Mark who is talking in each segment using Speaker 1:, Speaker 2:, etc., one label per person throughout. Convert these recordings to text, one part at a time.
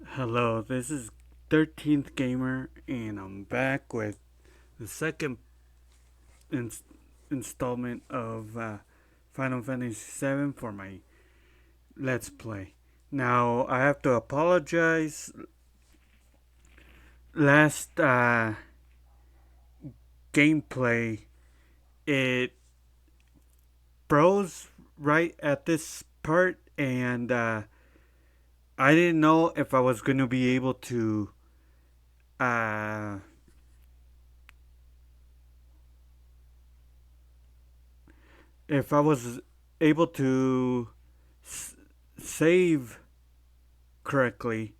Speaker 1: Hello, this is 13th Gamer, and I'm back with the second ins- installment of Final Fantasy VII for my Let's Play. Now, I have to apologize. Last gameplay, it froze right at this part, and I didn't know if I was going to be able to uh, if I was able to s- save correctly.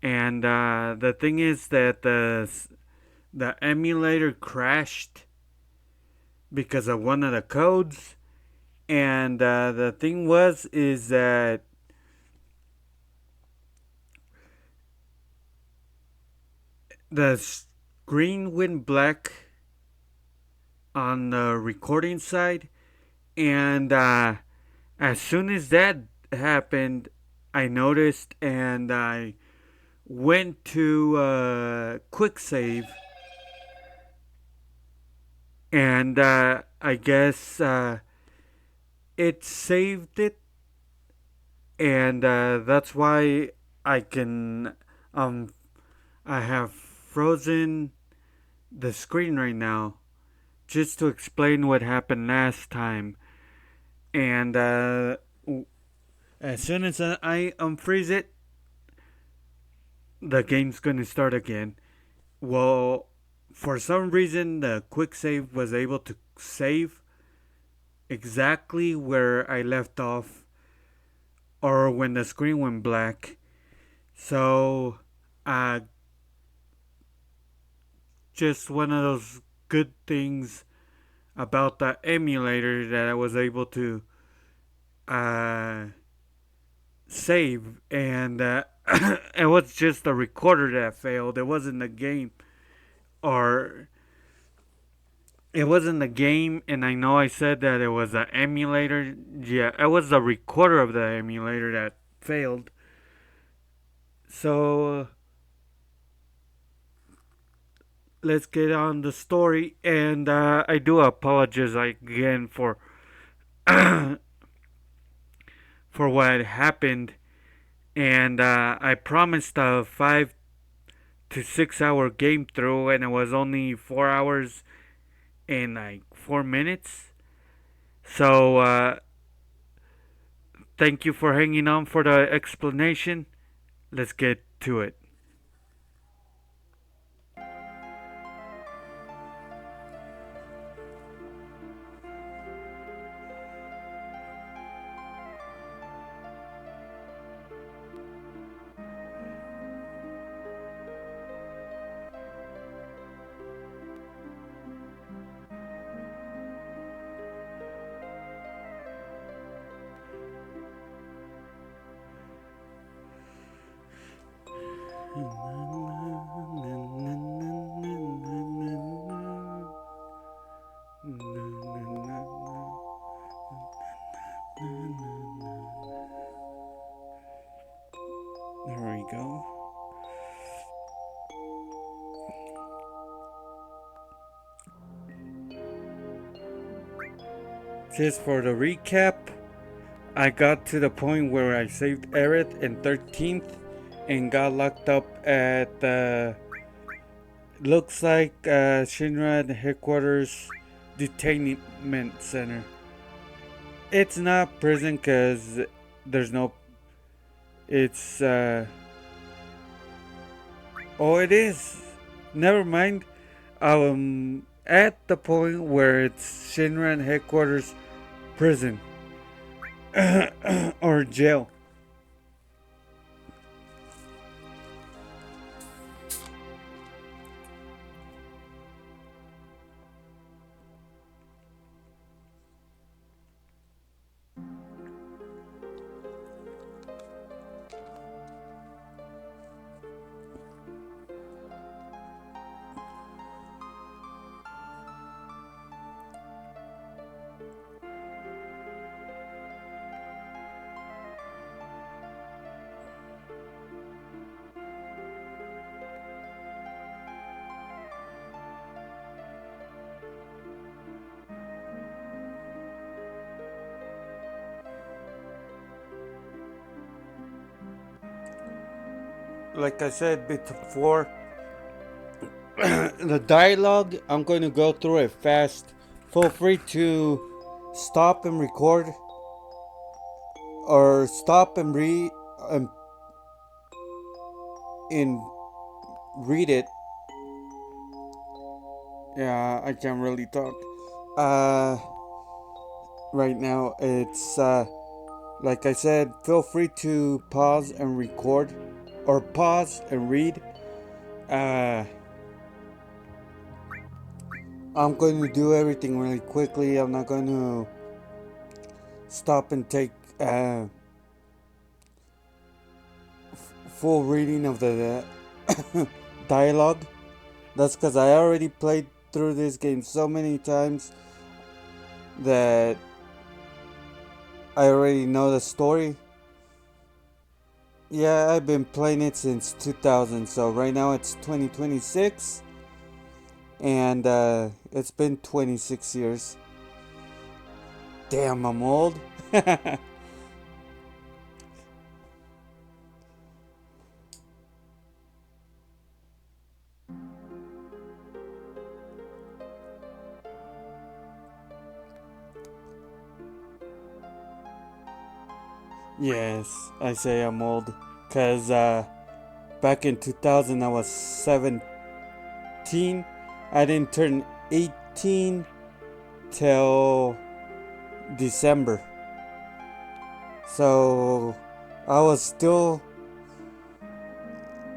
Speaker 1: And the thing is that the emulator crashed because of one of the codes. And the thing was is that the screen went black on the recording side, and as soon as that happened, I noticed and I went to quick save, and I guess it saved it, and that's why I can um I have frozen the screen right now just to explain what happened last time. And as soon as I unfreeze it, the game's gonna start again. Well, for some reason, the quick save was able to save exactly where I left off, or when the screen went black. So, uh, just one of those good things about the emulator that I was able to uh, save, and it was just the recorder that failed. It wasn't the game, or it wasn't the game. And I know I said that it was the emulator. Yeah, it was the recorder of the emulator that failed. So let's get on the story. And I do apologize again for what happened. And I promised a 5 to 6 hour game through, and it was only 4 hours and like 4 minutes. So thank you for hanging on for the explanation. Let's get to it. There we go. Just for the recap, I got to the point where I saved Aerith in 13th and got locked up at the looks like Shinra headquarters detainment center. It's not prison because there's no. It's oh, it is. Never mind. At the point where it's Shinran headquarters prison or jail. like I said before, the dialogue, I'm going to go through it fast. Feel free to stop and record, or stop and and read it. Yeah, I can't really talk. Uh, right now, it's like I said, feel free to pause and record, or pause and read. Uh, I'm going to do everything really quickly. I'm not going to stop and take full reading of the dialogue. That's because I already played through this game so many times that I already know the story. Yeah, I've been playing it since 2000, so right now it's 2026, and it's been 26 years. Damn, I'm old. Yes, I say I'm old, because back in 2000 I was 17. I didn't turn 18 till December. So I was still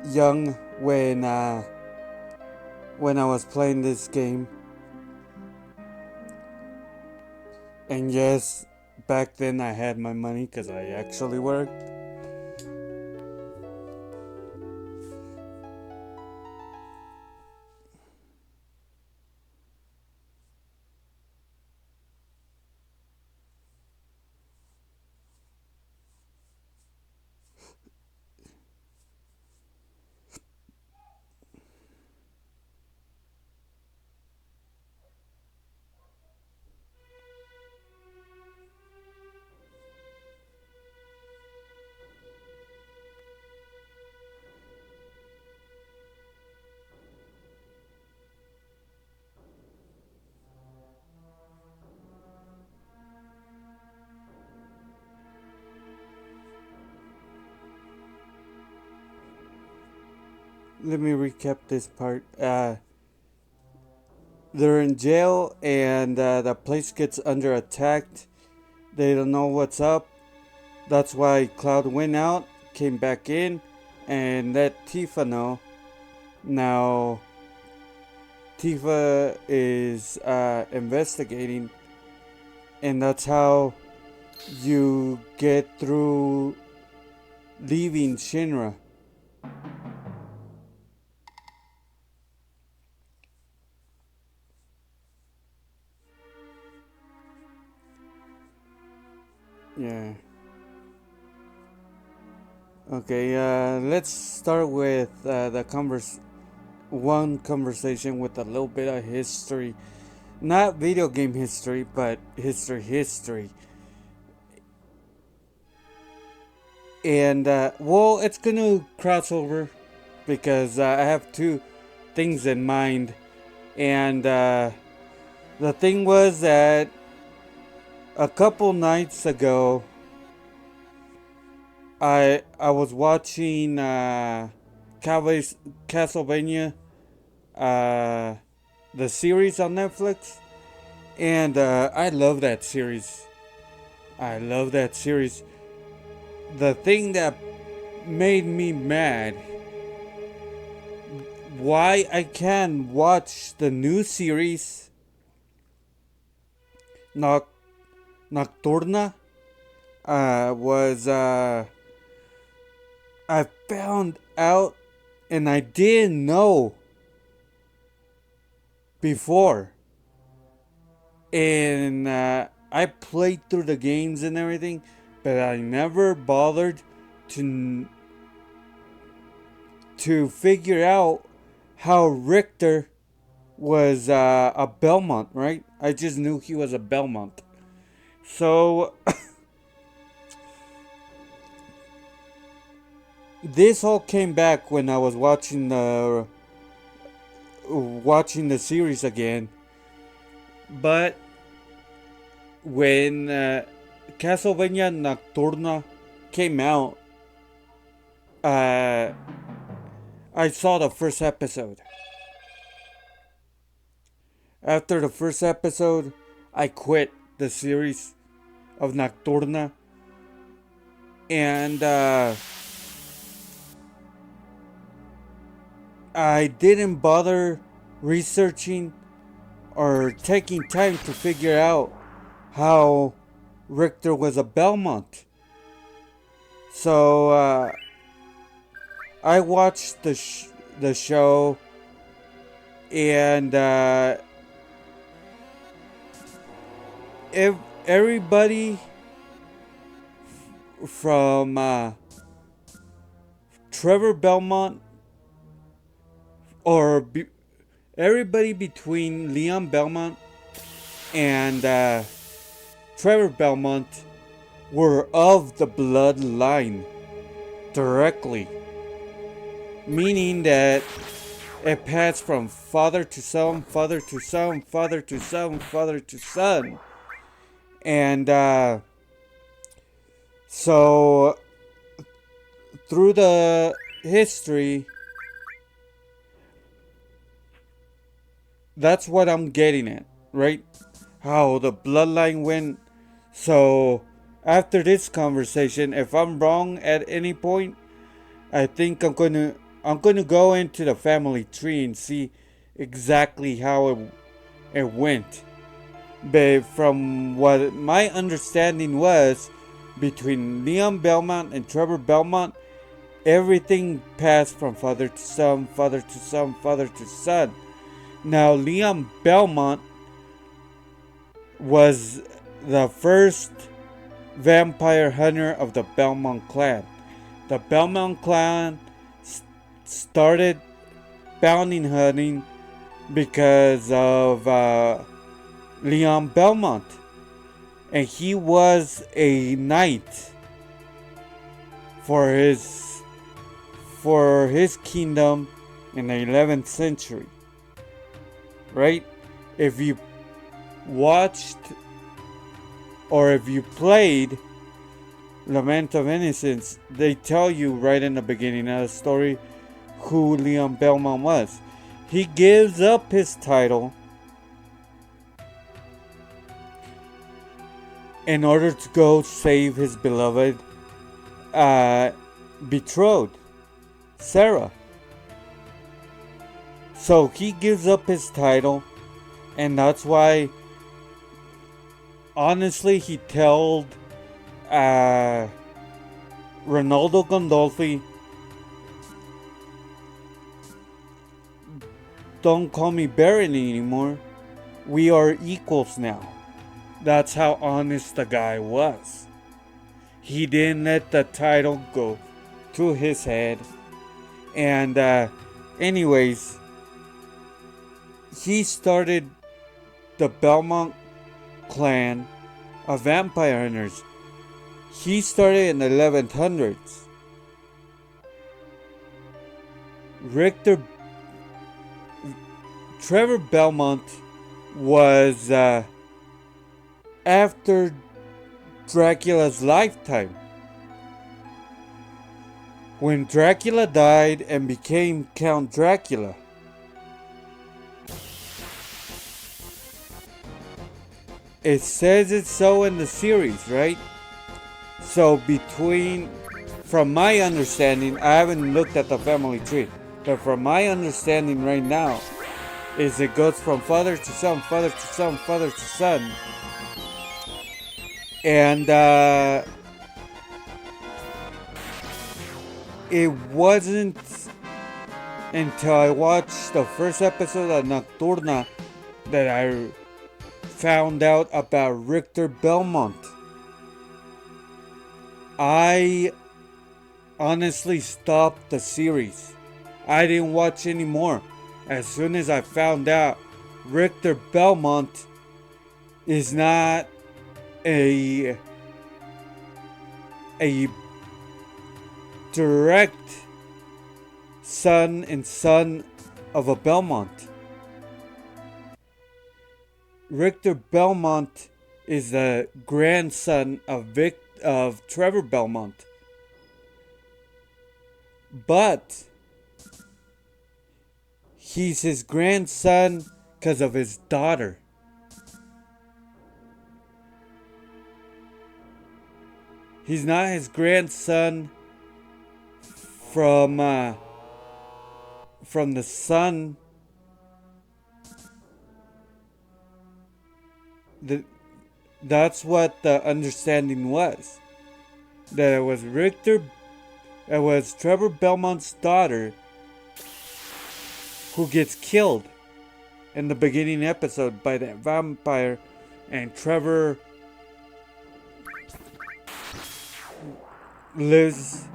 Speaker 1: young when I was playing this game. And yes, back then I had my money because I actually worked. Let me recap this part. They're in jail and the place gets under attack. They don't know what's up. That's why Cloud went out, came back in, and let Tifa know. Now, Tifa is investigating, and that's how you get through leaving Shinra. Yeah. Okay, let's start with one conversation with a little bit of history. Not video game history, but history. And, well, it's gonna cross over because I have two things in mind. And the thing was that a couple nights ago, I was watching Castlevania, uh, the series on Netflix, and I love that series. I love that series. The thing that made me mad, why I can't watch the new series Nocturna, was I found out, and I didn't know before, and I played through the games and everything, but I never bothered to figure out how Richter was a Belmont, right? I just knew he was a Belmont. So this all came back when I was watching the series again. But when Castlevania Nocturna came out, uh, I saw the first episode. After the first episode, I quit the series of Nocturna, and I didn't bother researching or taking time to figure out how Richter was a Belmont. So I watched the show, and everybody from Trevor Belmont, or everybody between Leon Belmont and Trevor Belmont were of the bloodline directly, meaning that it passed from father to son, father to son, father to son, father to son. And so through the history, that's what I'm getting at, right? How the bloodline went. So after this conversation, if I'm wrong at any point, I think I'm gonna go into the family tree and see exactly how it went. But from what my understanding was, between Leon Belmont and Trevor Belmont, everything passed from father to son, father to son, father to son. Now, Leon Belmont was the first vampire hunter of the Belmont clan. The Belmont clan started bounty hunting because of Leon Belmont, and he was a knight for his kingdom in the 11th century. Right? If you watched or if you played Lament of Innocence, they tell you right in the beginning of the story who Leon Belmont was. He gives up his title in order to go save his beloved betrothed, Sarah. So he gives up his title, and that's why, honestly, he told Ronaldo Gandolfi, "Don't call me Baron anymore. We are equals now." That's how honest the guy was. He didn't let the title go to his head. And anyways, he started the Belmont clan of vampire hunters. He started in the 1100s. Trevor Belmont was after Dracula's lifetime. When Dracula died and became Count Dracula, it says it so in the series, right? So from my understanding, I haven't looked at the family tree, but from my understanding right now, is it goes from father to son, father to son, father to son. And it wasn't until I watched the first episode of Nocturna that I found out about Richter Belmont. I honestly stopped the series. I didn't watch anymore. As soon as I found out Richter Belmont is not a direct son and son of a Belmont. Richter Belmont is the grandson of Trevor Belmont. But he's his grandson because of his daughter. He's not his grandson from the son. That's what the understanding was. That it was Trevor Belmont's daughter who gets killed in the beginning episode by that vampire, and Trevor lives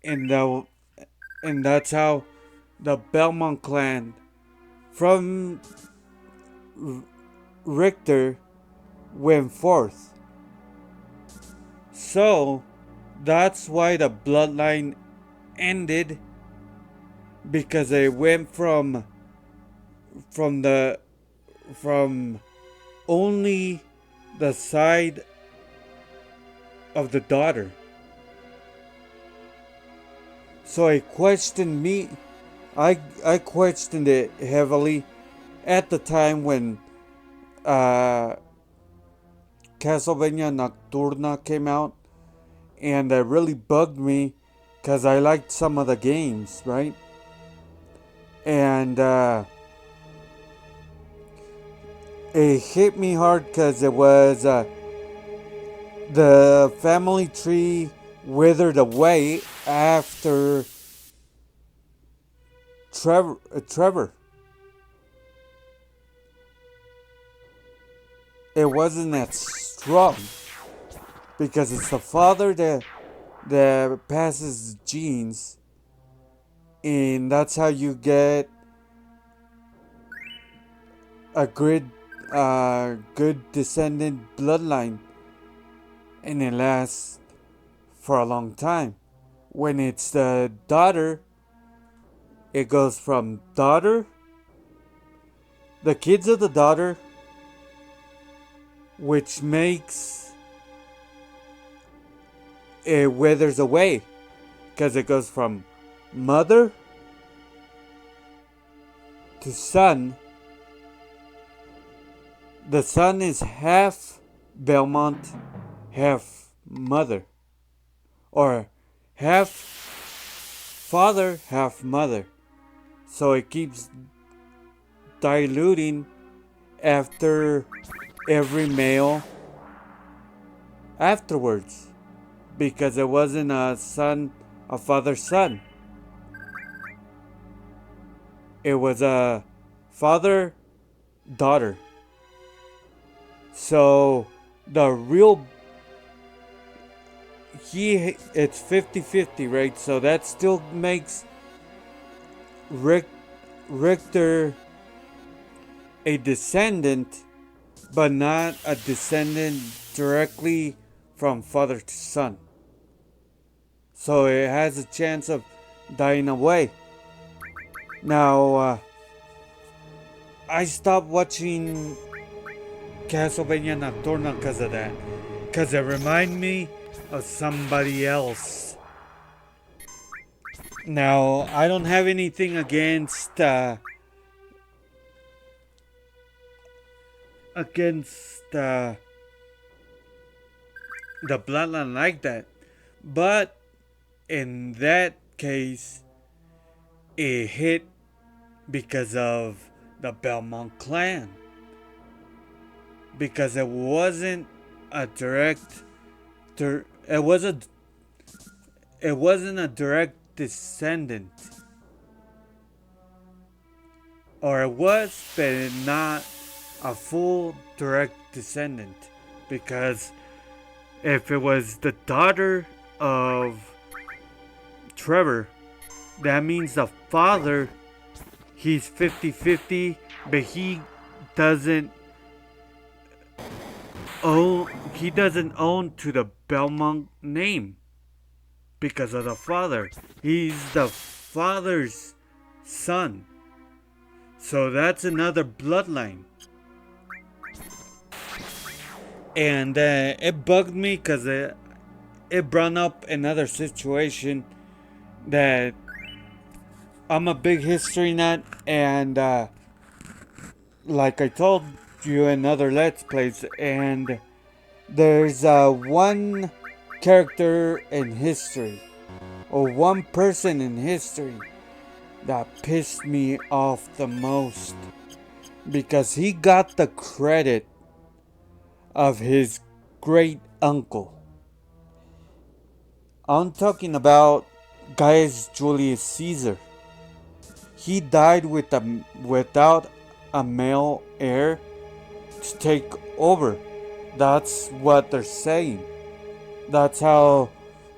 Speaker 1: and that's how the Belmont clan from Richter went forth. So that's why the bloodline ended, because they went from only the side of the daughter. So I questioned it heavily at the time when Castlevania Nocturna came out, and it really bugged me because I liked some of the games, right? And it hit me hard because it was the family tree withered away after Trevor. It wasn't that strong because it's the father that passes genes, and that's how you get a good descendant bloodline, and it lasts for a long time. When it's the daughter, it goes from daughter, the kids of the daughter, which makes it withers away, because it goes from mother to son. The son is half Belmont, half mother, or half father, half mother. So it keeps diluting after every male afterwards, because it wasn't a father's son. It was a father daughter. So the real it's 50-50, right? So that still makes Richter a descendant, but not a descendant directly from father to son. So it has a chance of dying away. Now, I stopped watching Castlevania Nocturna because of that. Because it reminds me of somebody else. Now, I don't have anything against the bloodline like that. But in that case, it hit because of the Belmont clan. Because it wasn't a direct it wasn't a direct descendant. Or it was, but not a full direct descendant. Because if it was the daughter of Trevor, that means the father, he's 50-50, but he doesn't own to the Belmont name because of the father. He's the father's son. So that's another bloodline. And it bugged me because it brought up another situation that I'm a big history nut, and like I told you in other Let's Plays, and there's one character in history, or one person in history, that pissed me off the most because he got the credit of his great uncle. I'm talking about Gaius Julius Caesar. He died without a male heir to take over. That's what they're saying. That's how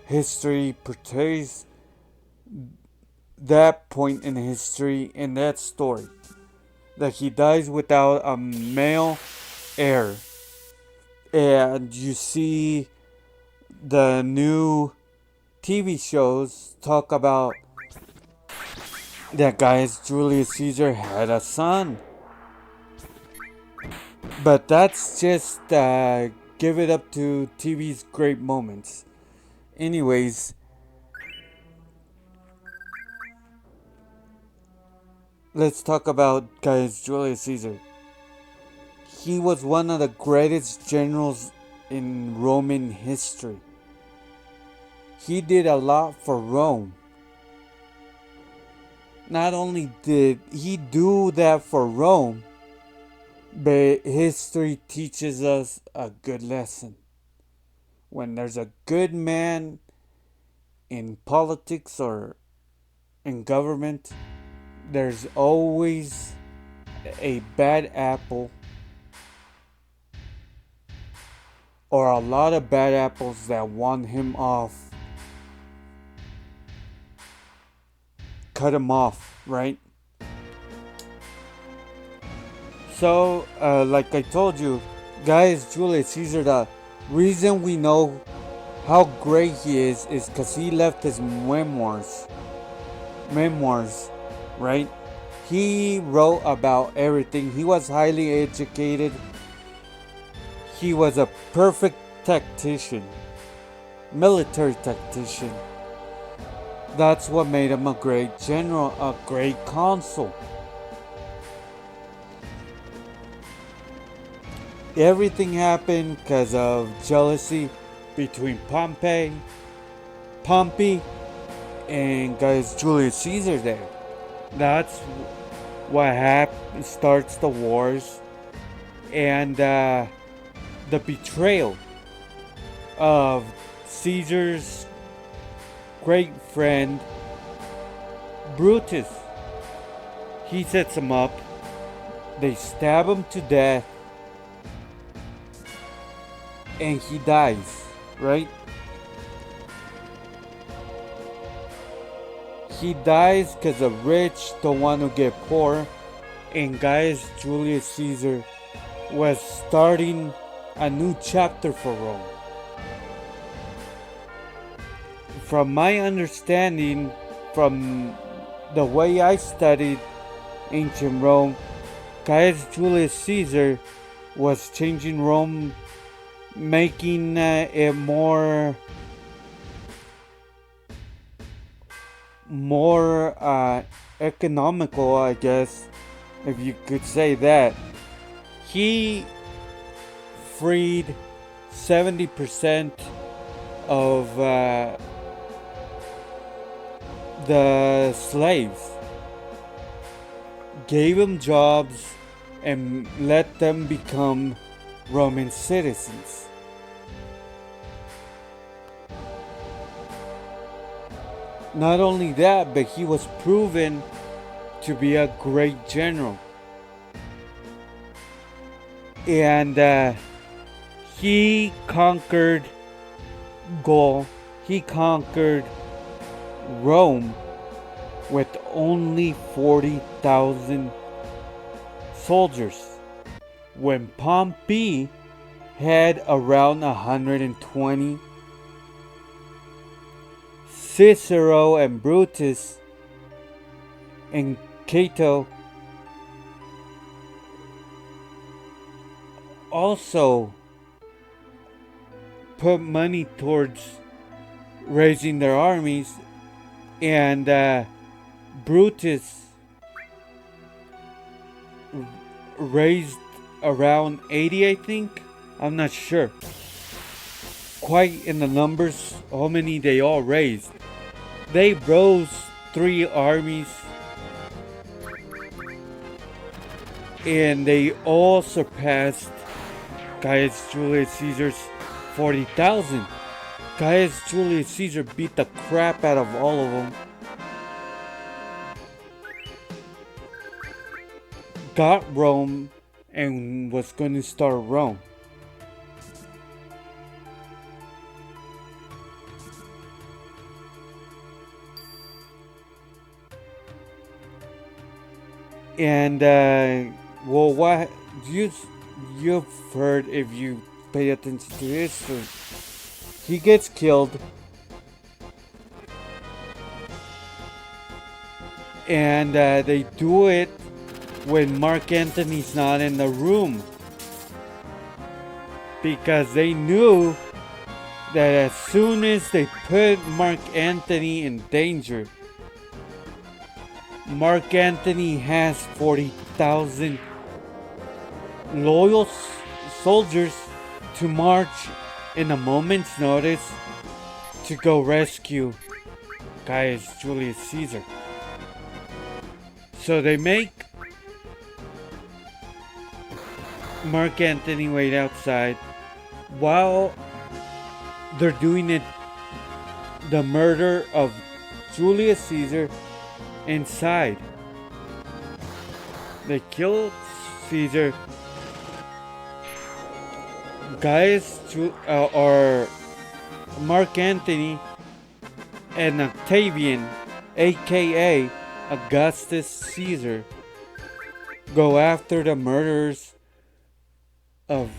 Speaker 1: history portrays that point in history in that story. That he dies without a male heir. And you see the new TV shows talk about that Gaius Julius Caesar had a son. But that's just give it up to TV's great moments. Anyways, let's talk about Gaius Julius Caesar. He was one of the greatest generals in Roman history. He did a lot for Rome. Not only did he do that for Rome, but history teaches us a good lesson. When there's a good man in politics or in government, there's always a bad apple or a lot of bad apples that want him off. Cut him off, right? So, like I told you, Gaius Julius Caesar, the reason we know how great he is because he left his memoirs, right? He wrote about everything. He was highly educated. He was a perfect tactician, military tactician. That's what made him a great general, a great consul. Everything happened because of jealousy between Pompey, and Gaius Julius Caesar there. That's what starts the wars and the betrayal of Caesar's great friend Brutus. He sets him up. They stab him to death. And he dies, right? He dies because the rich don't want to get poor. And Gaius Julius Caesar was starting a new chapter for Rome. From my understanding, from the way I studied ancient Rome, Gaius Julius Caesar was changing Rome, making it more economical, I guess, if you could say that. He freed 70% of the slaves, gave them jobs, and let them become Roman citizens. Not only that, but he was proven to be a great general. And he conquered Gaul. He conquered Rome with only 40,000 soldiers, when Pompey had around 120. Cicero and Brutus and Cato also put money towards raising their armies, and Brutus raised around 80, I think. I'm not sure quite in the numbers how many they all raised. They rose 3 armies, and they all surpassed Gaius Julius Caesar's 40,000. Gaius Julius Caesar beat the crap out of all of them. Got Rome and was going to start Rome. And well, what you've heard if you pay attention to history, he gets killed, and they do it when Mark Antony's not in the room, because they knew that as soon as they put Mark Antony in danger, Mark Antony has 40,000 loyal soldiers to march in a moment's notice to go rescue Gaius Julius Caesar. So they make Mark Antony wait outside while they're doing it, the murder of Julius Caesar inside. They killed Caesar. Or Mark Antony and Octavian, aka Augustus Caesar, go after the murderers of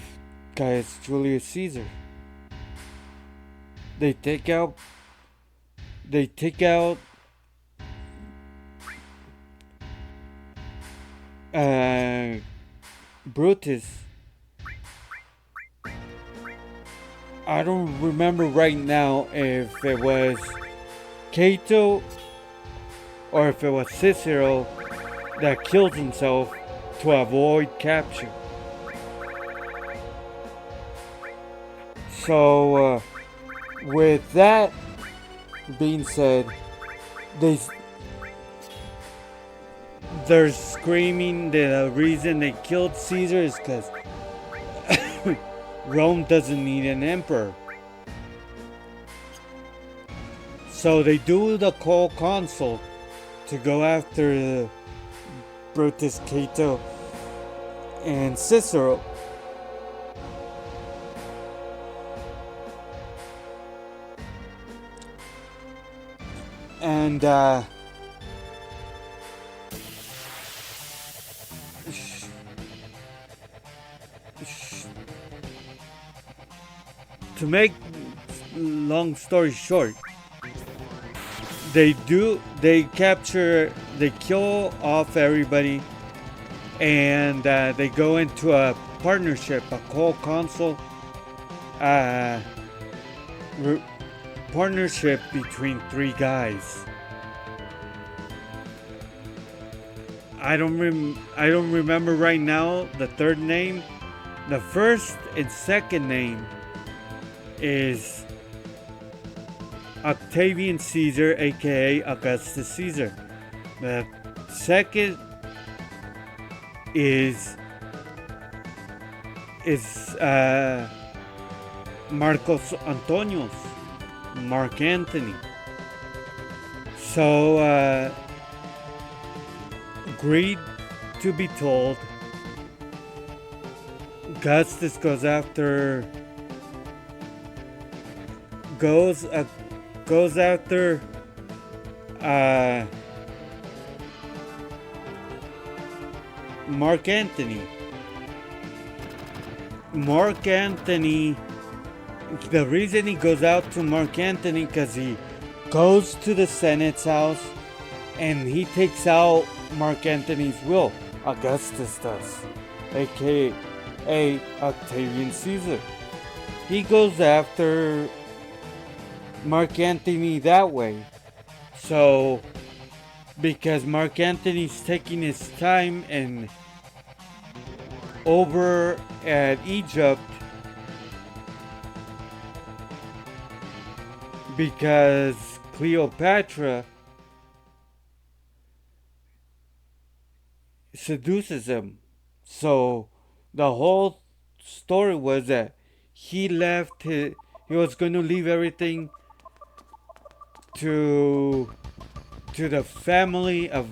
Speaker 1: Gaius Julius Caesar. They take out Brutus. I don't remember right now if it was Cato or if it was Cicero that killed himself to avoid capture. So, with that being said, they're screaming that the reason they killed Caesar is because Rome doesn't need an emperor. So they do the co-consul to go after Brutus, Cato, and Cicero. And to make long story short, they kill off everybody, and they go into a partnership, a co-consul partnership between 3 guys. I don't remember right now the third name. The first and second name is Octavian Caesar, aka Augustus Caesar. The second is Marcus Antonius, Mark Antony. So agreed to be told, Augustus goes after Mark Antony, Mark Antony, the reason he goes out to Mark Antony because he goes to the Senate's house and he takes out Mark Antony's will. Augustus does, aka Octavian Caesar. He goes after Mark Antony that way. So, because Mark Antony's taking his time and over at Egypt, because Cleopatra seduces him. So the whole story was that he was going to leave everything to the family of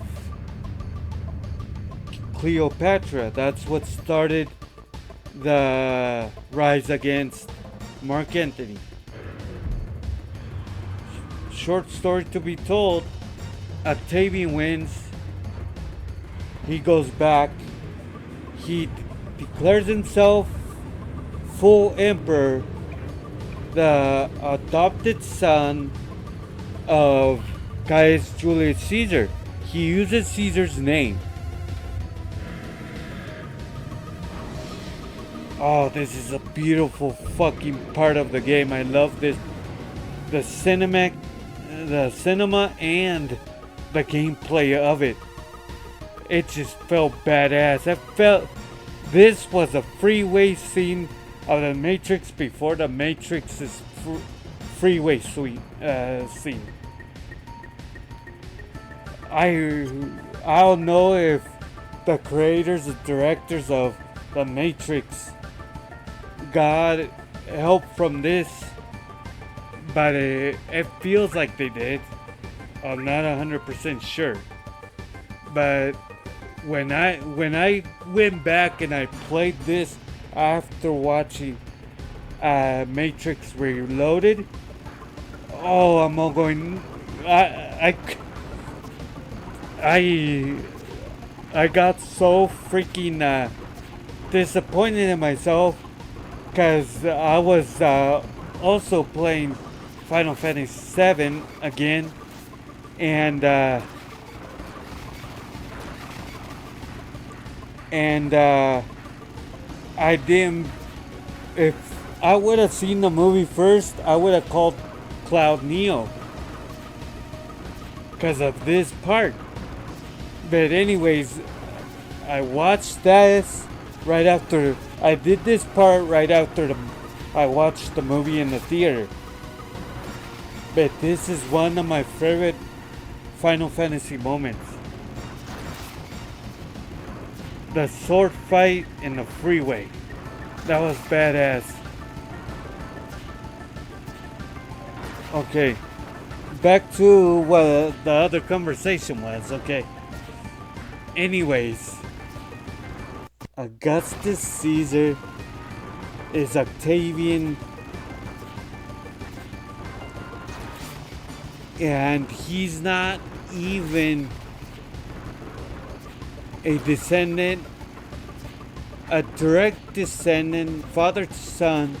Speaker 1: Cleopatra. That's what started the rise against Mark Antony. Short story to be told, Octavian wins. He goes back. He declares himself full emperor, the adopted son of Caius Julius Caesar. He uses Caesar's name. Oh, this is a beautiful fucking part of the game. I love this. The cinema and the gameplay of it. It just felt badass. I felt this was a freeway scene of the Matrix before the Matrix's freeway scene. I don't know if the creators and directors of the Matrix got help from this, but it feels like they did. I'm not 100% sure, but when I went back and I played this after watching Matrix Reloaded, oh, I'm all going. I got so freaking disappointed in myself because I was also playing Final Fantasy VII again, and I didn't. If I would have seen the movie first, I would have called Cloud Neo because of this part. But anyways, I watched this right after I did this part right after I watched the movie in the theater. But this is one of my favorite Final Fantasy moments. The sword fight in the freeway. That was badass. Okay. Back to what the other conversation was. Okay. Anyways. Augustus Caesar is Octavian. And he's not even a descendant, a direct descendant, father's son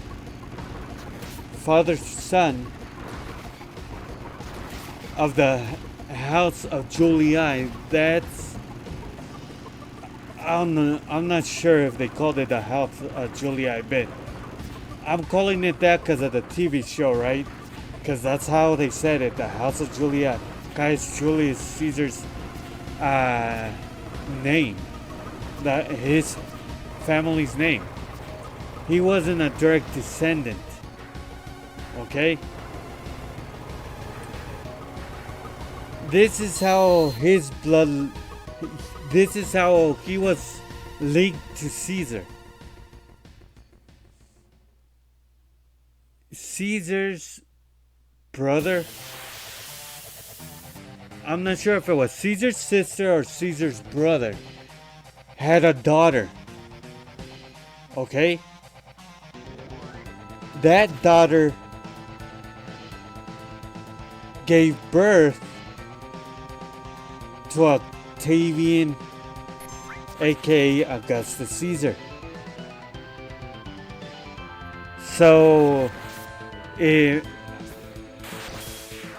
Speaker 1: of the house of Julii. That's, I'm not sure if they called it the house of Julii, but I'm calling it that because of the TV show, right? Because that's how they said it, the house of Julii. Caius Julius Caesar's name, his family's name. He wasn't a direct descendant. Okay? This is how his blood, this is how he was linked to Caesar. Caesar's brother, I'm not sure if it was Caesar's sister or Caesar's brother, had a daughter. Okay? That daughter gave birth to Octavian, aka Augustus Caesar. So, eh,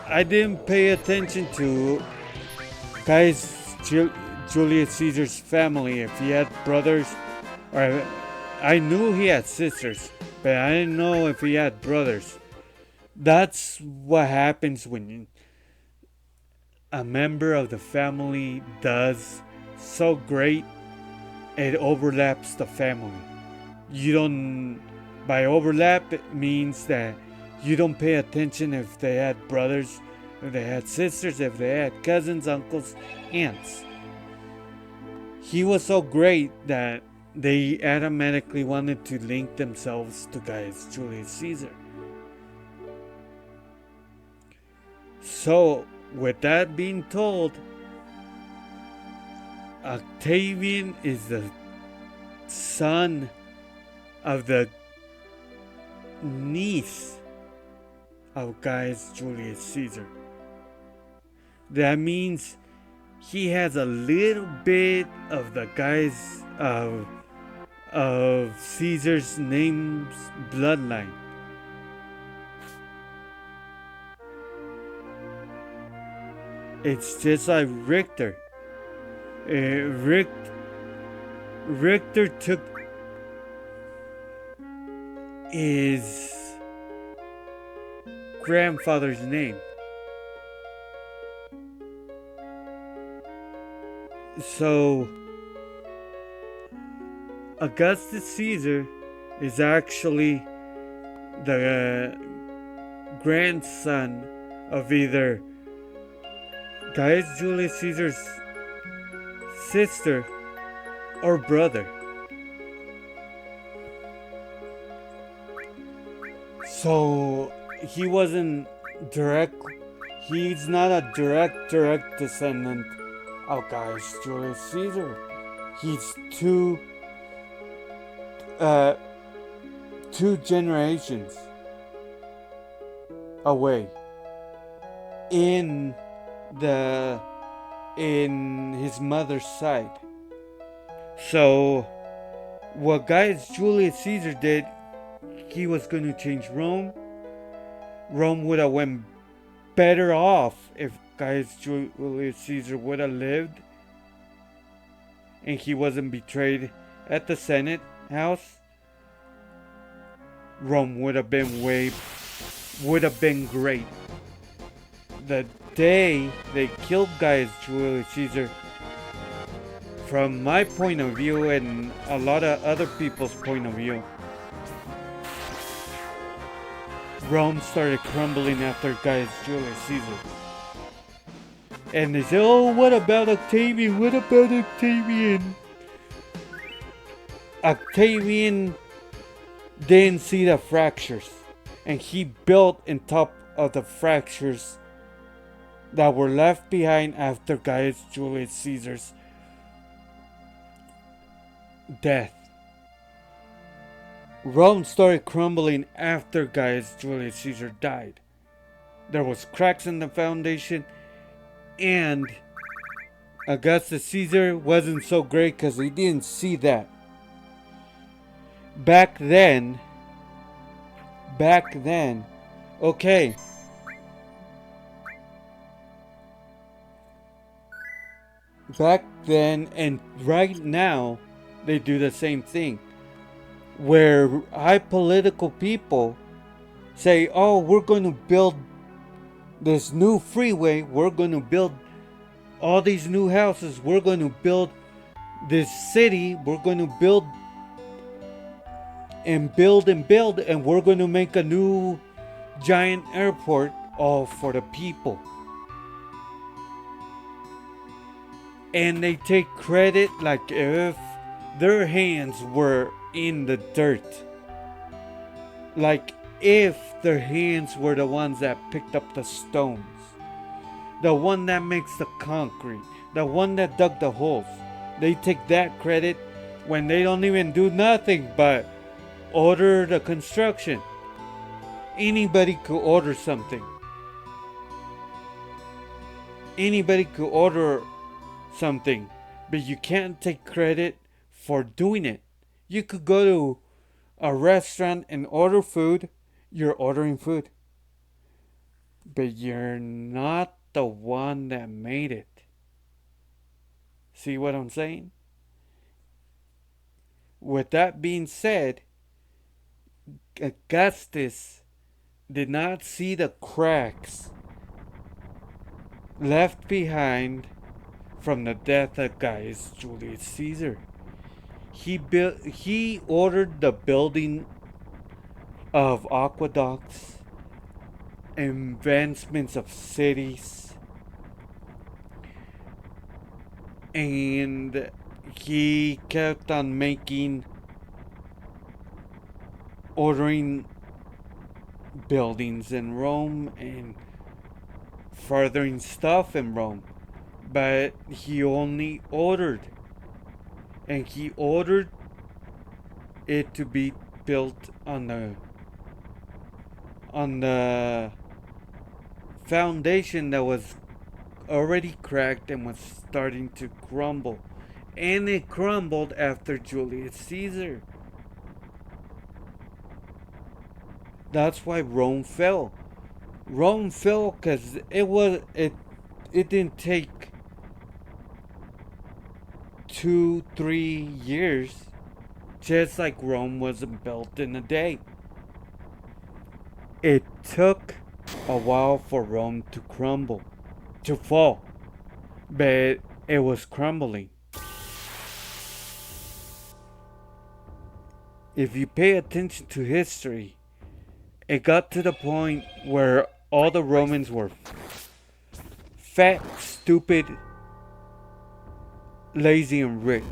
Speaker 1: I didn't pay attention to guys Julius Caesar's family if he had brothers, or I knew he had sisters, but I didn't know if he had brothers. That's what happens when a member of the family does so great it overlaps the family. You don't, by overlap, it means that you don't pay attention if they had brothers, if they had sisters, if they had cousins, uncles, aunts. He was so great that they automatically wanted to link themselves to Gaius Julius Caesar. So, with that being told, Octavian is the son of the niece of Gaius Julius Caesar. That means he has a little bit of the Gaius of Caesar's name's bloodline. It's just like Richter. Richter took his grandfather's name. So, Augustus Caesar is actually the grandson of either Gaius Julius Caesar's sister or brother. So he wasn't direct. He's not a direct descendant of Gaius Julius Caesar. He's two generations away in his mother's side. So what Gaius Julius Caesar did, he was going to change Rome. Rome would have went better off if Gaius Julius Caesar would have lived and he wasn't betrayed at the Senate house. Rome would have been great. The day they killed Gaius Julius Caesar, from my point of view and a lot of other people's point of view, Rome started crumbling after Gaius Julius Caesar. And they say, oh, what about Octavian? What about Octavian? Octavian didn't see the fractures. And he built on top of the fractures that were left behind after Gaius Julius Caesar's death. Rome started crumbling after Gaius Julius Caesar died. There was cracks in the foundation, and Augustus Caesar wasn't so great because he didn't see that. Back then, okay. Back then and right now, they do the same thing. Where high political people say, oh, we're going to build this new freeway, we're going to build all these new houses, we're going to build this city, we're going to build, and we're going to make a new giant airport all for the people. And they take credit like if their hands were in the dirt. Like if their hands were the ones that picked up the stones, the one that makes the concrete, the one that dug the holes. They take that credit when they don't even do nothing but order the construction. Anybody could order something. Anybody could order something, but you can't take credit for doing it. You could go to a restaurant and order food, you're ordering food. But you're not the one that made it. See what I'm saying? With that being said, Augustus did not see the cracks left behind from the death of Gaius Julius Caesar. He ordered the building of aqueducts, advancements of cities, and he kept on ordering buildings in Rome and furthering stuff in Rome. But he only ordered, and he ordered it to be built on the foundation that was already cracked and was starting to crumble. And it crumbled after Julius Caesar. That's why Rome fell. Rome fell because it didn't take 2-3 years, just like Rome wasn't built in a day. It took a while for Rome to crumble, to fall, but it was crumbling. If you pay attention to history, it got to the point where all the Romans were fat, stupid, lazy, and rich.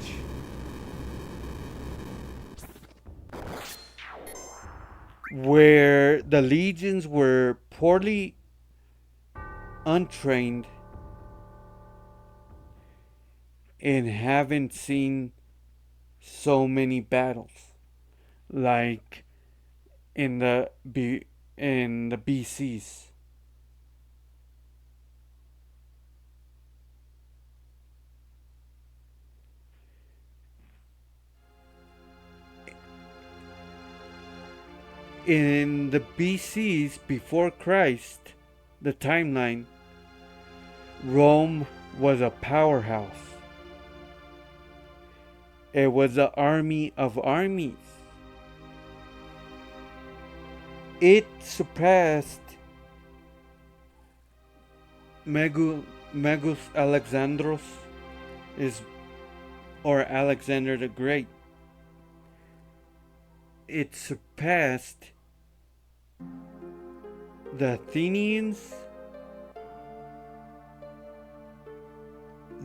Speaker 1: Where the legions were poorly untrained and haven't seen so many battles like in the BCs. In the BCs before Christ, the timeline, Rome was a powerhouse. It was an army of armies. It surpassed Magus Alexandros or Alexander the Great. It surpassed the Athenians,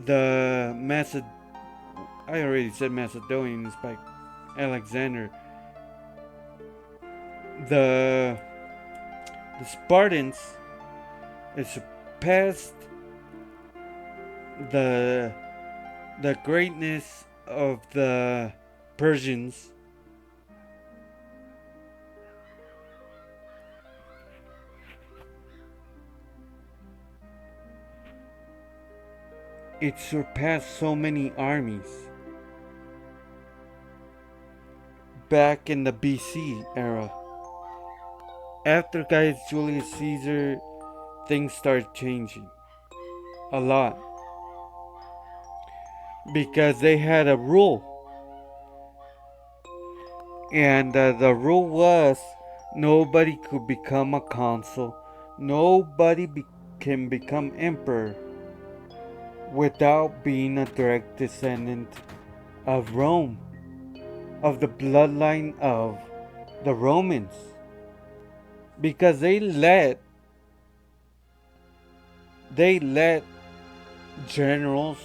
Speaker 1: I already said Macedonians by Alexander. The Spartans. It surpassed the greatness of the Persians. It surpassed so many armies back in the BC era. After Gaius Julius Caesar, things started changing a lot because they had a rule, and the rule was nobody could become a consul, nobody can become emperor without being a direct descendant of Rome, of the bloodline of the Romans, because they let generals,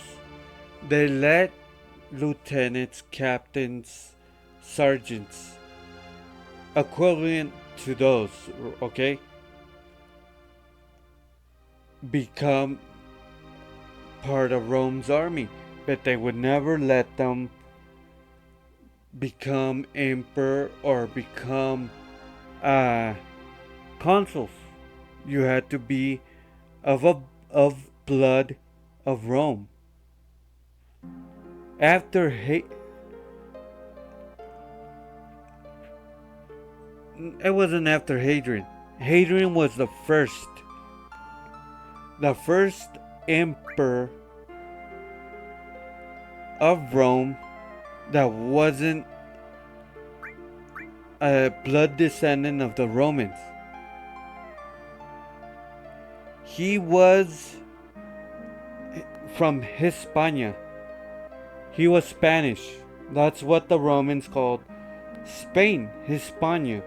Speaker 1: they let lieutenants, captains, sergeants, equivalent to those, okay, become part of Rome's army, but they would never let them become emperor or become consuls. You had to be of blood of Rome. it wasn't after Hadrian. Hadrian was the first emperor of Rome that wasn't a blood descendant of the Romans. He was from Hispania. He was Spanish. That's what the Romans called Spain, Hispania.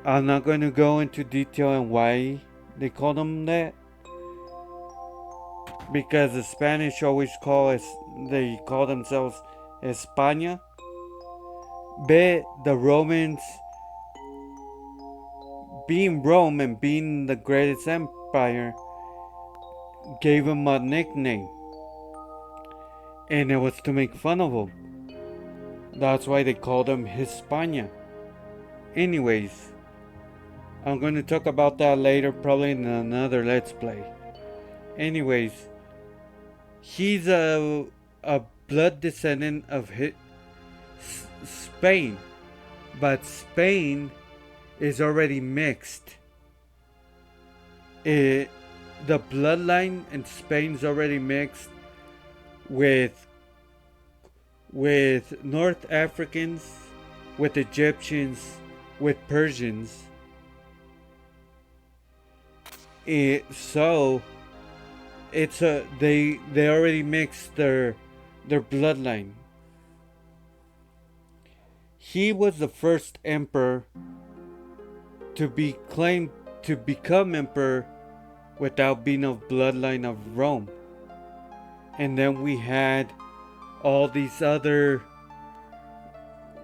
Speaker 1: I'm not going to go into detail on why they called them that, because the Spanish always they call themselves España, but the Romans, being Rome and being the greatest empire, gave him a nickname, and it was to make fun of him. That's why they called him Hispania. Anyways, I'm going to talk about that later, probably in another Let's Play. Anyways, he's a blood descendant of Spain, but Spain is already mixed. The bloodline in Spain's already mixed with North Africans, with Egyptians, with Persians. So it's they already mixed their bloodline. He was the first emperor to be claimed to become emperor without being of bloodline of Rome. And then we had all these other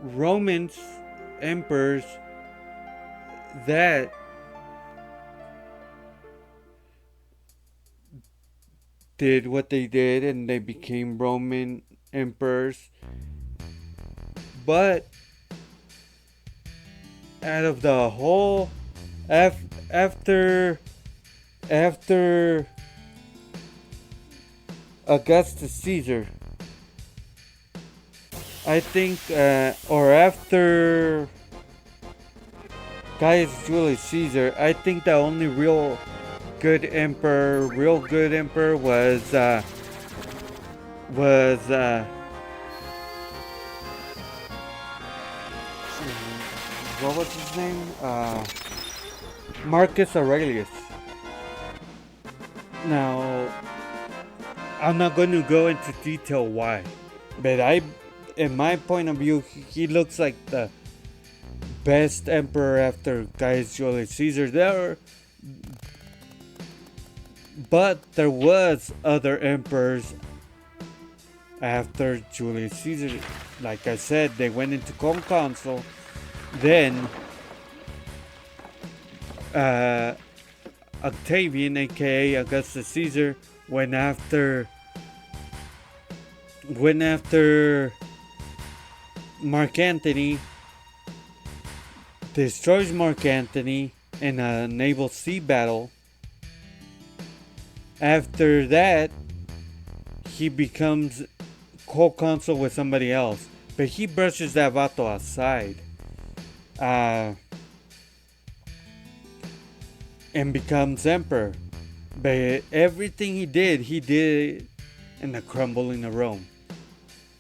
Speaker 1: Romans emperors that did what they did, and they became Roman emperors. But out of the whole, after Augustus Caesar, I think, or after Gaius Julius Caesar, I think the only real good emperor was what was his name? Marcus Aurelius. Now, I'm not going to go into detail why, but in my point of view, he looks like the best emperor after Gaius Julius Caesar. But there was other emperors after Julius Caesar. Like I said, they went into consul. Then Octavian, aka Augustus Caesar, went after Mark Antony, destroys Mark Antony in a naval sea battle. After that, he becomes co-consul with somebody else, but he brushes that vato aside, and becomes emperor. But everything he did in the crumbling of Rome.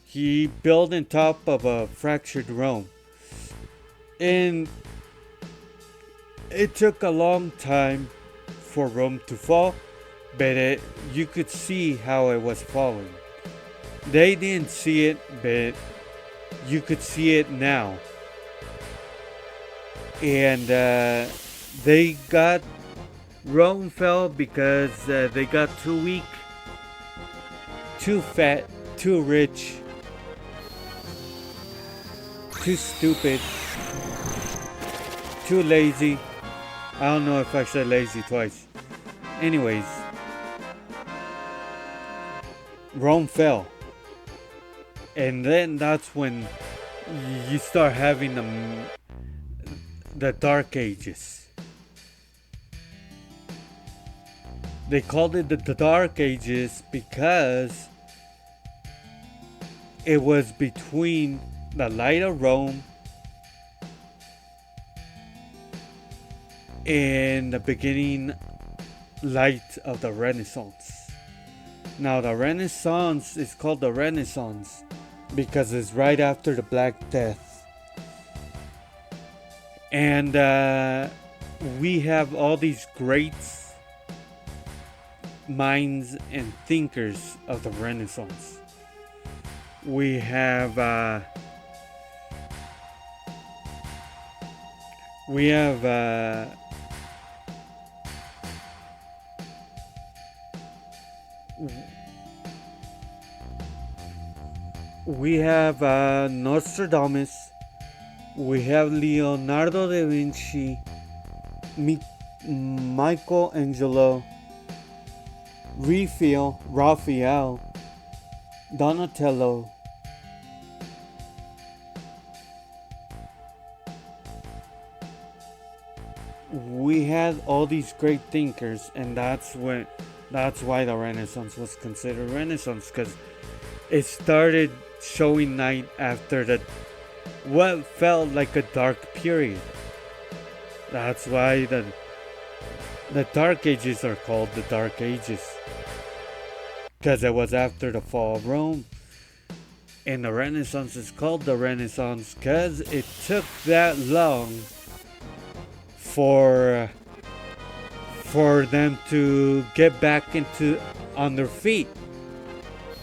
Speaker 1: He built on top of a fractured Rome, and it took a long time for Rome to fall. But you could see how it was falling. They didn't see it, but you could see it now. And Rome fell because they got too weak, too fat, too rich, too stupid, too lazy. I don't know if I said lazy twice. Anyways, Rome fell, and then that's when you start having the Dark Ages. They called it the Dark Ages because it was between the light of Rome in the beginning light of the Renaissance. Now, the Renaissance is called the Renaissance because it's right after the Black Death. And we have all these great minds and thinkers of the Renaissance. We have we have Nostradamus. We have Leonardo da Vinci, Michelangelo, Raphael, Donatello. We had all these great thinkers, and that's why the Renaissance was considered Renaissance, because it started showing light after what felt like a dark period. That's why the Dark Ages are called the Dark Ages, because it was after the fall of Rome. And the Renaissance is called the Renaissance because it took that long for them to get back on their feet.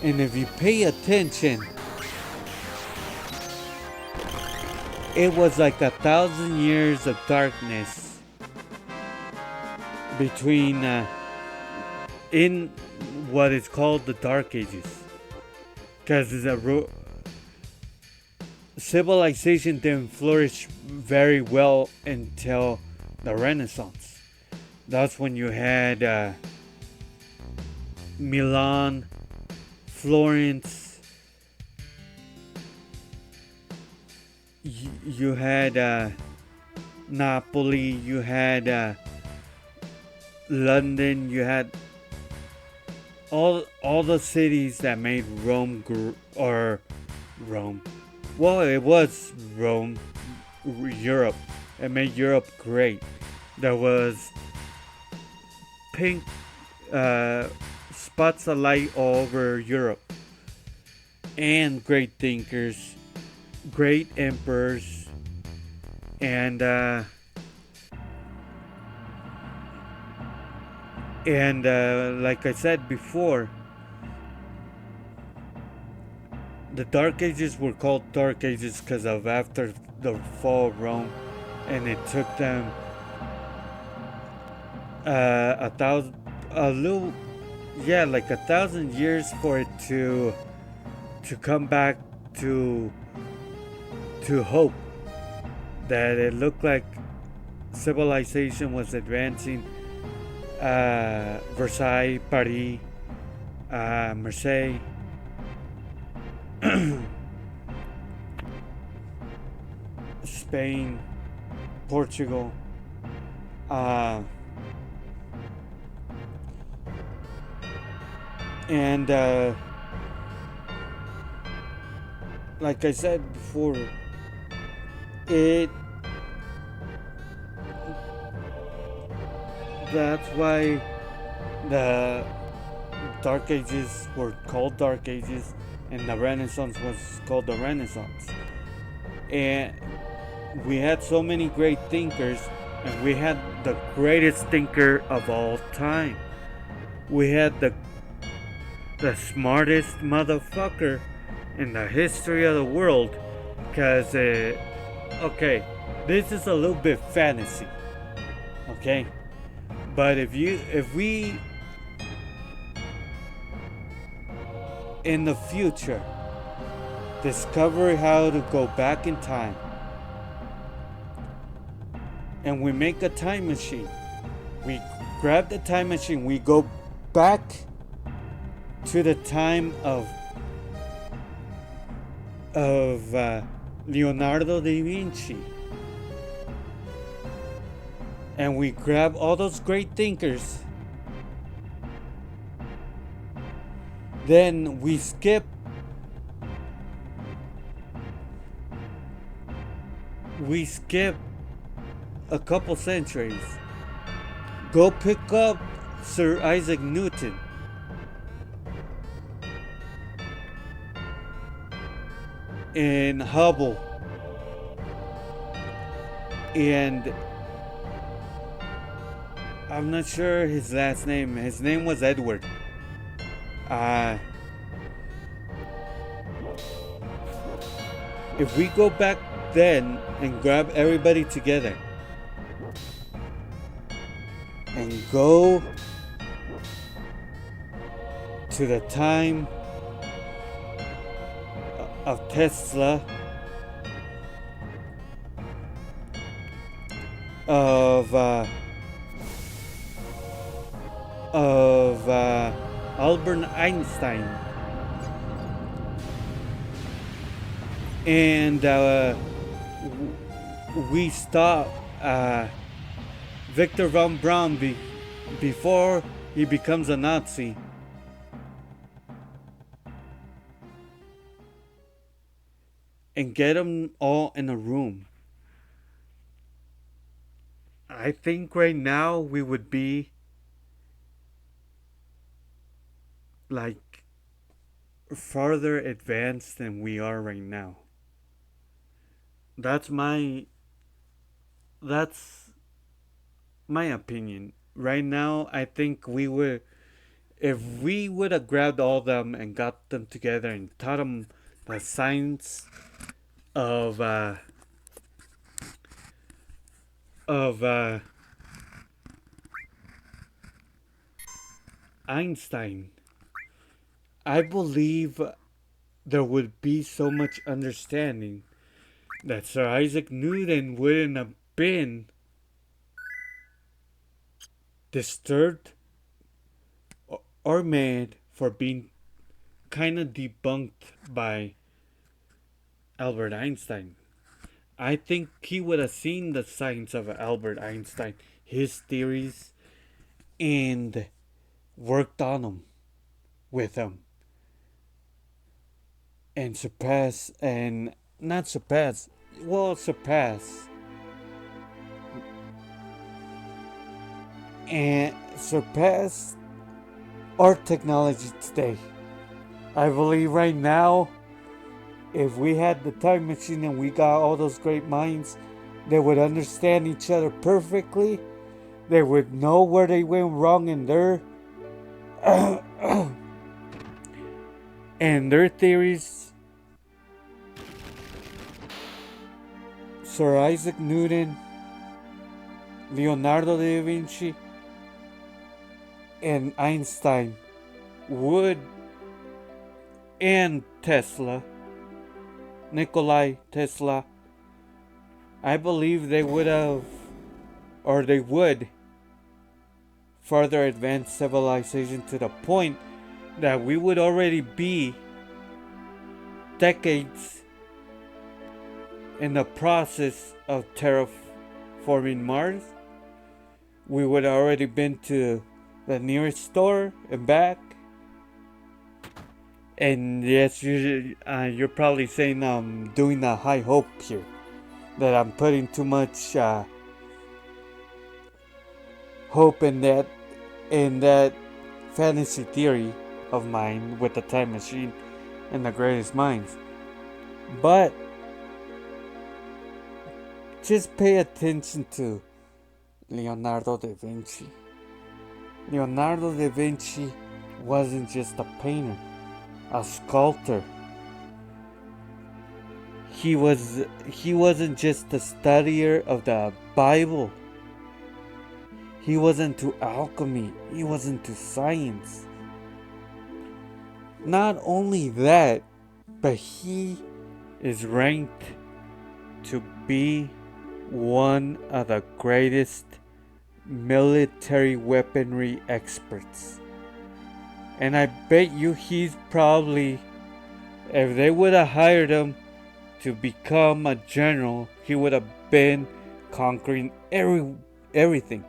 Speaker 1: And if you pay attention, it was like 1,000 years of darkness between in what is called the Dark Ages, because civilization didn't flourish very well until the Renaissance. That's when you had Milan, Florence, you had Napoli, you had London, you had all the cities that made Rome Rome. Well, it was Rome, Europe. It made Europe great. There was pink spots of light all over Europe, and great thinkers, great emperors, and like I said before, the Dark Ages were called Dark Ages because of after the fall of Rome, and it took them like 1,000 years for it to come back to hope, that it looked like civilization was advancing. Versailles, Paris, Marseille, Spain, Portugal, and like I said before, that's why the Dark Ages were called Dark Ages, and the Renaissance was called the Renaissance. And we had so many great thinkers, and we had the greatest thinker of all time. We had the smartest motherfucker in the history of the world, because okay, this is a little bit fantasy, okay, but if we in the future discover how to go back in time, and we make a time machine, we grab the time machine, we go back to the time of Leonardo da Vinci, and we grab all those great thinkers, then we skip a couple centuries, go pick up Sir Isaac Newton and Hubble and I'm not sure his last name. His name was Edward. Uh, if we go back then and grab everybody together and go to the time of Tesla, of Albert Einstein, and we stop Victor von Braun before he becomes a Nazi. And get them all in a room. I think right now we would be like farther advanced than we are right now. That's my opinion. Right now, I think we would, if we would have grabbed all of them and got them together and taught them the science of Einstein, I believe there would be so much understanding that Sir Isaac Newton wouldn't have been disturbed or mad for being kind of debunked by Albert Einstein. I think he would have seen the science of Albert Einstein, his theories, and worked on them with him. And surpass and not surpass, well, surpass and surpass our technology today. I believe right now, if we had the time machine and we got all those great minds, they would understand each other perfectly. They would know where they went wrong in their and their theories. Sir Isaac Newton, Leonardo da Vinci, and Einstein would, and Tesla, Nikola Tesla, I believe they would have, or they would, further advance civilization to the point that we would already be decades in the process of terraforming Mars. We would have already been to the nearest store and back. And yes, you're probably saying I'm doing a high hope here, that I'm putting too much hope in that fantasy theory of mine with the time machine and the greatest minds. But just pay attention to Leonardo da Vinci. Leonardo da Vinci wasn't just a painter, a sculptor. He wasn't just a studier of the Bible. He was into alchemy. He was into science. Not only that, but he is ranked to be one of the greatest military weaponry experts. And I bet you he's probably, if they would have hired him to become a general, he would have been conquering everything.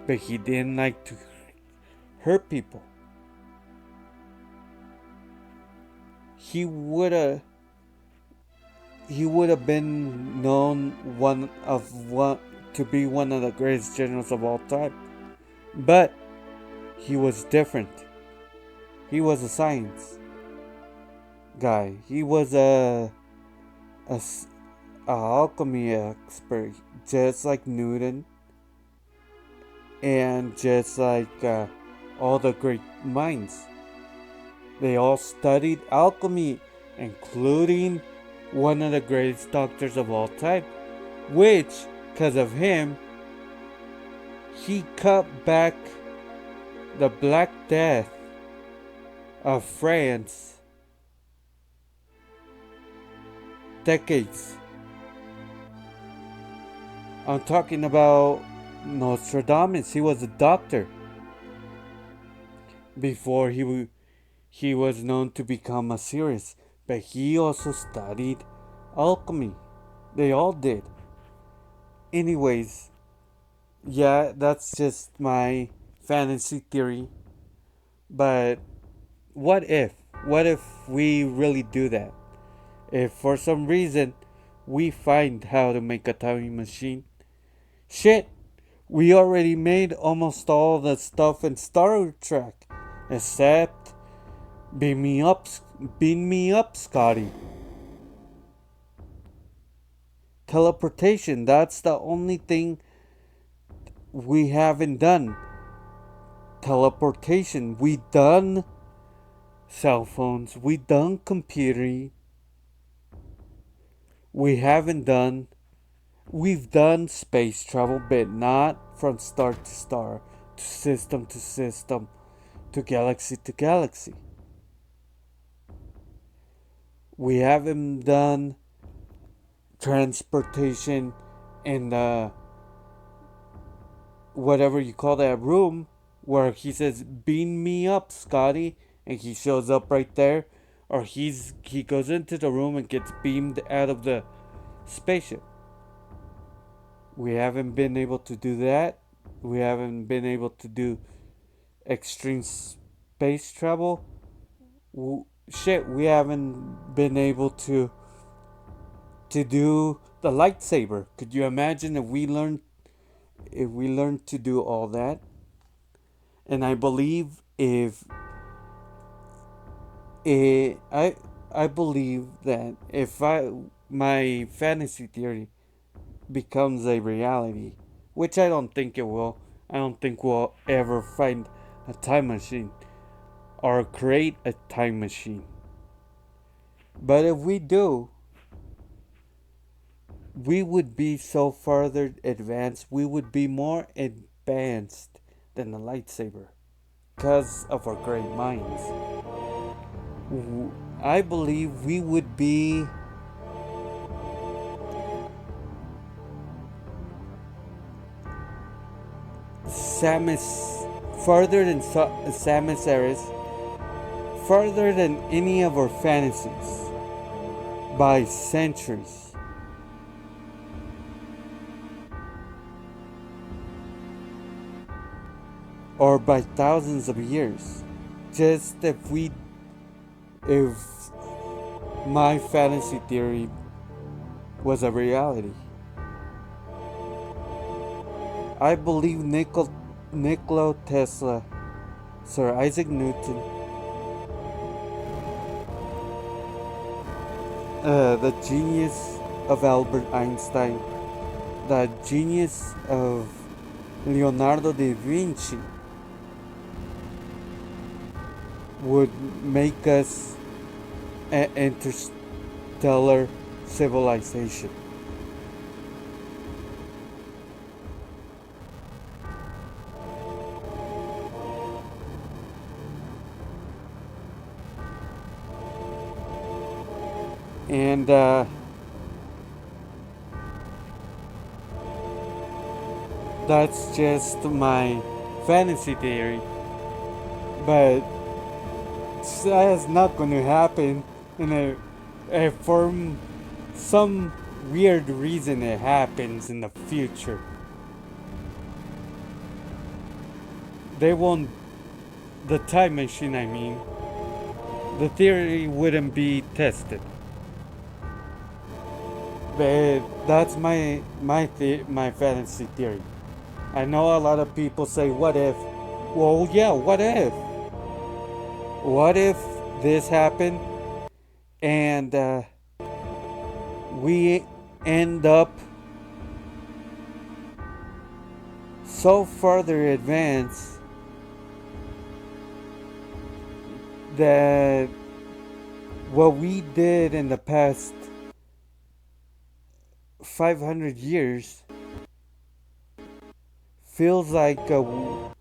Speaker 1: But he didn't like to hurt people. He would have been known to be one of the greatest generals of all time. But he was different. He was a science guy. He was a, a alchemy expert, just like Newton, and just like all the great minds. They all studied alchemy, including one of the greatest doctors of all time, which, because of him, he cut back the Black Death of France decades. I'm talking about Nostradamus. He was a doctor before he was known to become a serious, but he also studied alchemy. They all did. Anyways, yeah, that's just my fantasy theory. But what if? What if we really do that? If for some reason we find how to make a time machine, shit, we already made almost all the stuff in Star Trek, except beam me up, Scotty. Teleportation, that's the only thing we haven't done. Teleportation, we done cell phones, we done computing, we haven't done, we've done space travel, but not from star to star, to system, to galaxy. We haven't done transportation in the whatever you call that room where he says beam me up, Scotty, and he shows up right there, or he goes into the room and gets beamed out of the spaceship. We haven't been able to do that. We haven't been able to do extreme space travel. Shit, we haven't been able to do the lightsaber. Could you imagine if we learned to do all that? And I believe if I believe that if my fantasy theory becomes a reality, which I don't think it will. I don't think we'll ever find a time machine or create a time machine. But if we do, we would be so further advanced, we would be more advanced than the lightsaber because of our great minds. I believe we would be Samus, further than Samus Aris, further than any of our fantasies by centuries. Or by thousands of years. Just if my fantasy theory was a reality. I believe Nikola Tesla, Sir Isaac Newton, the genius of Albert Einstein, the genius of Leonardo da Vinci would make us an interstellar civilization. And that's just my fantasy theory. But that's not going to happen. For some weird reason, it happens in the future. They won't. The time machine, I mean. The theory wouldn't be tested. But that's my fantasy theory. I know a lot of people say, what if? Well, yeah, what if? What if this happened and we end up so further advanced that what we did in the past 500 years feels like the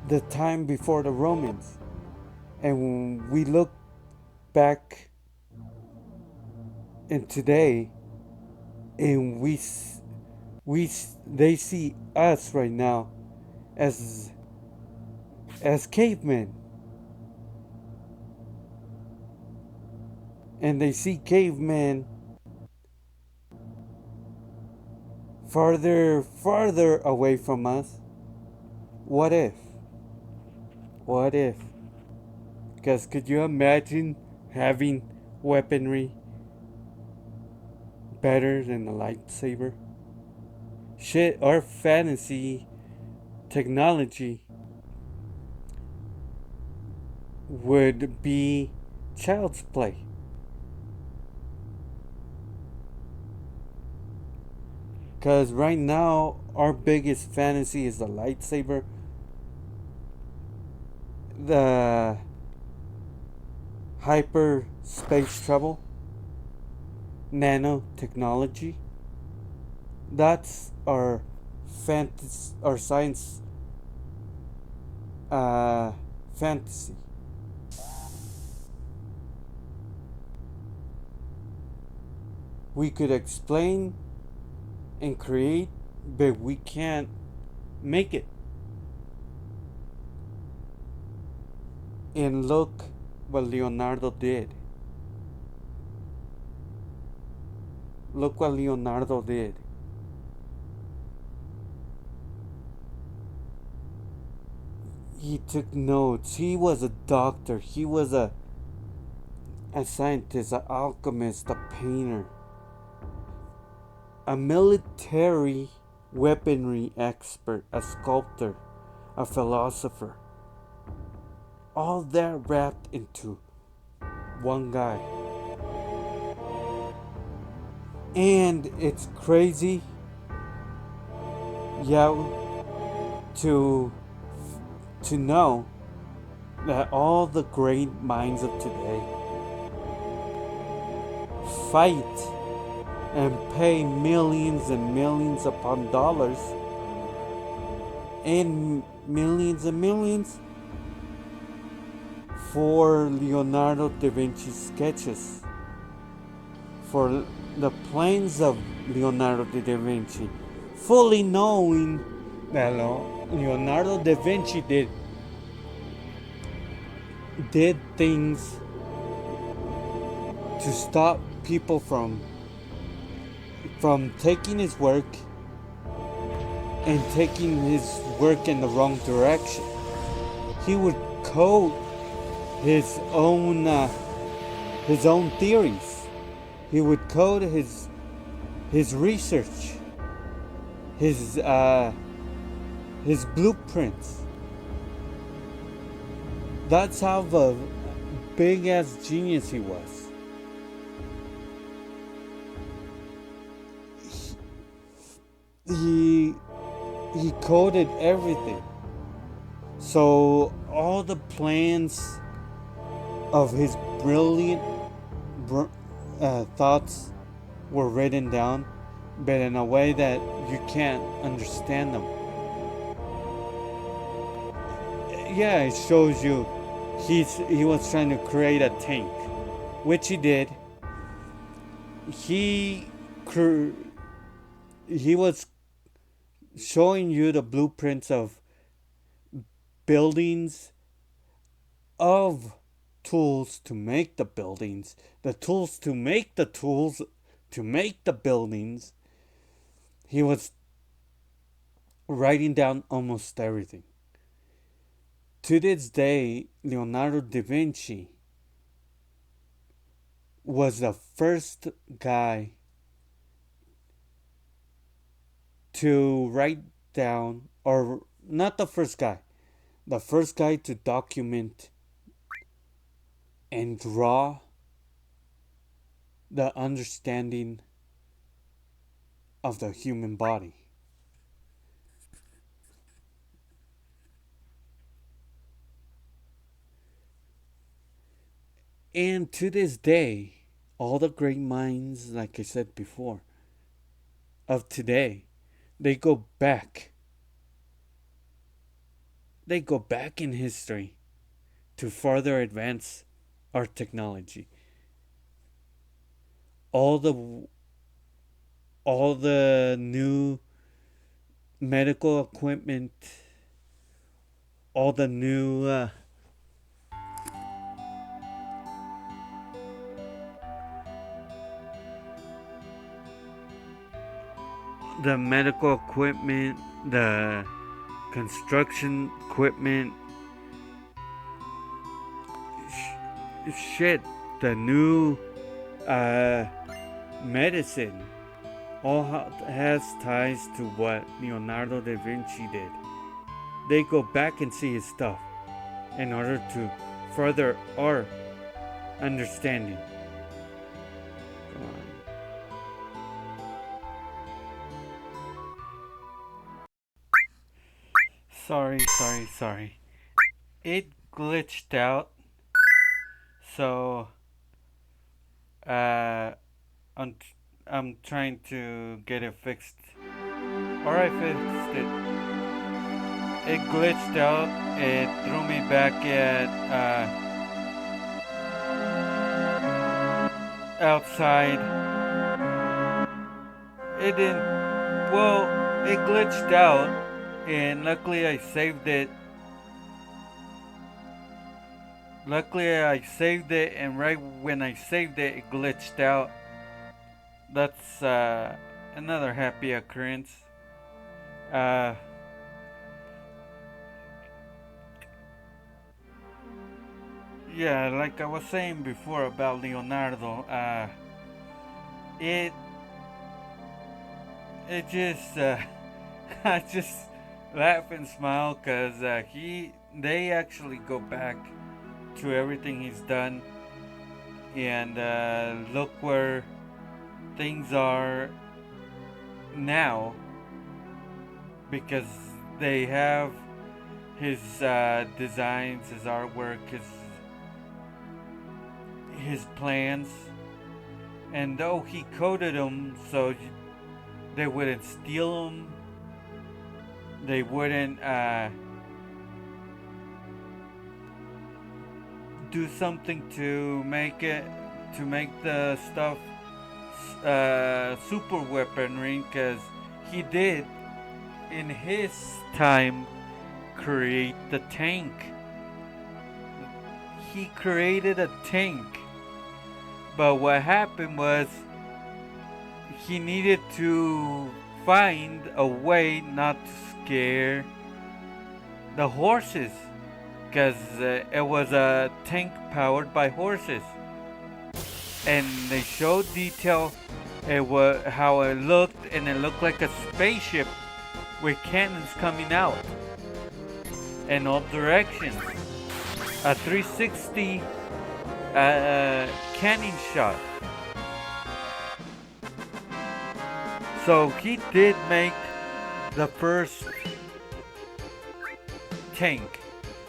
Speaker 1: the time before the Romans, and when we look back in today, and they see us right now as cavemen, and they see cavemen farther away from us. What if? What if? Because could you imagine having weaponry better than a lightsaber? Shit, our fantasy technology would be child's play. Because right now, our biggest fantasy is the lightsaber, the hyper space travel, nanotechnology. That's our our science uh, fantasy. We could explain and create, but we can't make it. And look what Leonardo did. Look what Leonardo did. He took notes. He was a doctor. He was a scientist, an alchemist, a painter, a military weaponry expert, a sculptor, a philosopher. All that wrapped into one guy. And it's crazy, yeah, to know that all the great minds of today fight and pay millions and millions upon dollars and millions for Leonardo da Vinci's sketches, for the plans of Leonardo da Vinci, fully knowing that Leonardo da Vinci did things to stop people from taking his work and taking his work in the wrong direction. He would code his own theories. He would code his research, his blueprints. That's how the big ass genius he was. He coded everything. So all the plans of his brilliant thoughts were written down, but in a way that you can't understand them. Yeah, it shows you he was trying to create a tank, which he did. He was showing you the blueprints of buildings, of tools to make the buildings, the tools to make the tools to make the buildings. He was writing down almost everything. To this day, Leonardo da Vinci was the first guy to write down, or not the first guy to document and draw the understanding of the human body. And to this day, all the great minds, like I said before, of today, they go back. They go back in history to further advance our technology. All the all the new medical equipment, all the new the medical equipment, the construction equipment, shit, the new medicine, all has ties to what Leonardo da Vinci did. They go back and see his stuff in order to further our understanding. Sorry. It glitched out, so uh, I'm I'm trying to get it fixed. Or I fixed it. It glitched out. It threw me back at outside. It didn't. Well, it glitched out, and luckily I saved it. And right when I saved it, it glitched out. That's another happy occurrence. Uh, yeah, like I was saying before about Leonardo, it it just I just laugh and smile because they actually go back to everything he's done, and look where things are now, because they have his designs, his artwork, his plans, and though he coded them so they wouldn't steal them, they wouldn't do something to make the stuff super weaponry, because he did in his time create the tank. He created a tank, but what happened was he needed to find a way not to scare the horses, because it was a tank powered by horses, and they showed detail how it looked, and it looked like a spaceship with cannons coming out in all directions, a 360 cannon shot. So he did make the first tank,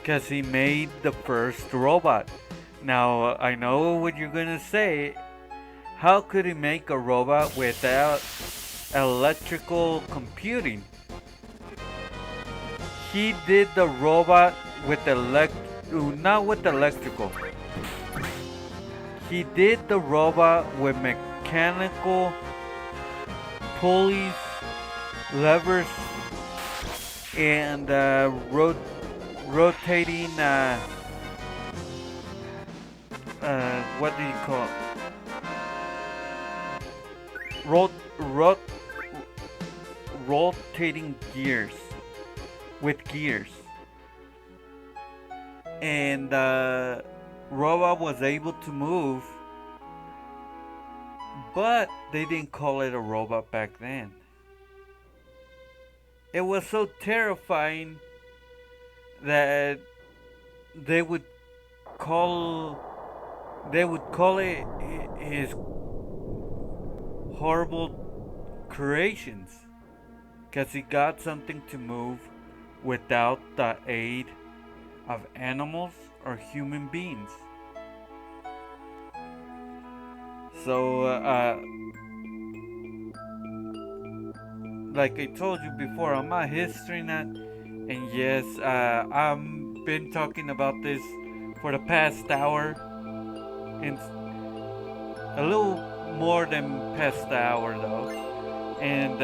Speaker 1: because he made the first robot. Now, I know what you're gonna say. How could he make a robot without electrical computing? He did the robot with not with electrical. He did the robot with mechanical pulleys, levers, and rotating. What do you call it? Rotating gears, with gears, and the robot was able to move, but they didn't call it a robot back then. it was so terrifying that they would call it his horrible creations, because he got something to move without the aid of animals or human beings. So, like I told you before, I'm a history nut, and yes, I've been talking about this for the past hour, and a little more than past hour though, and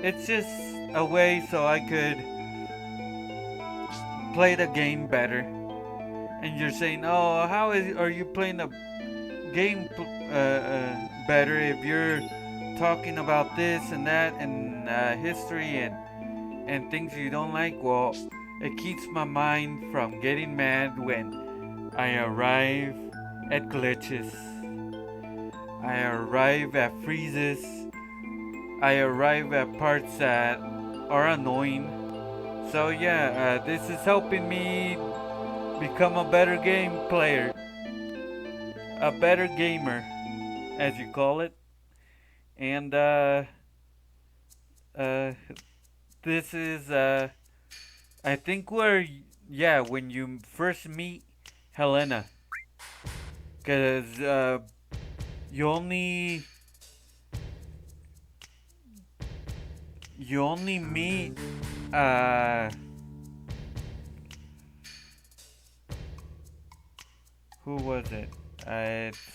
Speaker 1: it's just a way so I could play the game better. And you're saying, "Oh, are you playing the game better if you're talking about this and that and history and things you don't like?" Well, it keeps my mind from getting mad when I arrive at glitches. I arrive at freezes. I arrive at parts that are annoying. So yeah, this is helping me become a better game player, a better gamer, as you call it. And uh, this is I think when you first meet Helena, because you only meet who was it? It's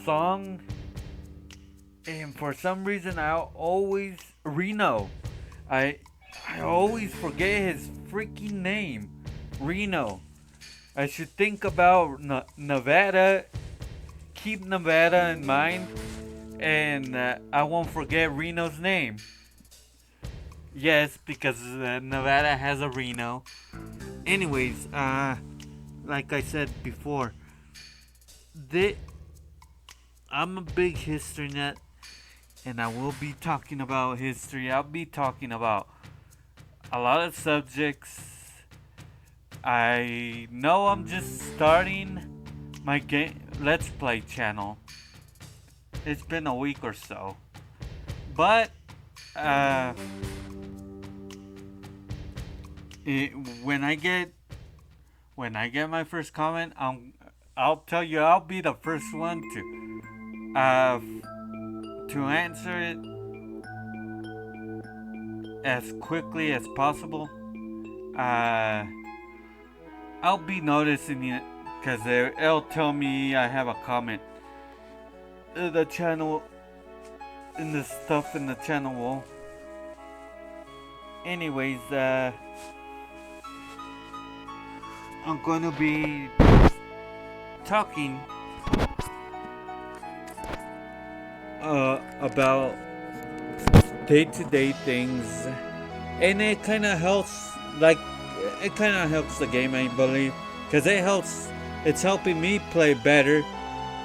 Speaker 1: Song, and for some reason I always Reno. I I always forget his freaking name, Reno. I should think about Nevada. Keep Nevada in mind, and I won't forget Reno's name. Yes, because Nevada has a Reno. Anyways, like I said before, I'm a big history nut, and I will be talking about history. I'll be talking about a lot of subjects. I know I'm just starting my game Let's Play channel. It's been a week or so, but when I get my first comment, I'll tell you I'll be the first one to answer it as quickly as possible. I'll be noticing it because it'll tell me I have a comment. The channel and the stuff in the channel wall. Anyways, I'm going to be talking about day-to-day things, and it kind of helps. It kind of helps the game, I believe, because it's helping me play better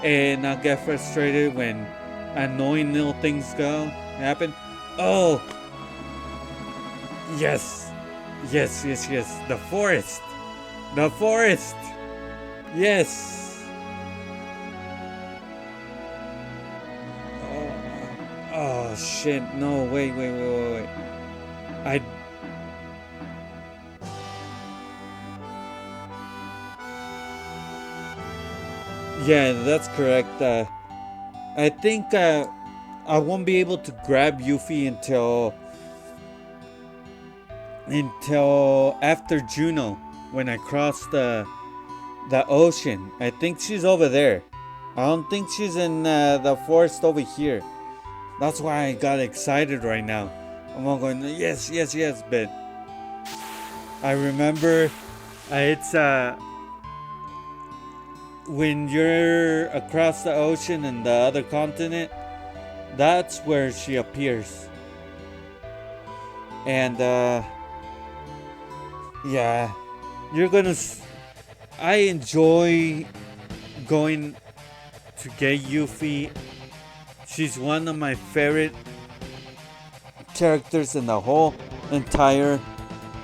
Speaker 1: and not get frustrated when annoying little things happen. Oh, yes, the forest. Yes. Oh shit, no, wait. Yeah, that's correct. I think I won't be able to grab Yuffie until after Juno, when I cross the ocean. I think she's over there. I don't think she's in the forest over here. That's why I got excited right now. I'm all going yes, but I remember it's when you're across the ocean in the other continent, that's where she appears. And yeah, you're gonna. I enjoy going to get Yuffie. She's one of my favorite characters in the whole entire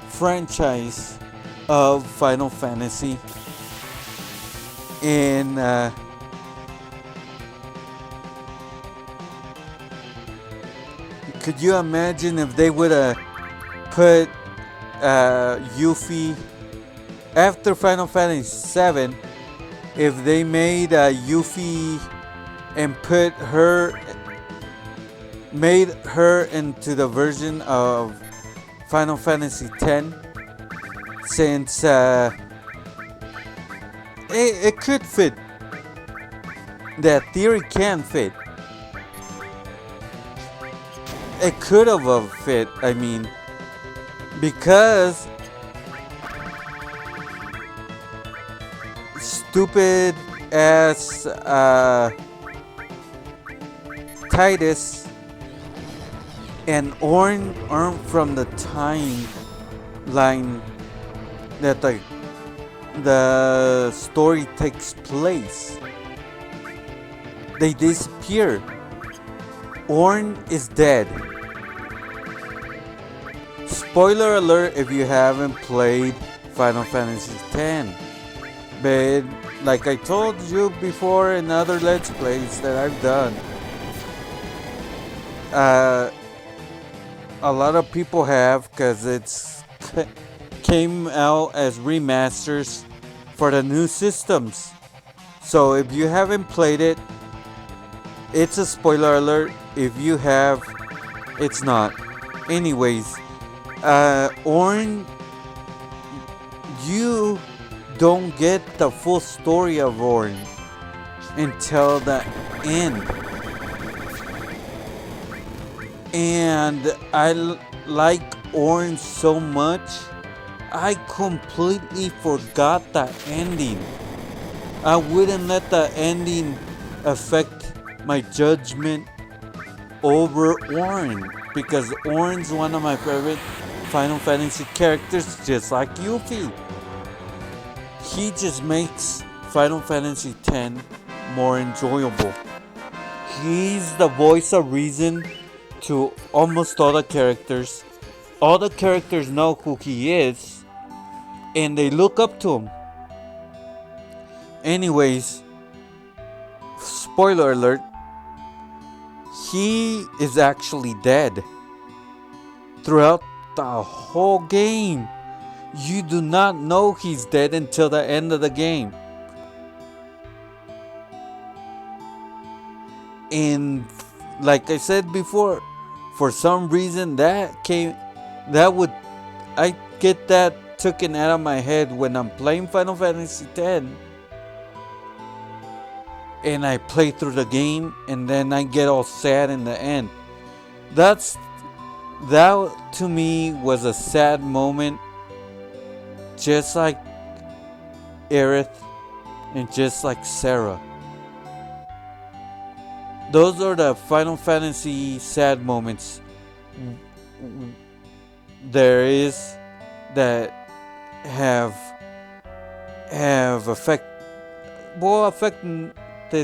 Speaker 1: franchise of Final Fantasy. And could you imagine if they would have put Yuffie after Final Fantasy VII? If they made Yuffie and made her into the version of Final Fantasy X, since it could fit. That theory can fit. It could have fit, I mean, because stupid ass Titus and Orn aren't from the timeline that the story takes place. They disappear. Orn is dead. Spoiler alert if you haven't played Final Fantasy X. But like I told you before in other Let's Plays that I've done, a lot of people have, because it's came out as remasters for the new systems. So if you haven't played it, it's a spoiler alert. If you have, it's not. Anyways, Orn, you don't get the full story of Orn until the end. And I like Orn so much, I completely forgot the ending. I wouldn't let the ending affect my judgment over Orn, because Orn's one of my favorite Final Fantasy characters, just like Yuffie. He just makes Final Fantasy X more enjoyable. He's the voice of reason to almost all the characters. All the characters know who he is, and they look up to him. Anyways, spoiler alert, he is actually dead. Throughout the whole game, you do not know he's dead until the end of the game. And like I said before, for some reason I get that taken out of my head when I'm playing Final Fantasy X. And I play through the game, and then I get all sad in the end. That to me was a sad moment, just like Aerith and just like Sarah. Those are the Final Fantasy sad moments there is that have affected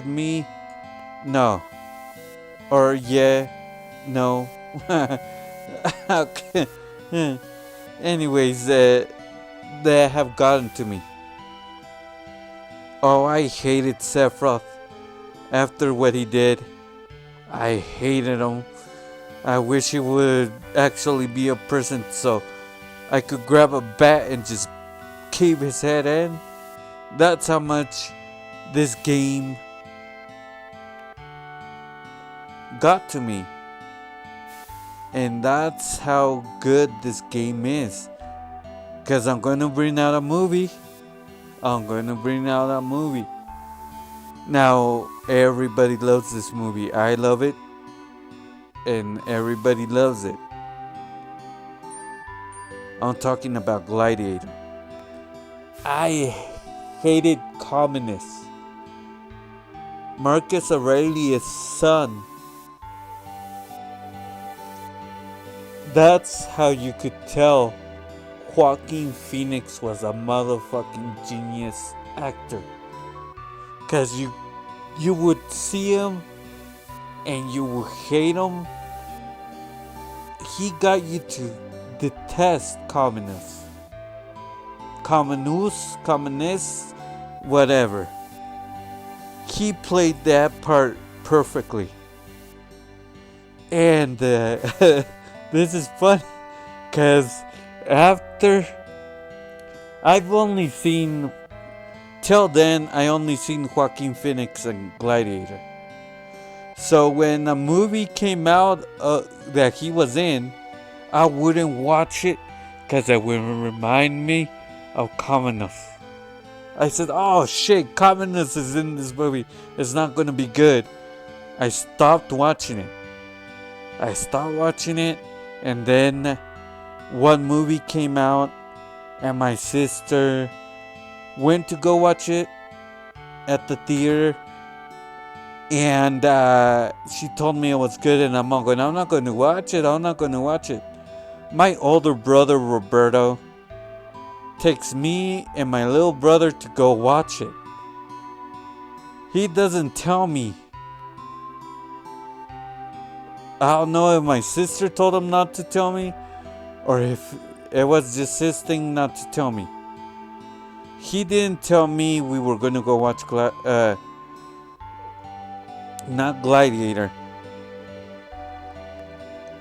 Speaker 1: me. No. Or yeah. No. Okay. Anyways, that have gotten to me. Oh, I hated Sephiroth after what he did. I hated him. I wish he would actually be a person so I could grab a bat and just cave his head in. That's how much this game got to me. And that's how good this game is. Because I'm going to bring out a movie. Now, everybody loves this movie. I love it. And everybody loves it. I'm talking about Gladiator. I hated communists. Marcus Aurelius' son. That's how you could tell Joaquin Phoenix was a motherfucking genius actor. Because you would see him and you would hate him. he got you to detest communists. Communists, whatever. He played that part perfectly. And this is funny because after I've only seen, till then, I only seen Joaquin Phoenix and Gladiator. So when a movie came out that he was in, I wouldn't watch it because it would remind me of Communist. I said, oh shit, Communist is in this movie. It's not going to be good. I stopped watching it. And then one movie came out, and my sister went to go watch it at the theater. And she told me it was good, and I'm not going to watch it. My older brother, Roberto, takes me and my little brother to go watch it. He doesn't tell me. I don't know if my sister told him not to tell me, or if it was just his thing not to tell me. He didn't tell me we were going to go watch not Gladiator,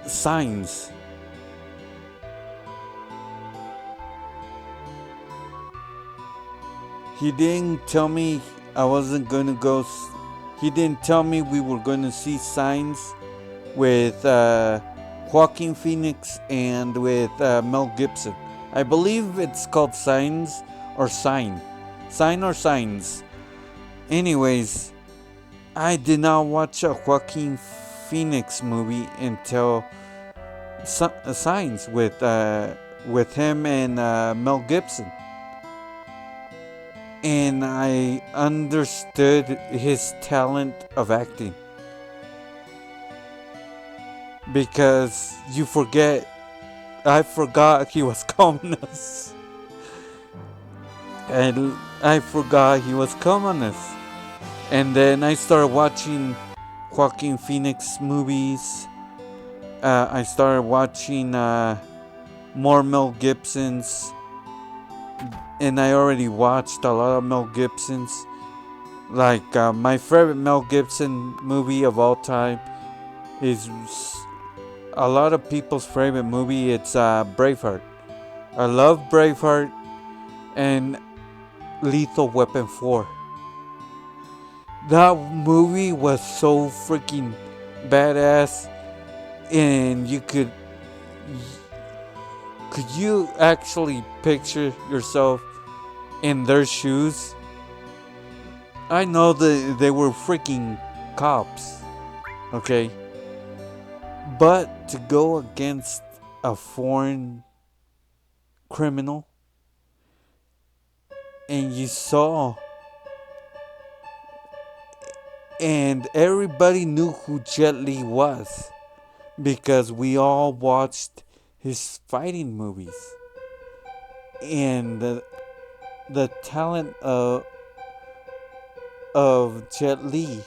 Speaker 1: Signs. He didn't tell me I wasn't going to go. He didn't tell me we were going to see Signs with Joaquin Phoenix and with Mel Gibson. I believe it's called Signs or Sign. Sign or Signs. Anyways, I did not watch a Joaquin Phoenix movie until Signs with him and Mel Gibson. And I understood his talent of acting. Because I forgot he was communist. And I forgot he was communist. And then I started watching Joaquin Phoenix movies. I started watching more Mel Gibson's. And I already watched a lot of Mel Gibson's. Like my favorite Mel Gibson movie of all time is a lot of people's favorite movie. It's Braveheart. I love Braveheart and Lethal Weapon 4. That movie was so freaking badass, and could you actually picture yourself in their shoes? I know that they were freaking cops, okay? But to go against a foreign criminal, and you saw, and everybody knew who Jet Li was because we all watched his fighting movies. And the talent of Jet Li,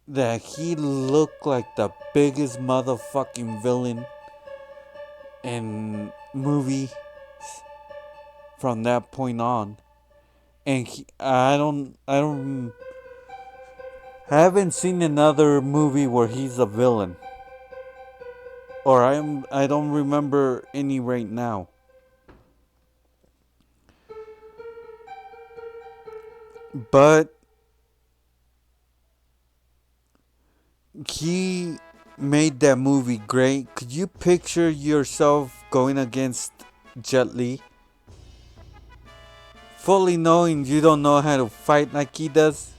Speaker 1: that he looked like the biggest motherfucking villain in movies from that point on. And I haven't seen another movie where he's a villain, or I don't remember any right now. But he made that movie great. Could you picture yourself going against Jet Li, fully knowing you don't know how to fight like he does?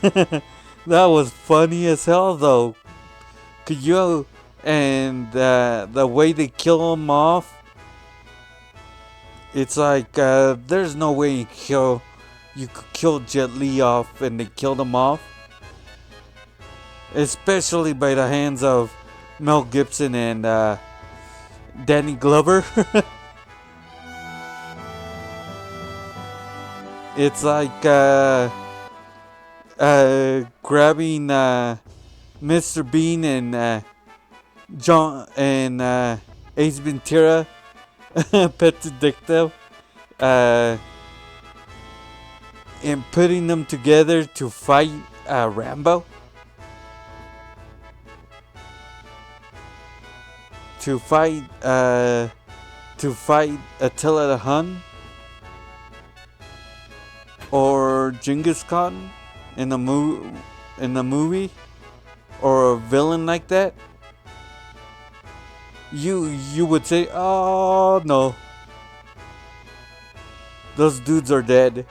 Speaker 1: That was funny as hell, though. Could you? And the way they kill him off, it's like there's no way you could kill Jet Li off, and they killed him off. Especially by the hands of Mel Gibson and Danny Glover. It's like grabbing Mr. Bean and John and Ace Ventura, Pet Detective, uh, and putting them together to fight Rambo, to fight Attila the Hun or Genghis Khan in the movie, or a villain like that, you would say, oh no, those dudes are dead.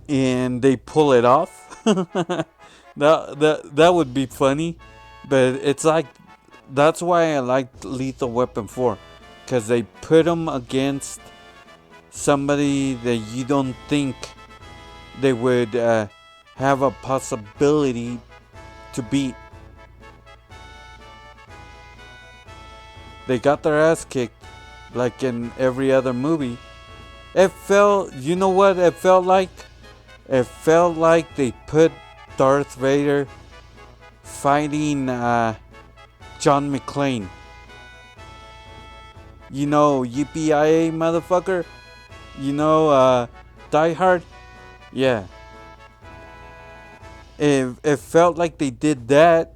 Speaker 1: And they pull it off. That would be funny, but it's like, that's why I liked Lethal Weapon 4, because they put them against somebody that you don't think they would have a possibility to beat. They got their ass kicked like in every other movie. It felt, you know what it felt like? It felt like they put Darth Vader fighting John McClane. You know, yippee motherfucker? You know, Die Hard? Yeah. It felt like they did that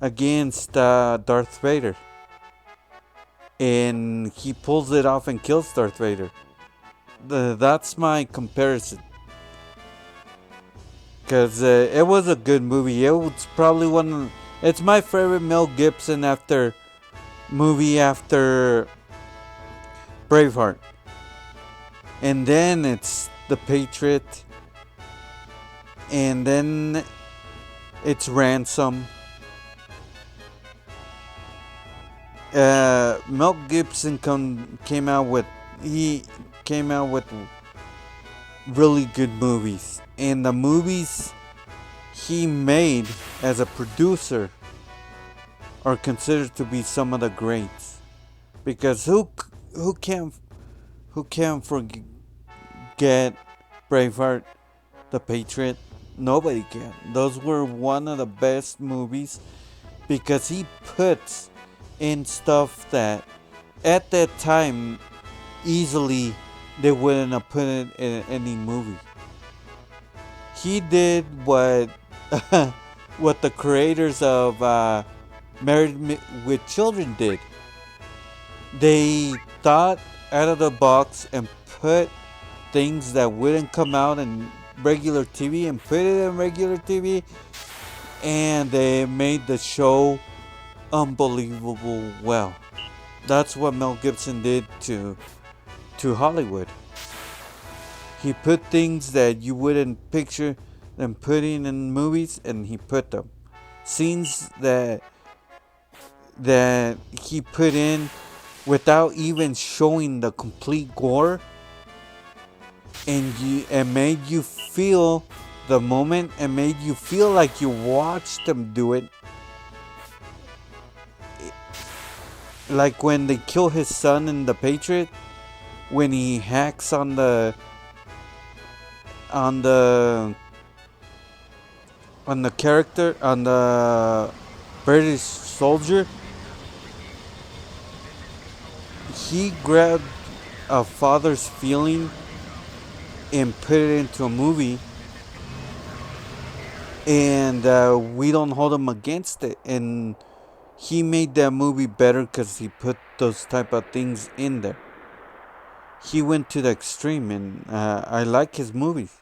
Speaker 1: against Darth Vader. And he pulls it off and kills Darth Vader. That's my comparison. Because it was a good movie. It was probably it's my favorite Mel Gibson movie after Braveheart. And then it's The Patriot. And then it's Ransom. Mel Gibson came out with really good movies, and the movies he made as a producer are considered to be some of the greats. Because who can't forget Braveheart, The Patriot? Nobody can. Those were one of the best movies because he puts in stuff that at that time easily they wouldn't have put it in any movie. He did what what the creators of Married with Children did. They thought out of the box and put things that wouldn't come out in regular TV and put it in regular TV, and they made the show unbelievable well. That's what Mel Gibson did to Hollywood. He put things that you wouldn't picture them putting in movies, and he put them. Scenes that he put in without even showing the complete gore, and made you feel the moment and made you feel like you watched them do it. Like when they kill his son in The Patriot, when he hacks on the character, on the British soldier, he grabbed a father's feeling and put it into a movie, and we don't hold him against it. And he made that movie better because he put those type of things in there. He went to the extreme, and I like his movies.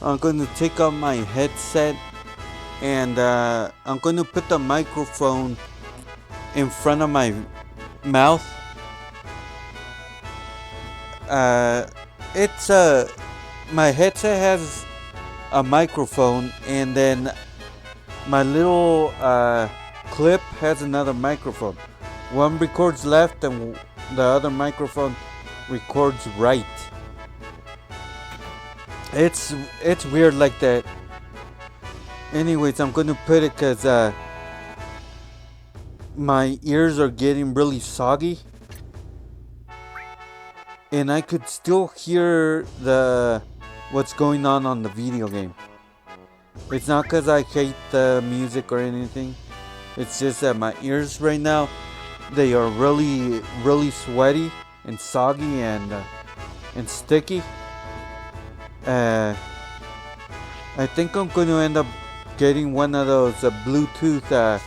Speaker 1: I'm going to take off my headset, and I'm going to put the microphone in front of my mouth. It's my headset has a microphone, and then my little clip has another microphone. One records left and the other microphone records right. It's weird like that. Anyways, I'm gonna put it because my ears are getting really soggy, and I could still hear the what's going on the video game. It's not because I hate the music or anything. It's just that my ears right now, they are really sweaty and soggy and sticky. I think I'm going to end up getting one of those Bluetooth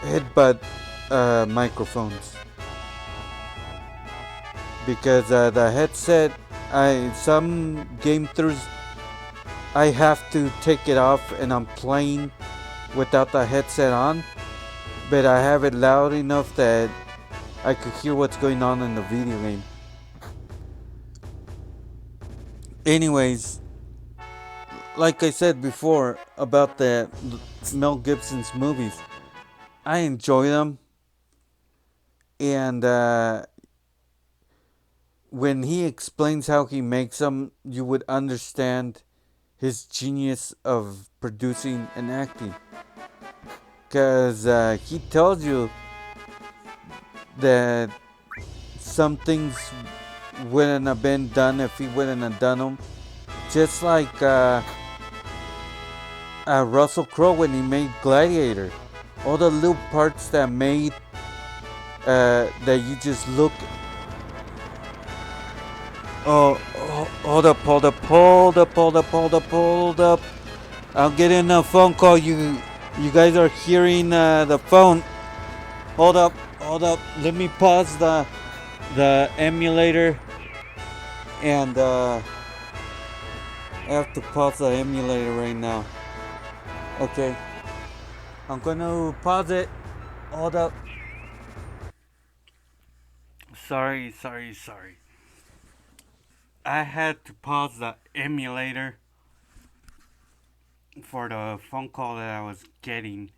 Speaker 1: headbutt microphones, because the headset, some game throughs I have to take it off and I'm playing without the headset on, but I have it loud enough that I could hear what's going on in the video game. Anyways, like I said before about the Mel Gibson's movies, I enjoy them, and when he explains how he makes them, you would understand his genius of producing and acting. Because he tells you that some things wouldn't have been done if he wouldn't have done them. Just like Russell Crowe when he made Gladiator. All the little parts that made that you just look. Oh, hold up. I'm getting a phone call. You guys are hearing the phone. Hold up. Let me pause the emulator, and I have to pause the emulator right now. Okay, I'm gonna pause it. Hold up. Sorry. I had to pause the emulator for the phone call that I was getting.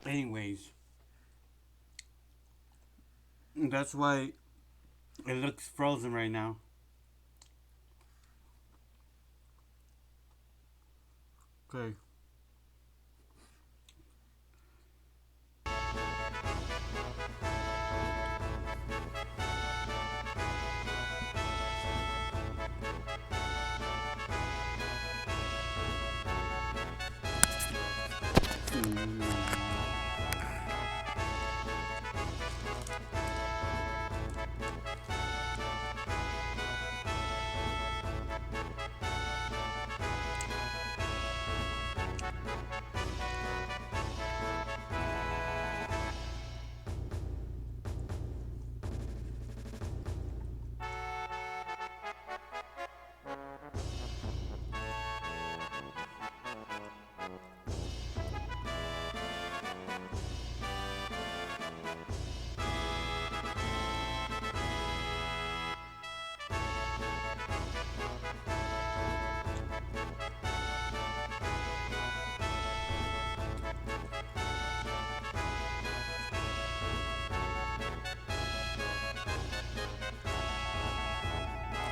Speaker 1: Anyways, that's why it looks frozen right now. Okay.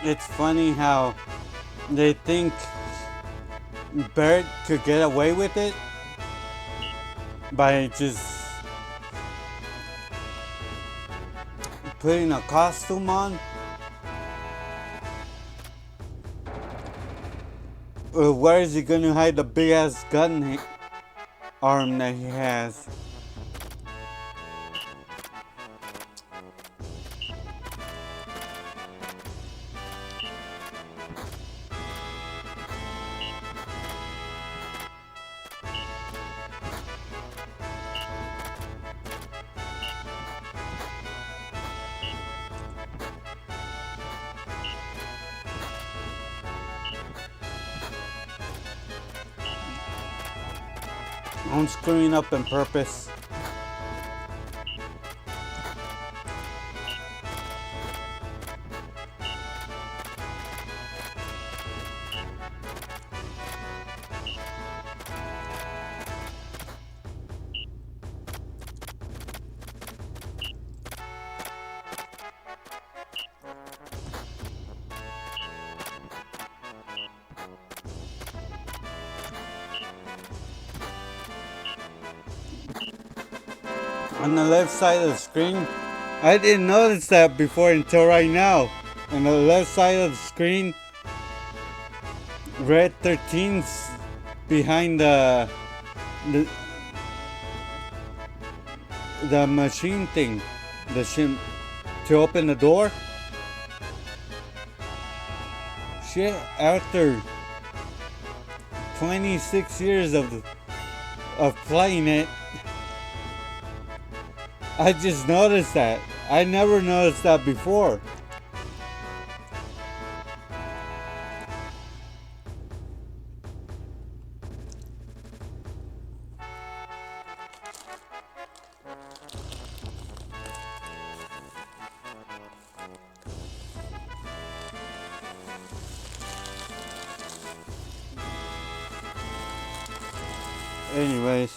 Speaker 1: It's funny how they think Bert could get away with it by just putting a costume on. Where is he gonna hide the big ass gun arm that he has? I'm screwing up on purpose. on the left side of the screen. I didn't notice that before until right now. On the left side of the screen, red 13's behind the, the machine thing, to open the door. Shit, after 26 years of playing it, I just noticed that. I never noticed that before. Anyways,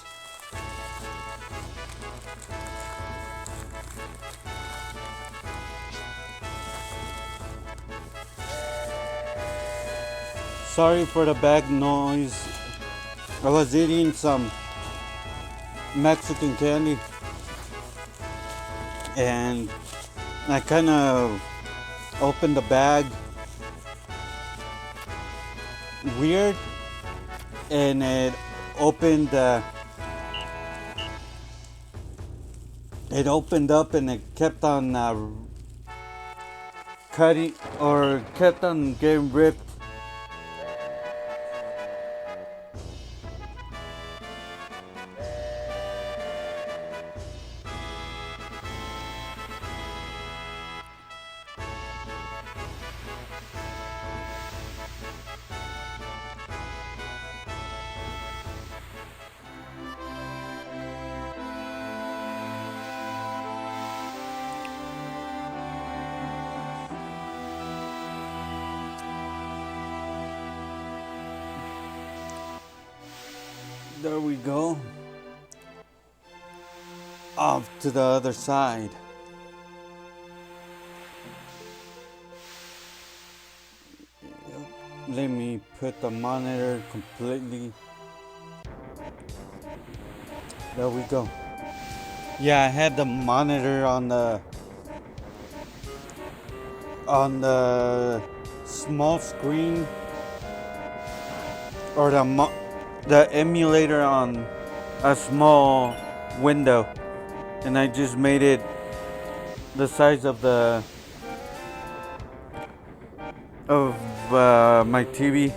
Speaker 1: sorry for the back noise. I was eating some Mexican candy and I kind of opened the bag weird, and it opened up and it kept on cutting, or kept on getting ripped. There we go. Off to the other side. Let me put the monitor completely. There we go. Yeah, I had the monitor on the small screen, or the emulator on a small window, and I just made it the size of my TV.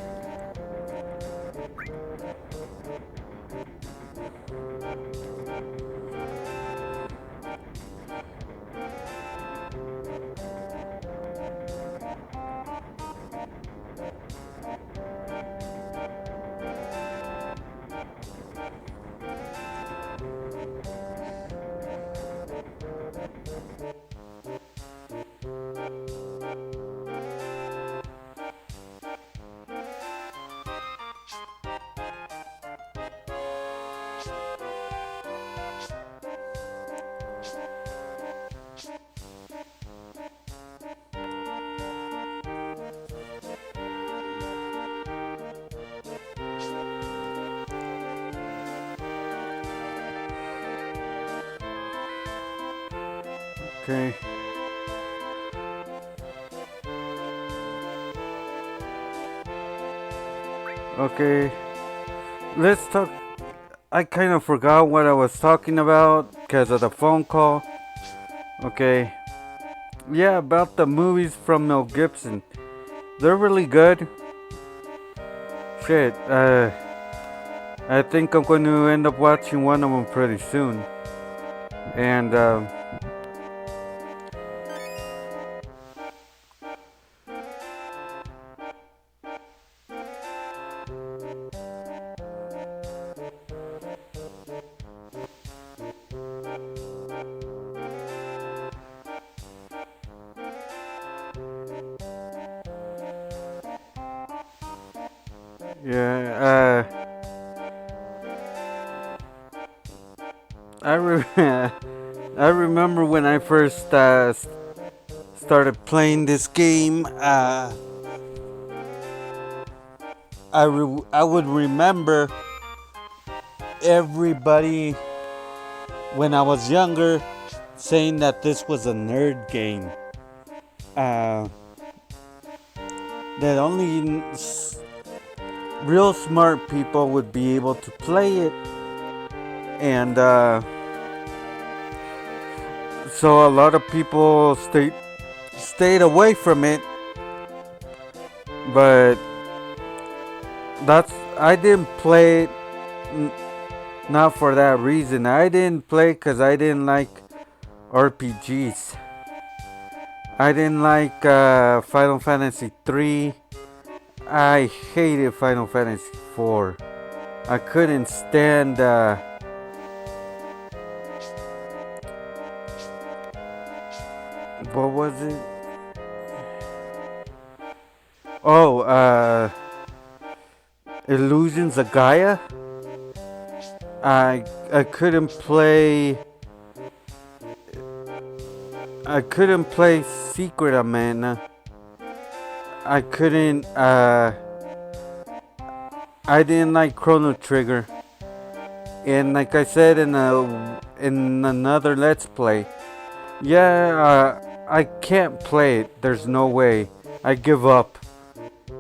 Speaker 1: Okay. Okay. Let's talk. I kind of forgot what I was talking about because of the phone call. Okay. Yeah, about the movies from Mel Gibson. They're really good. Shit. I think I'm going to end up watching one of them pretty soon. And yeah, I remember when I first started playing this game. I would remember everybody when I was younger, saying that this was a nerd game. Uh, that only real smart people would be able to play it. And so a lot of people stayed away from it. But I didn't play it not for that reason. I didn't play because I didn't like RPGs. I didn't like Final Fantasy 3. I hated Final Fantasy 4. I couldn't stand what was it? Oh, Illusions of Gaia. I couldn't play. I couldn't play Secret of Mana. I couldn't. I didn't like Chrono Trigger. And like I said in another Let's Play, I can't play it. There's no way. I give up,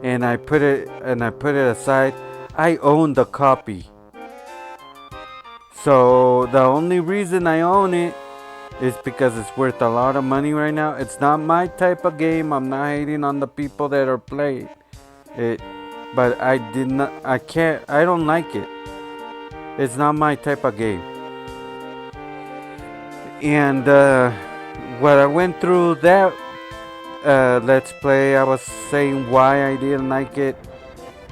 Speaker 1: and I put it aside. I own the copy, so the only reason I own it is because it's worth a lot of money right now. It's not my type of game. I'm not hating on the people that are playing it, but I can't. I don't like it. It's not my type of game. And when I went through that Let's Play, I was saying why I didn't like it,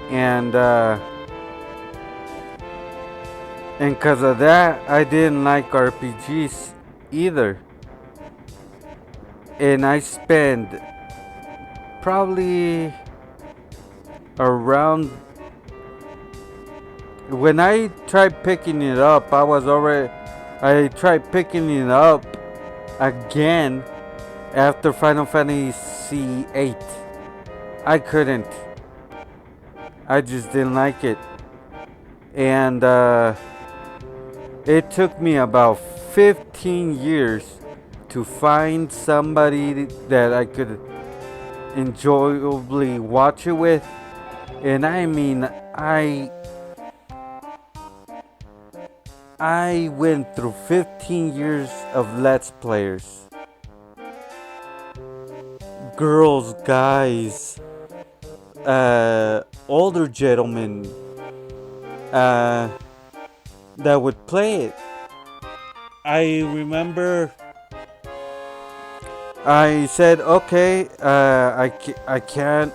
Speaker 1: and because of that, I didn't like RPGs either. And I spent probably around, when I tried picking it up, I tried picking it up again after Final Fantasy 8. I couldn't. I just didn't like it. And it took me about 15 years to find somebody that I could enjoyably watch it with. And I mean, I went through 15 years of Let's Players. Girls, guys, older gentlemen that would play it. I remember I said, okay, I can't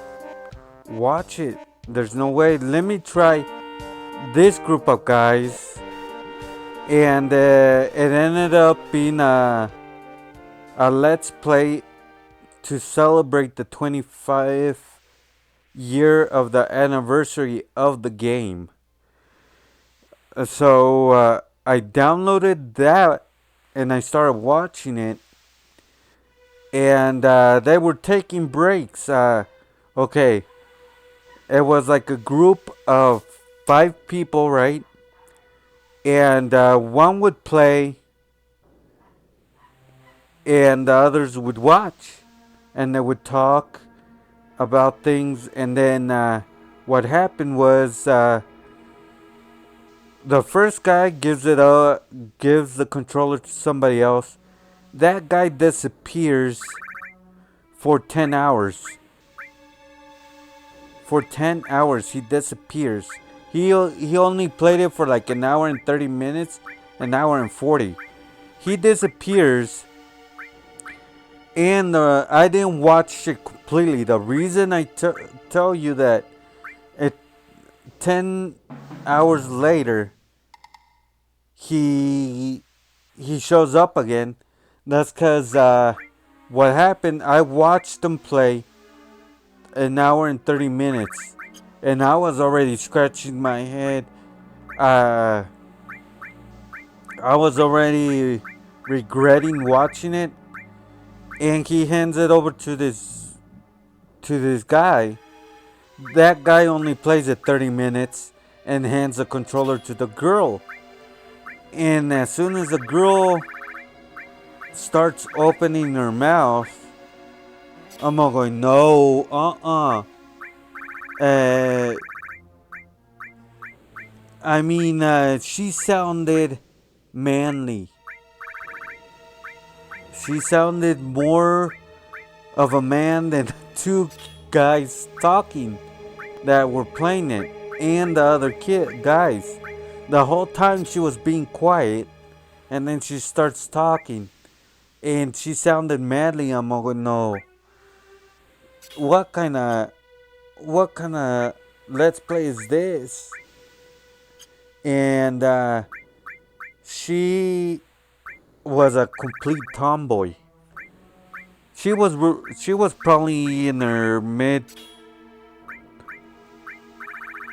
Speaker 1: watch it. There's no way. Let me try this group of guys. And it ended up being a Let's Play to celebrate the 25th year of the anniversary of the game. So I downloaded that and I started watching it. And they were taking breaks. Okay. It was like a group of 5 people, right? And one would play and the others would watch. And they would talk about things. And then what happened was the first guy gives the controller to somebody else. That guy disappears for 10 hours. For 10 hours he disappears. He only played it for like an hour and 30 minutes, an hour and 40. He disappears, and I didn't watch it completely. The reason I tell you that 10 hours later he shows up again, that's because what happened, I watched them play an hour and 30 minutes, and I was already scratching my head. I was already regretting watching it, and he hands it over to this guy. That guy only plays it 30 minutes and hands the controller to the girl.
Speaker 2: And as soon as the girl starts opening her mouth, I'm all going, no, Uh, I mean, she sounded manly. She sounded more of a man than two guys talking that were playing it, and the other guys. The whole time she was being quiet, and then she starts talking, and she sounded madly. I'm going, no. What kind of let's play is this? And she was a complete tomboy. She was probably in her mid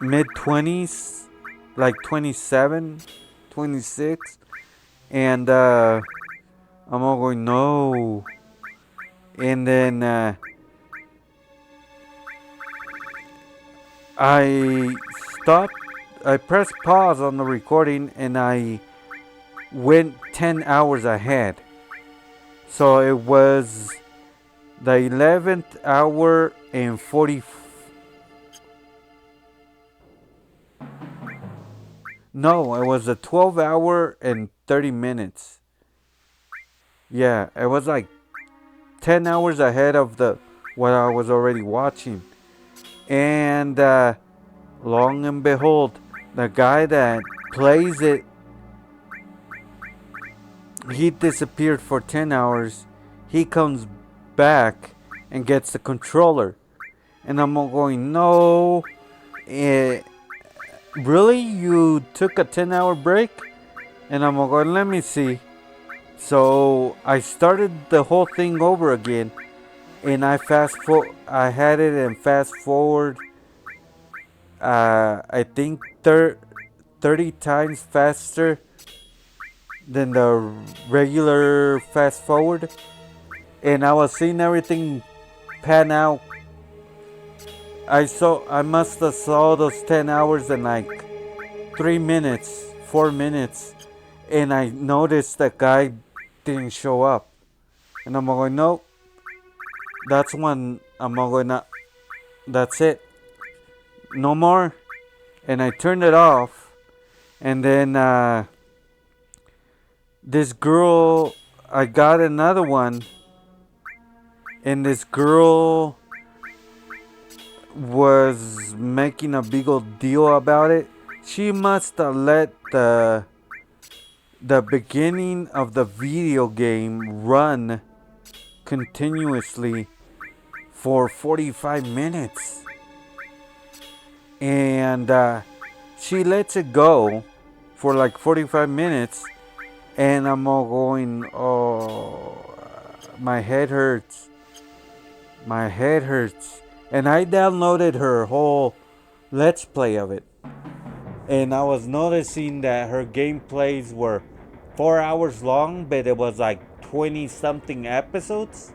Speaker 2: 20s, like 27, 26, and I'm all going, no. And then I stopped. I pressed pause on the recording, and I went 10 hours ahead. So it was the 11th hour and 40. No, it was a 12 hour and 30 minutes. Yeah, it was like 10 hours ahead of the what I was already watching. And long and behold, the guy that plays it, he disappeared for 10 hours. He comes back and gets the controller. And I'm going, no. Really? You took a 10-hour break? And I'm going, let me see. So I started the whole thing over again. And I had it in fast forward. I think 30 times faster than the regular fast forward. And I was seeing everything pan out. I must have saw those 10 hours in like 3 minutes, 4 minutes. And I noticed that guy didn't show up. And I'm going, nope. That's when I'm going, that's it. No more. And I turned it off. And then this girl, I got another one. And this girl was making a big old deal about it. She must have let the beginning of the video game run continuously for 45 minutes. And she lets it go for like 45 minutes. And I'm all going, oh, my head hurts. My head hurts. And I downloaded her whole Let's Play of it. And I was noticing that her gameplays were 4 hours long, but it was like 20 something episodes.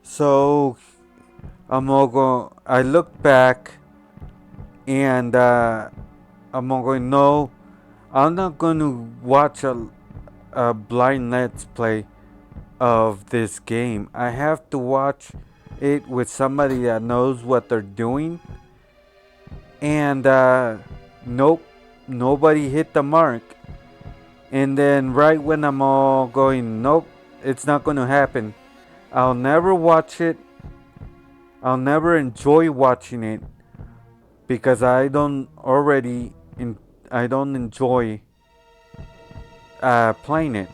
Speaker 2: So I look back and I'm going, no, I'm not going to watch a blind Let's Play of this game. I have to watch it with somebody that knows what they're doing. And nope, nobody hit the mark. And then right when I'm all going, nope, it's not going to happen. I'll never watch it. I'll never enjoy watching it because I don't enjoy playing it.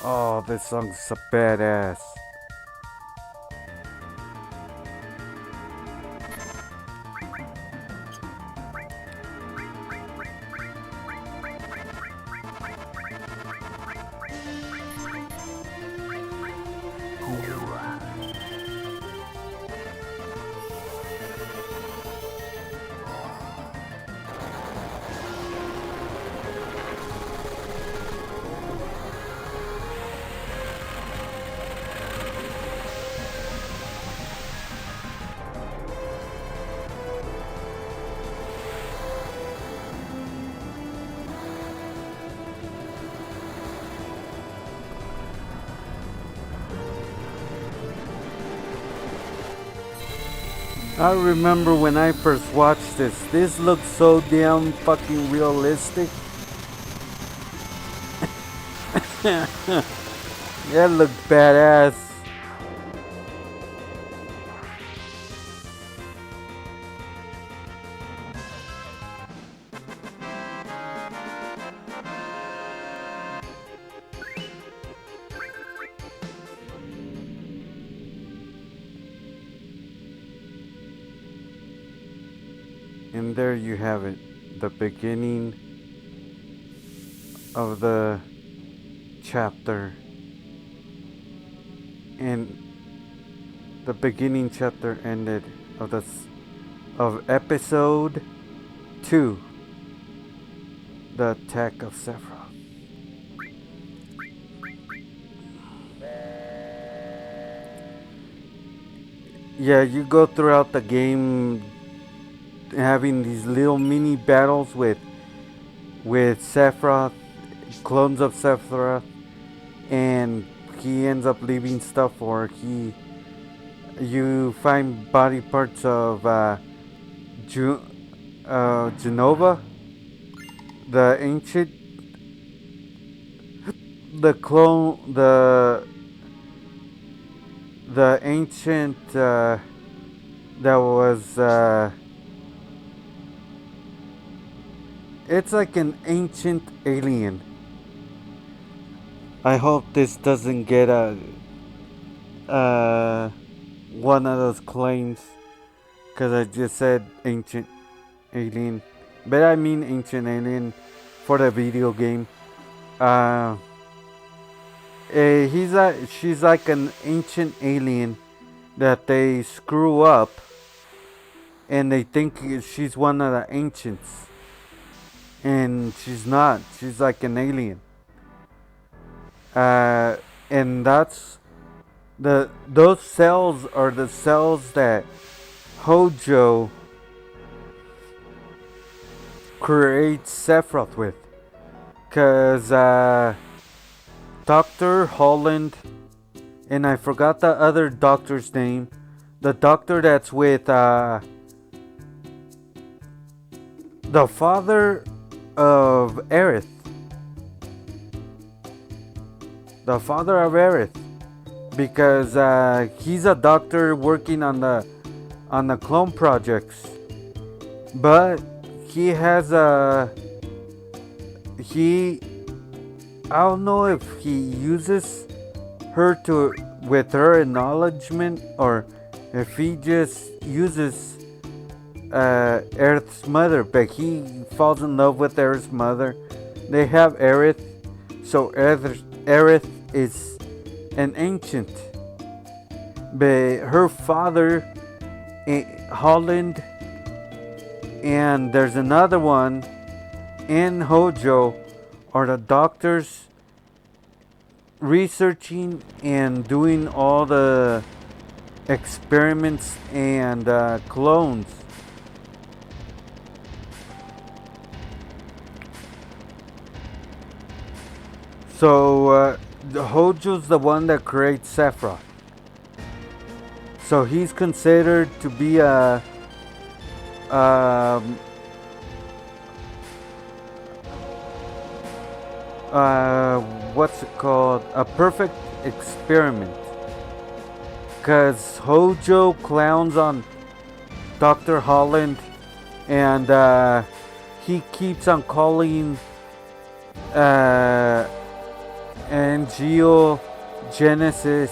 Speaker 2: Oh, this song's so badass. I remember when I first watched this. This looked so damn fucking realistic. That looked badass. And there you have it. The beginning of the chapter. And the beginning chapter ended of episode 2, The Attack of Sephiroth. Yeah, you go throughout the game having these little mini battles with Sephiroth, clones of Sephiroth, and he ends up leaving stuff, or you find body parts of Genova, the ancient, the clone, the ancient that was it's like an ancient alien. I hope this doesn't get one of those claims, because I just said ancient alien, but I mean ancient alien for the video game. She's like an ancient alien that they screw up, and they think she's one of the ancients, and she's not. She's like an alien. And that's those cells are the cells that Hojo creates Sephiroth with, cause Dr. Holland, and I forgot the other doctor's name, the doctor that's with the father of Aerith. The father of Aerith, because he's a doctor working on the clone projects, but he has I don't know if he uses her with her acknowledgement, or if he just uses Aerith's mother, but he falls in love with Aerith's mother. They have Aerith, so Aerith is an ancient, but her father, Holland, and there's another one in Hojo, are the doctors researching and doing all the experiments and clones. So Hojo's the one that creates Sephiroth. So he's considered to be what's it called? A perfect experiment. Because Hojo clowns on Dr. Holland, and he keeps on calling angiogenesis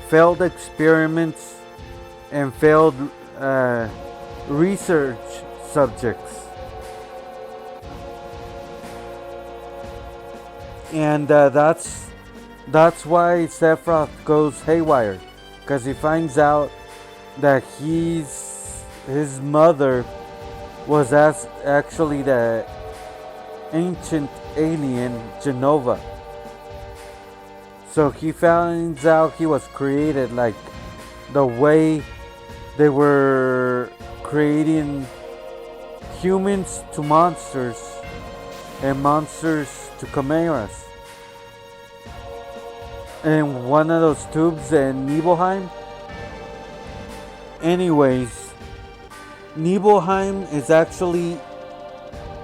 Speaker 2: failed experiments and failed research subjects, and that's why Sephiroth goes haywire, because he finds out that his mother was actually the ancient alien Genova. So he finds out he was created like the way they were creating humans to monsters and monsters to chimeras. in one of those tubes in Nibelheim. Anyways, Nibelheim is actually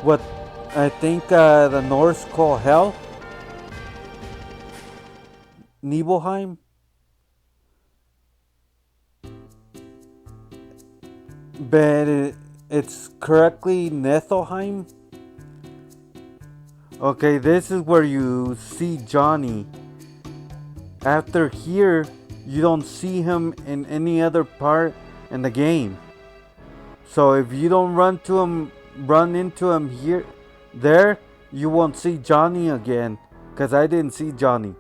Speaker 2: what I think the Norse call hell. Nibelheim. But it's correctly Niflheim. Okay, this is where you see Johnny. After here, you don't see him in any other part in the game. So if you don't run into him there, you won't see Johnny again. Cause I didn't see Johnny.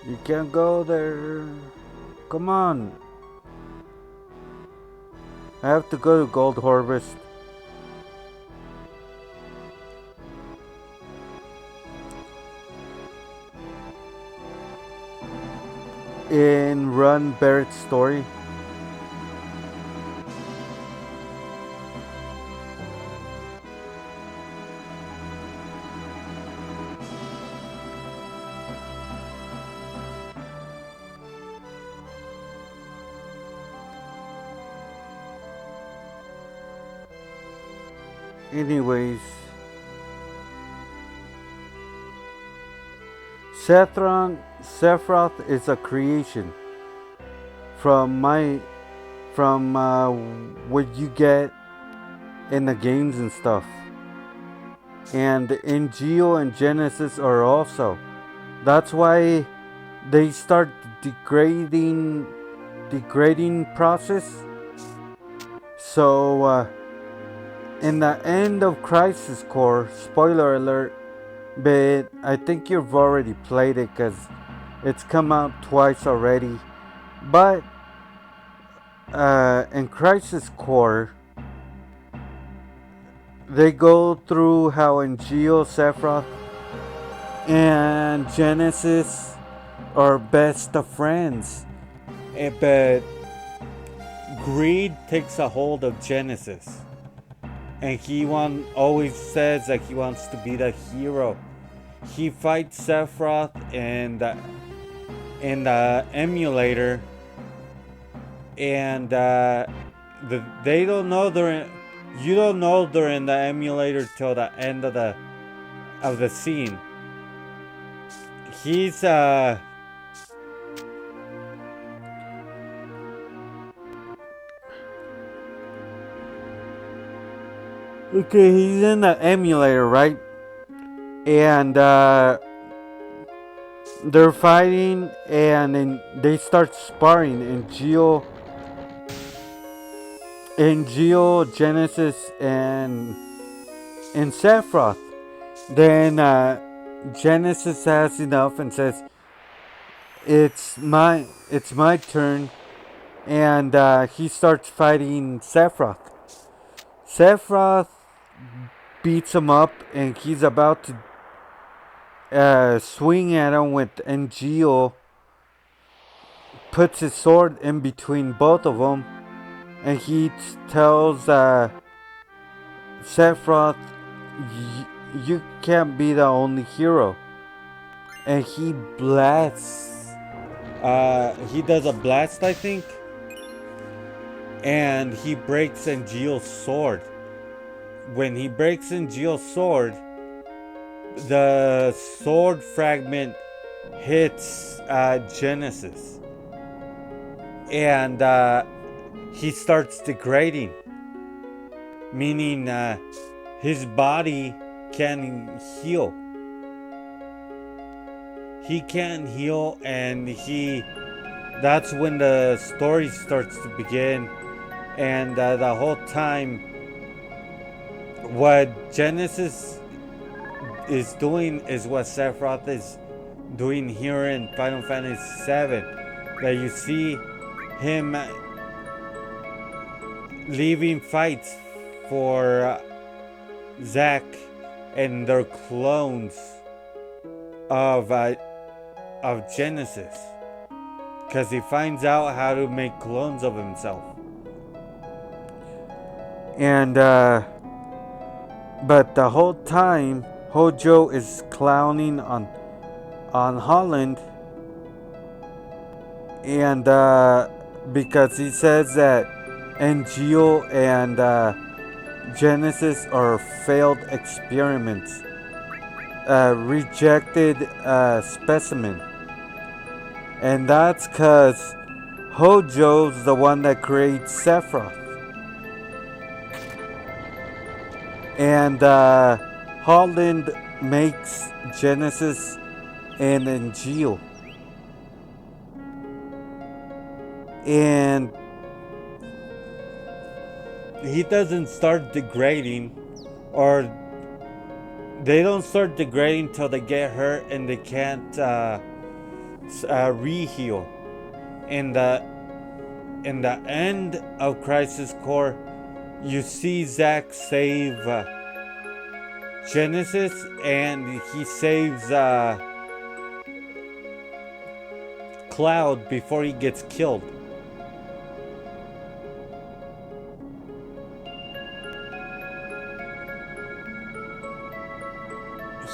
Speaker 2: You can't go there. Come on. I have to go to Gold Harvest. In Run Barrett's story. Anyways, Sephiroth is a creation from what you get in the games and stuff, and in Geo and Genesis are also. That's why they start degrading process. So in the end of Crisis Core, spoiler alert, but I think you've already played it because it's come out twice already. But in Crisis Core, they go through how in Geo, Sephiroth, and Genesis are best of friends. But greed takes a hold of Genesis. And he always says that he wants to be the hero. He fights Sephiroth in the emulator, and they don't know you don't know they're in the emulator till the end of the scene. He's okay, he's in the emulator, right? And they're fighting, and then they start sparring in Geo, Genesis, and in Sephiroth. Then Genesis has enough and says, "It's my turn," and he starts fighting Sephiroth. Sephiroth beats him up, and he's about to swing at him with Ngeo. Puts his sword in between both of them, and he tells Sephiroth, "You can't be the only hero." And he blasts. He does a blast, I think, and he breaks Ngeo's sword. When he breaks Ngeo's sword, the sword fragment hits Genesis, and he starts degrading, meaning his body can't heal. He can't heal, and that's when the story starts to begin. And the whole time, what Genesis is doing is what Sephiroth is doing here in Final Fantasy VII. That you see him leaving fights for Zack and their clones of Genesis, because he finds out how to make clones of himself. And but the whole time Hojo is clowning on Holland, and because he says that NGO and Genesis are failed experiments, rejected specimen, and that's because Hojo's the one that creates Sephiroth, and Holland makes Genesis and NGO, and he doesn't start degrading, or they don't start degrading till they get hurt and they can't re-heal. In the in the end of Crisis Core, you see Zack save Genesis, and he saves Cloud before he gets killed.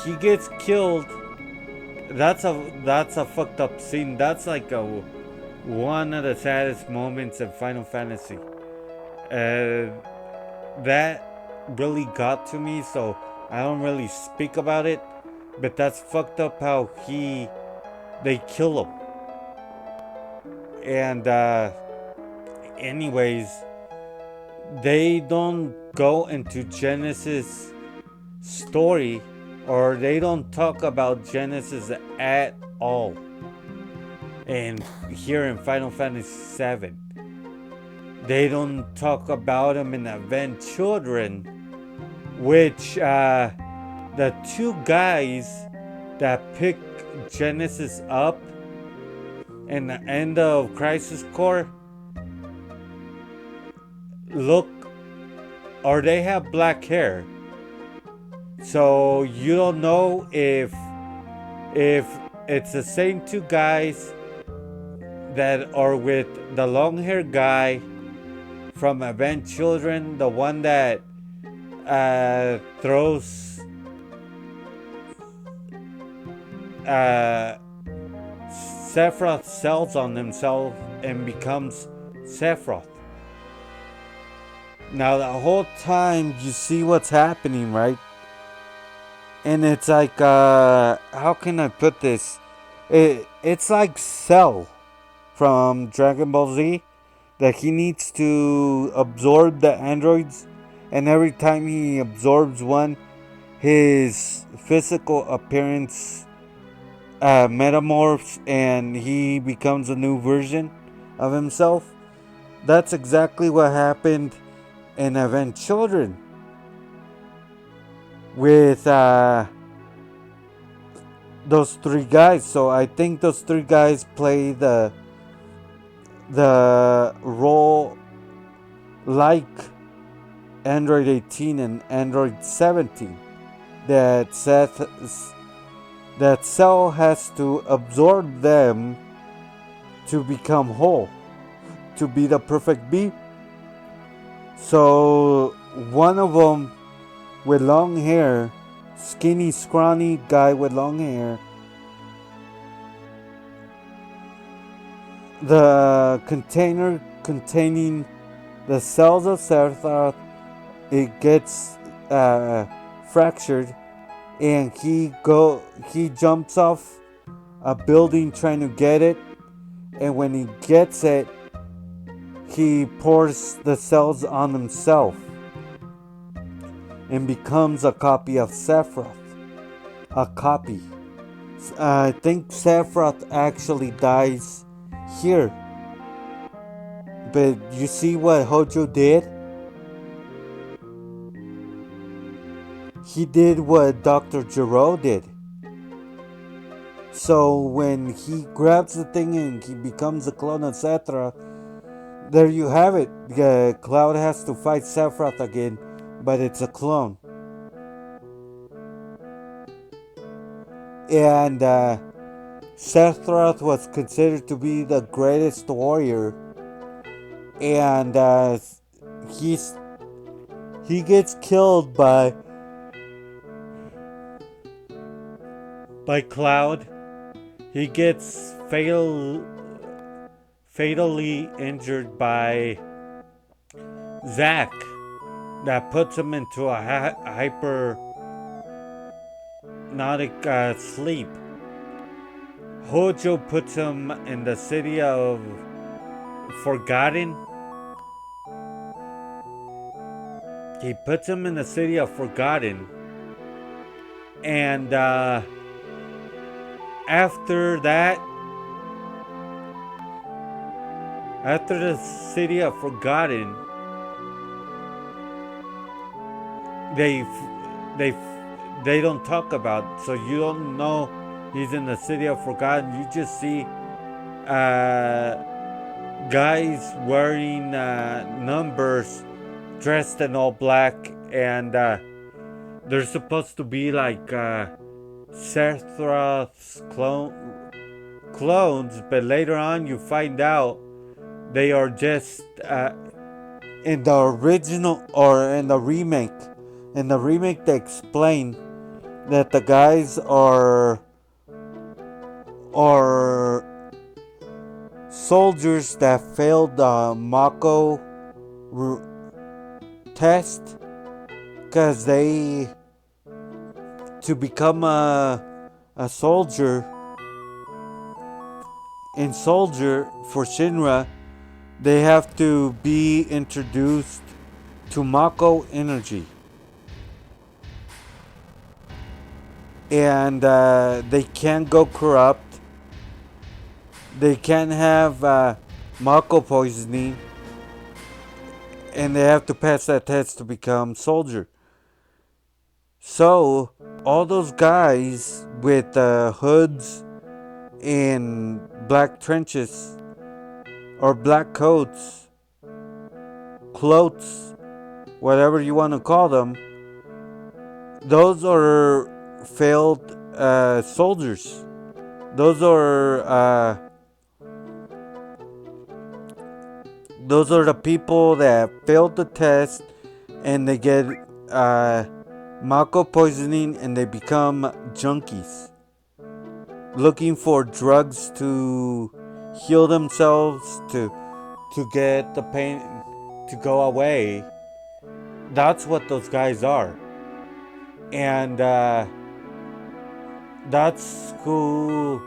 Speaker 2: He gets killed. That's a fucked up scene. That's like a one of the saddest moments in Final Fantasy. Uh, that really got to me, so I don't really speak about it. But that's fucked up how they kill him. And anyways, they don't go into Genesis story, or they don't talk about Genesis at all. And here in Final Fantasy VII, they don't talk about him in Event Children, which the two guys that pick Genesis up in the end of Crisis Core look, or they have black hair, so you don't know if it's the same two guys that are with the long hair guy from Event Children, the one that throws Sephiroth cells on himself and becomes Sephiroth. Now the whole time you see what's happening, right? And it's like, how can I put this? It's like Cell from Dragon Ball Z, that he needs to absorb the androids, and every time he absorbs one, his physical appearance metamorphs and he becomes a new version of himself. That's exactly what happened in Event Children with those three guys. So I think those three guys play the role like Android 18 and Android 17, that Cell has to absorb them to become whole, to be the perfect bee. So one of them with long hair, skinny, scrawny guy with long hair, the container containing the cells of Sephiroth, it gets fractured, and he jumps off a building trying to get it, and when he gets it, he pours the cells on himself and becomes a copy of Sephiroth. A copy. I think Sephiroth actually dies here. But you see what Hojo did? He did what Dr. Gero did. So when he grabs the thing and he becomes a clone, etc., there you have it. Cloud has to fight Sephiroth again, but it's a clone. And Sephiroth was considered to be the greatest warrior, and he gets killed
Speaker 1: by Cloud. He gets fatally injured by Zack. That puts him into a hypernatic sleep. Hojo puts him in the city of Forgotten. He puts him in the city of Forgotten. And after that, after the city of Forgotten, they they they don't talk about. So you don't know he's in the city of Forgotten. You just see guys wearing numbers, dressed in all black, and they're supposed to be like Sephiroth's clones, but later on you find out they are just
Speaker 2: in the original or in the remake. In the remake, they explain that the guys are soldiers that failed the Mako test because they to become a soldier for Shinra, they have to be introduced to Mako energy, and they can't go corrupt. They can't have Mako poisoning, and they have to pass that test to become soldier. So all those guys with hoods and black trenches or black coats, cloaks, whatever you want to call them, those are failed soldiers. Those are the people that failed the test and they get Mako poisoning and they become junkies, looking for drugs to heal themselves, to get the pain to go away. That's what those guys are, and that's who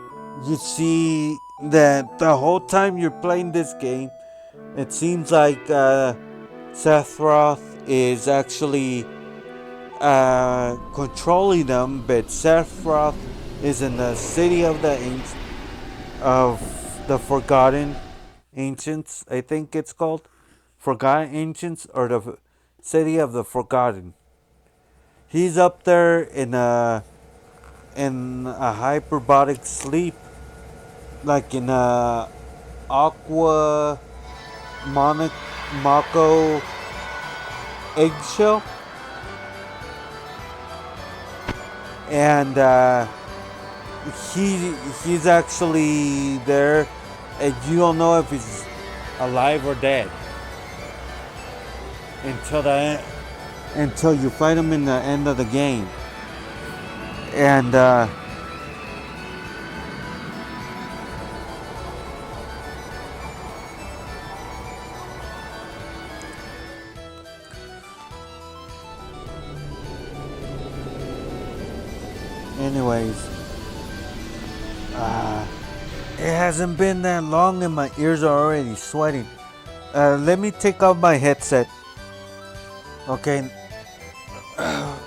Speaker 2: you see that the whole time you're playing this game. It seems like Sephiroth is actually controlling them, but Sephiroth is in the city of the Forgotten Ancients. I think it's called Forgotten Ancients, or the city of the Forgotten. He's up there in a hyperbolic sleep, like in a aqua Mako eggshell, and he's actually there, and you don't know if he's alive or dead until you fight him in the end of the game, and anyways, it hasn't been that long and my ears are already sweating. Let me take off my headset. Okay. I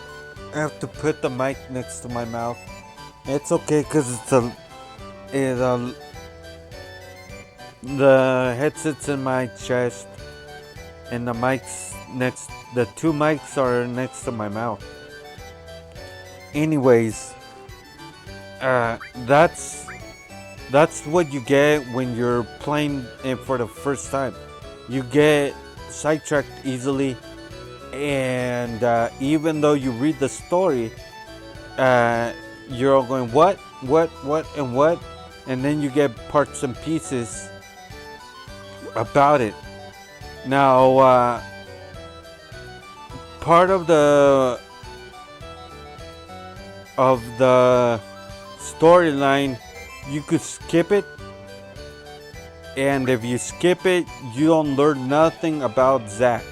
Speaker 2: have to put the mic next to my mouth. It's okay because the headset's in my chest and the two mics are next to my mouth. Anyways, that's what you get when you're playing it for the first time. You get sidetracked easily, and even though you read the story, you're all going what, and what, and then you get parts and pieces about it. Now, part of the storyline, you could skip it, and if you skip it, you don't learn nothing about Zack.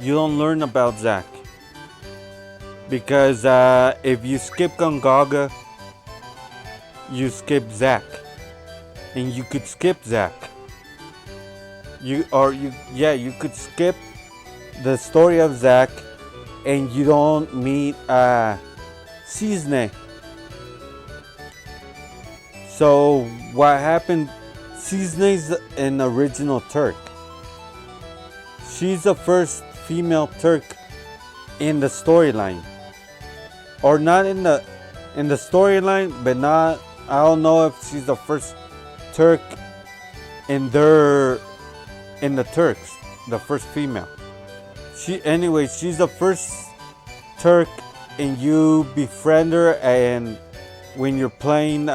Speaker 2: You don't learn about Zack because if you skip Gongaga, you skip Zack, and you could skip Zack. You could skip the story of Zack, and you don't meet Cisne. So what happened? Cisne's an original Turk. She's the first female Turk in the storyline, or not in the storyline, but not. I don't know if she's the first Turk in the Turks, the first female. She's the first Turk, and you befriend her, and when you're playing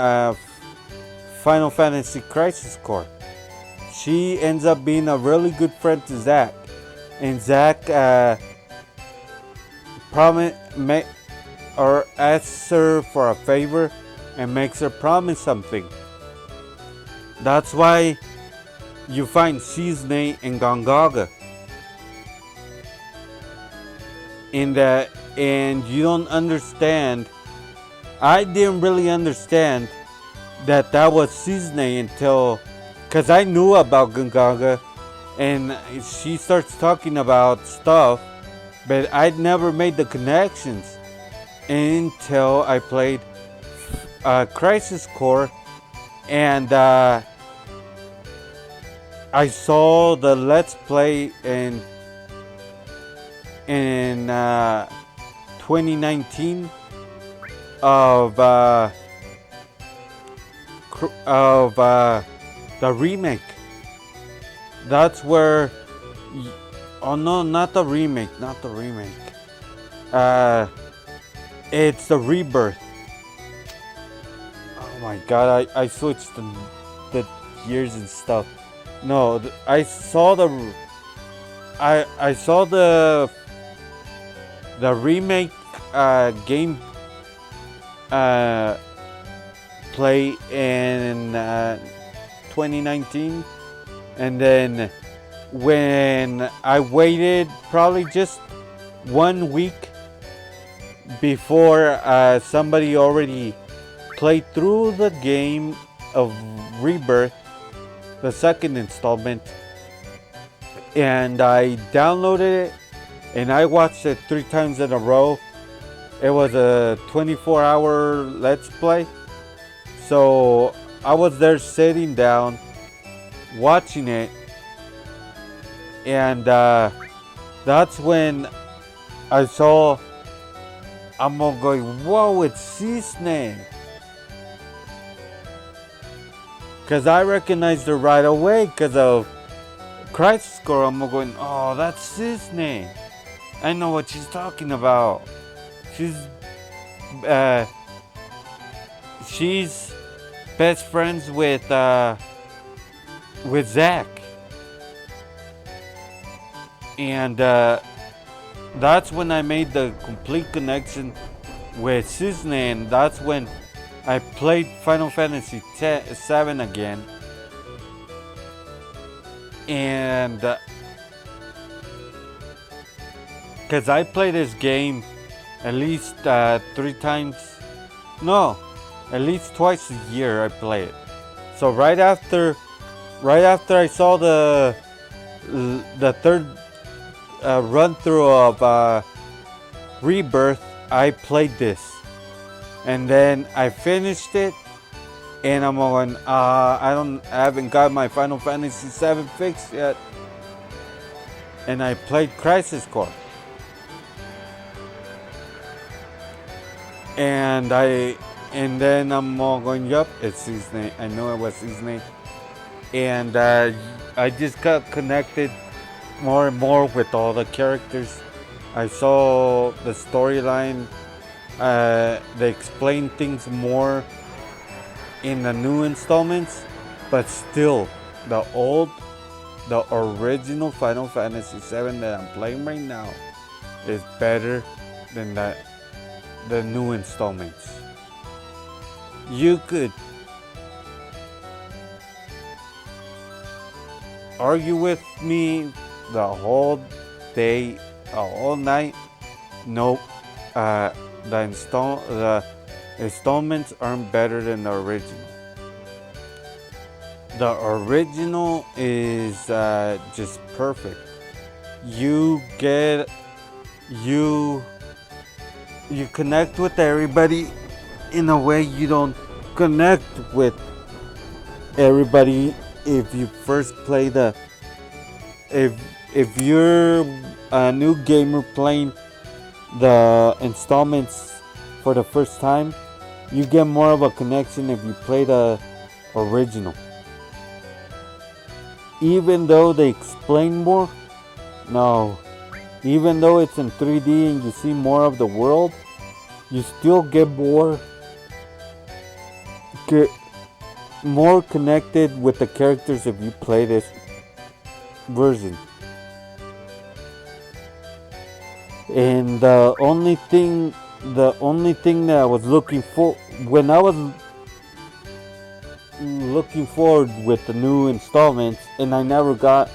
Speaker 2: Final Fantasy Crisis Core, she ends up being a really good friend to Zack, and Zack asks her for a favor and makes her promise something. That's why you find Cisne in Gongaga. And you don't understand. I didn't really understand that was Cisne until, because I knew about Gongaga, and she starts talking about stuff, but I'd never made the connections until I played Crisis Core, and I saw the Let's Play in 2019 of the remake. That's where. Oh no, not the remake. It's the Rebirth. Oh my god, I switched the years and stuff. No, I saw the remake game play in 2019, and then when I waited probably just 1 week before somebody already played through the game of Rebirth, the second installment, and I downloaded it and I watched it 3 times in a row. It was a 24-hour Let's Play, so I was there sitting down watching it, and that's when I saw. I'm all going, whoa, it's Cisne. Because I recognized her right away because of Crisis Core. I'm all going, oh, that's Cisne. I know what she's talking about. She's best friends with Zack. And that's when I made the complete connection with Cisne, and that's when I played Final Fantasy VII again. And because I play this game at least 3 times, no, at least twice a year I play it. So right after I saw the third run through of Rebirth, I played this, and then I finished it, and I'm going, I haven't got my Final Fantasy VII fixed yet, and I played Crisis Core, and then I'm all going, yup, it's Cisne. I know it was Cisne, and I just got connected more and more with all the characters. I saw the storyline. They explain things more in the new installments, but still, the original Final Fantasy VII that I'm playing right now is better than the new installments. You could argue with me the whole day, all night. Nope. Uh, the installments aren't better than the original. The original is just perfect. You get you you connect with everybody in a way you don't connect with everybody if you first play the if you're a new gamer playing the installments for the first time, you get more of a connection if you play the original. Even though they explain more, no. Even though it's in 3D and you see more of the world, you still get more connected with the characters if you play this version. And the only thing that I was looking for when I was looking forward with the new installments, and I never got,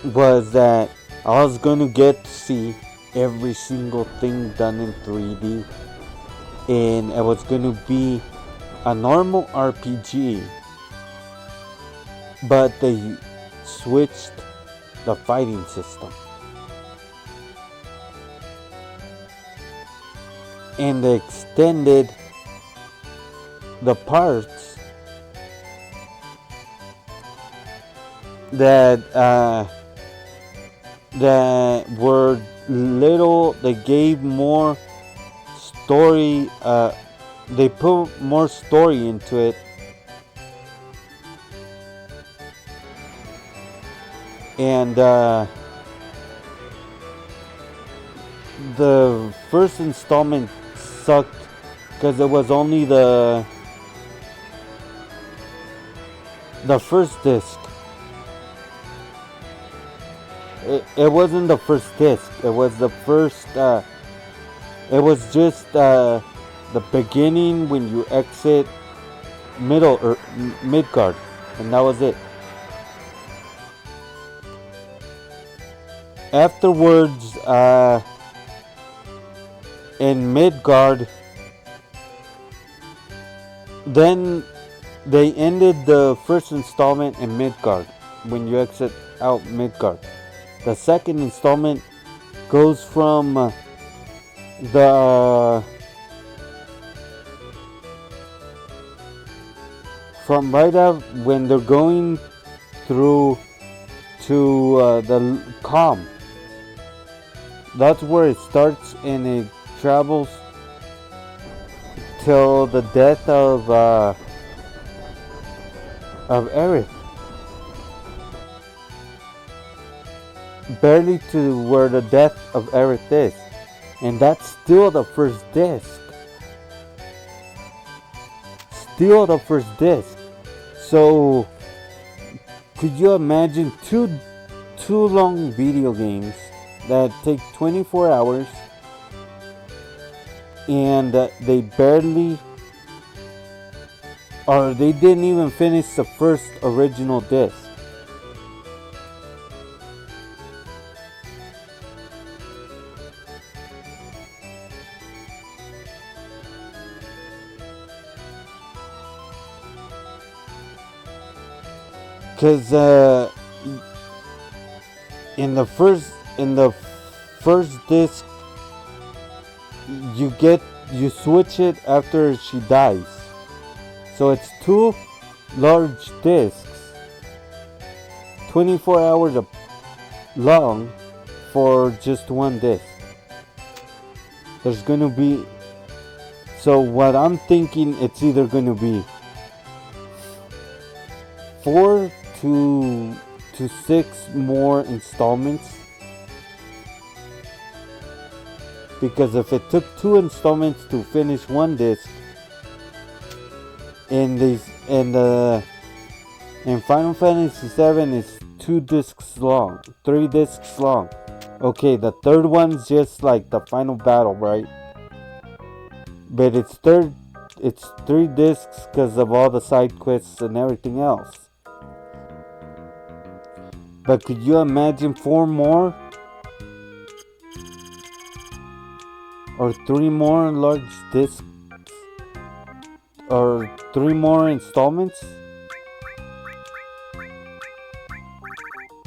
Speaker 2: was that I was gonna get to see every single thing done in 3D, and it was gonna be a normal RPG, but they switched the fighting system. And they extended the parts that were little. They gave more story. They put more story into it. And the first installment sucked because it was only the first disc. It wasn't the first disc. It was the first. It was just the beginning when you exit Midgard, and that was it. Afterwards, in Midgard, then they ended the first installment in Midgard when you exit out Midgard. The second installment goes from right up when they're going through to the calm. That's where it starts, and it travels till the death of Aerith. Barely to where the death of Aerith is. And that's still the first disc. Still the first disc. So, could you imagine two long video games that take 24 hours and they barely, or they didn't even finish the first original disc? Because in the first disc, you switch it after she dies, so it's two large discs, 24 hours long for just one disc. There's gonna be, so what I'm thinking, it's either gonna be 4 to 6 more installments, because if it took 2 installments to finish one disc, in Final Fantasy VII is 2 discs long, 3 discs long. Okay, the third one's just like the final battle, right? But it's 3 discs because of all the side quests and everything else. But could you imagine 4 more? Or 3 more large discs? Or 3 more installments?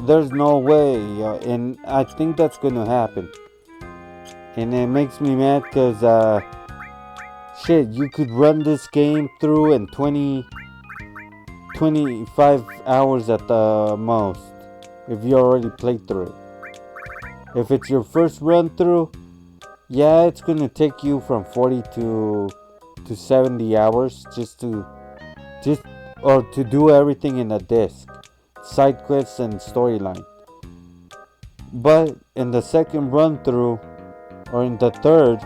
Speaker 2: There's no way, and I think that's gonna happen. And it makes me mad because, shit, you could run this game through in 25 hours at the most if you already played through it. If it's your first run through, yeah, it's gonna take you from 40 to 70 hours just or to do everything in a disc, side quests and storyline. But in the second run through, or in the third,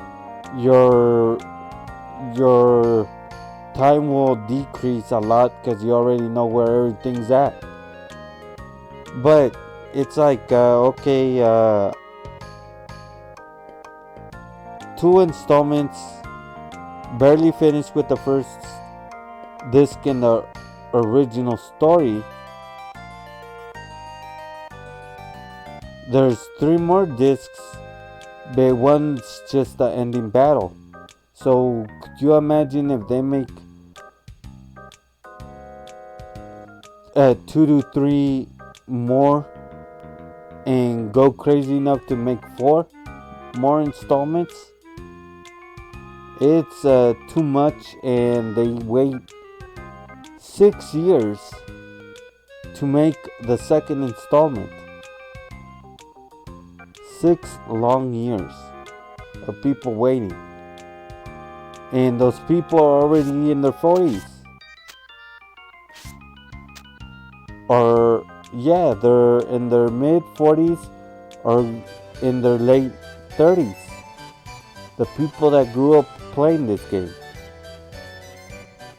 Speaker 2: your time will decrease a lot because you already know where everything's at. But it's like, okay, 2 installments, barely finished with the first disc in the original story. There's 3 more discs, but one's just the ending battle. So could you imagine if they make 2 to 3 more and go crazy enough to make 4 more installments? It's too much, and they wait 6 years to make the second installment. 6 long years of people waiting. And those people are already in their 40s. Or, yeah, they're in their mid 40s or in their late 30s. The people that grew up playing this game.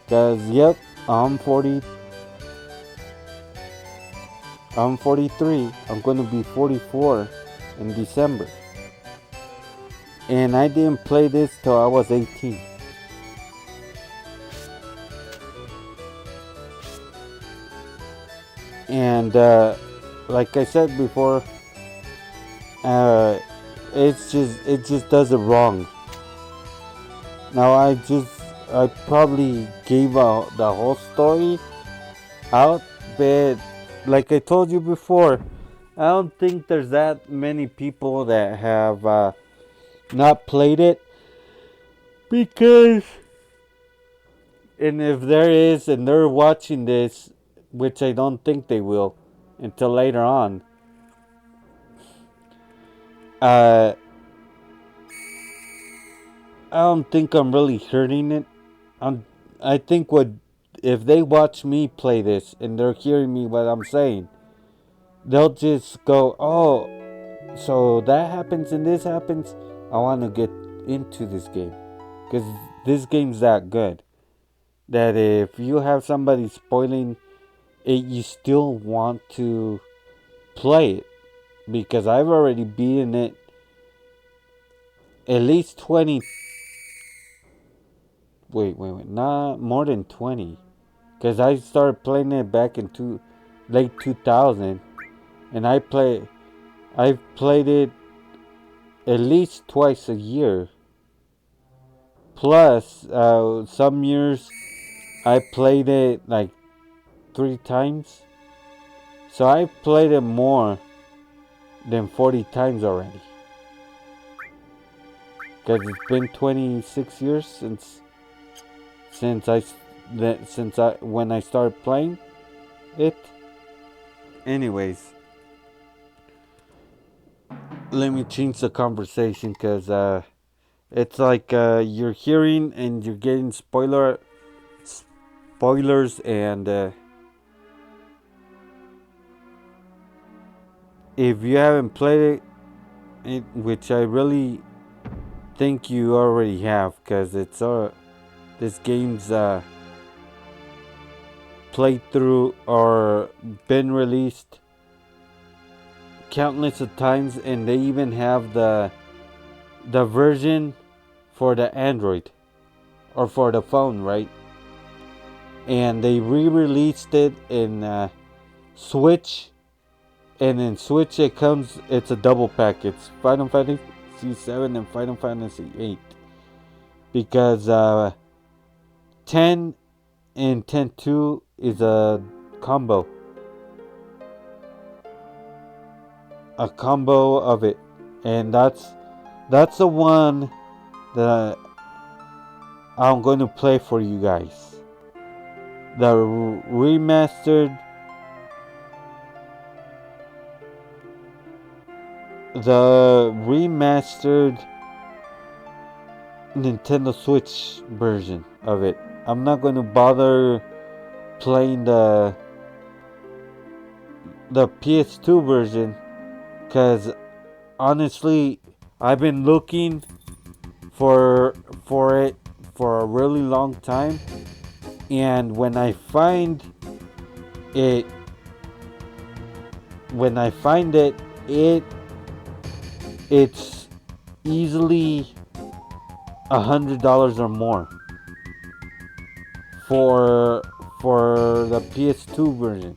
Speaker 2: Because, yep, I'm 40. I'm 43. I'm going to be 44 in December. And I didn't play this till I was 18. And like I said before, it just does it wrong. Now I probably gave out the whole story out, but like I told you before, I don't think there's that many people that have not played it, because, and if there is and they're watching this, which I don't think they will until later on, I don't think I'm really hurting it. I think if they watch me play this and they're hearing me what I'm saying, they'll just go, oh, so that happens and this happens. I want to get into this game because this game's that good that if you have somebody spoiling it, you still want to play it, because I've already beaten it at least 20. Wait, not more than 20, because I started playing it back in late 2000, and I've played it at least twice a year. Plus, some years I played it like 3 times. So I've played it more than 40 times already. Because it's been 26 years since when I started playing it. Anyways, let me change the conversation, because it's like you're hearing and you're getting spoilers, and if you haven't played it, which I really think you already have, because it's this game's played through or been released countless of times, and they even have the version for the Android or for the phone, right? And they re-released it in Switch, and in Switch it's a double pack. It's Final Fantasy 7 and Final Fantasy 8 because 10 and 10-2 is combo, a combo of it, and that's the one that I'm going to play for you guys. The remastered Nintendo Switch version of it. I'm not going to bother playing the PS2 version because honestly, I've been looking for for it for a really long time, and it when I find it it's easily $100 or more for the PS2 version.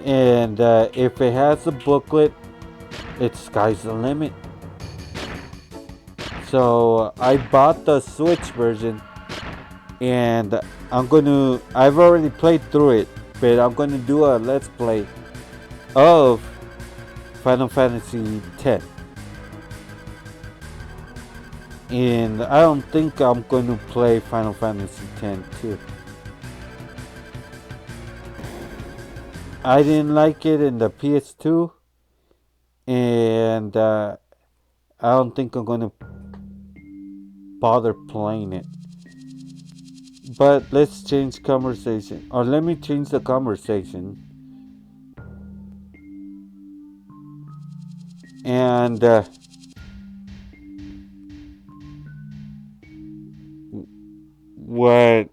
Speaker 2: And if it has a booklet, it's sky's the limit. So I bought the Switch version, and I've already played through it, but I'm gonna do a let's play of Final Fantasy X. And I don't think I'm going to play Final Fantasy X too. I didn't like it in the PS2, and I don't think I'm going to bother playing it. But let's change conversation, or let me change the conversation. And what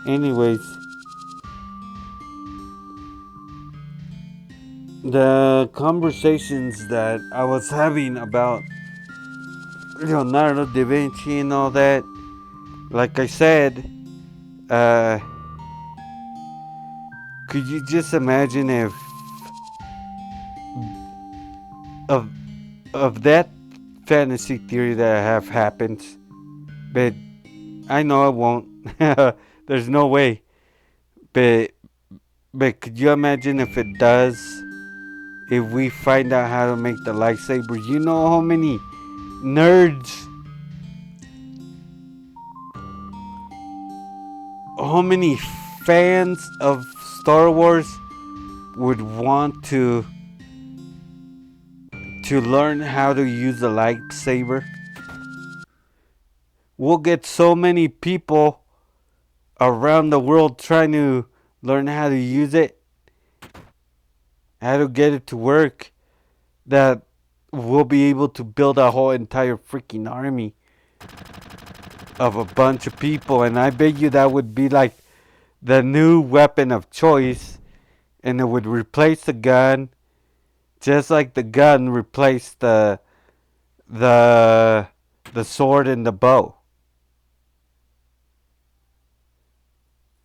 Speaker 2: anyways, the conversations that I was having about Leonardo da Vinci and all that, like I said, uh, could you just imagine if of that fantasy theory that I have happens, but I know it won't. There's no way. But could you imagine if it does? If we find out how to make the lightsaber, you know how many nerds, how many fans of Star Wars would want to learn how to use the lightsaber? We'll get so many people around the world trying to learn how to use it, how to get it to work, that we'll be able to build a whole entire freaking army of a bunch of people. And I bet you that would be like the new weapon of choice, and it would replace the gun, just like the gun replaced the sword and the bow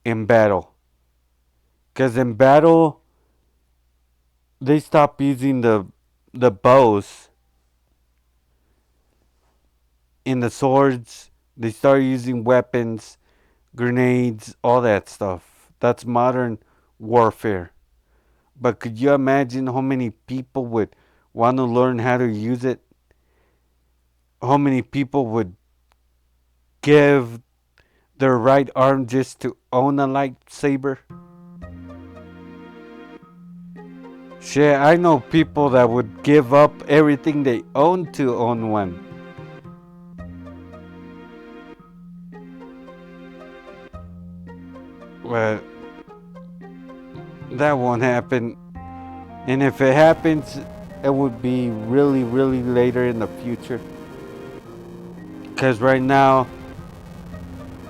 Speaker 2: in battle. Because in battle, they stop using the bows and the swords. They start using weapons, grenades, all that stuff. That's modern warfare. But could you imagine how many people would want to learn how to use it? How many people would give their right arm just to own a lightsaber? Shit, I know people that would give up everything they own to own one. Well, that won't happen. And if it happens, it would be really, really later in the future. Because right now,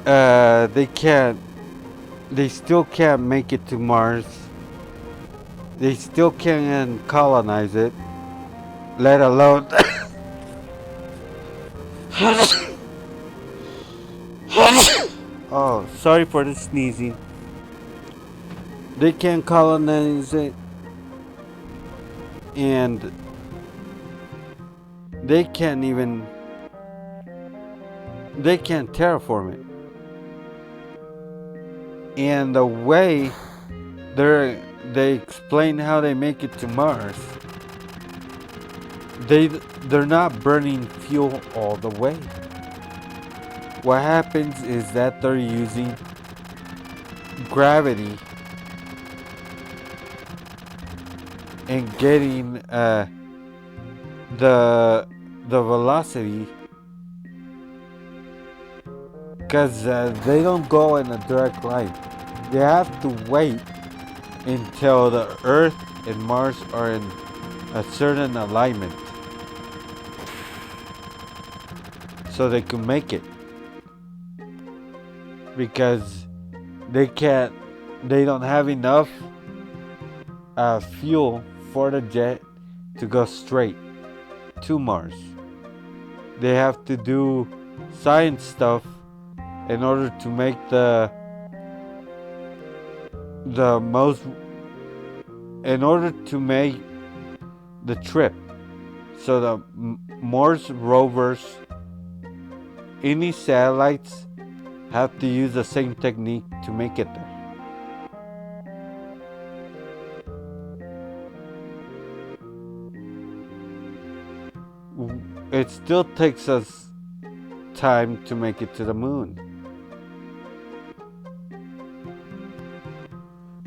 Speaker 2: they can't, they still can't make it to Mars. They still can't colonize it, let alone. Oh, sorry for the sneezing. They can't colonize it, and they can't even. They can't terraform it. And the way they explain how they make it to Mars, they're not burning fuel all the way. What happens is that they're using gravity and getting the velocity, because they don't go in a direct line. They have to wait until the Earth and Mars are in a certain alignment so they can make it, because they don't have enough fuel for the jet to go straight to Mars. They have to do science stuff in order to make the most in order to make the trip. So the Mars rovers, any satellites, have to use the same technique to make it there. It still takes us time to make it to the moon.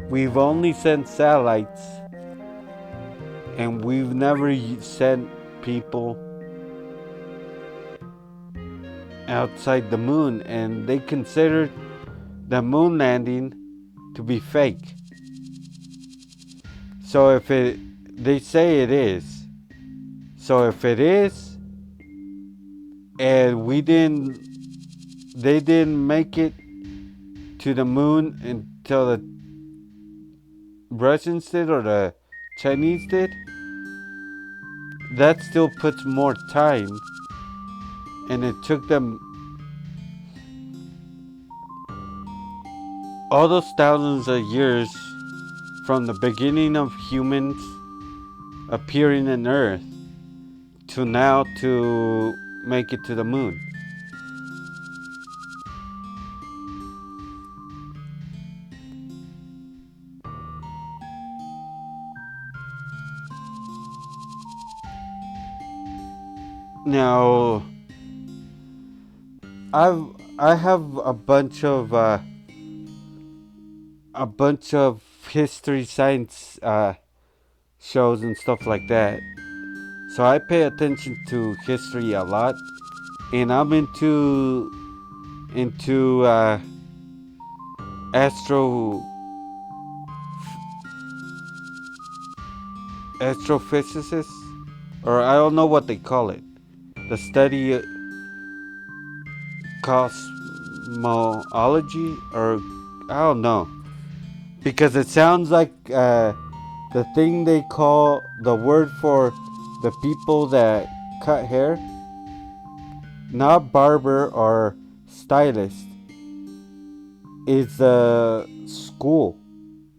Speaker 2: We've only sent satellites, and we've never sent people outside the moon, and they considered the moon landing to be fake. So if they say it is. So if it is, and they didn't make it to the moon until the Russians did or the Chinese did, that still puts more time, and it took them all those thousands of years from the beginning of humans appearing on Earth to now to make it to the moon. Now, I have a bunch of history science shows and stuff like that. So I pay attention to history a lot, and I'm into astro astrophysicists, or I don't know what they call it. The study cosmology, or I don't know, because it sounds like the thing they call the word for the people that cut hair, not barber or stylist, is a school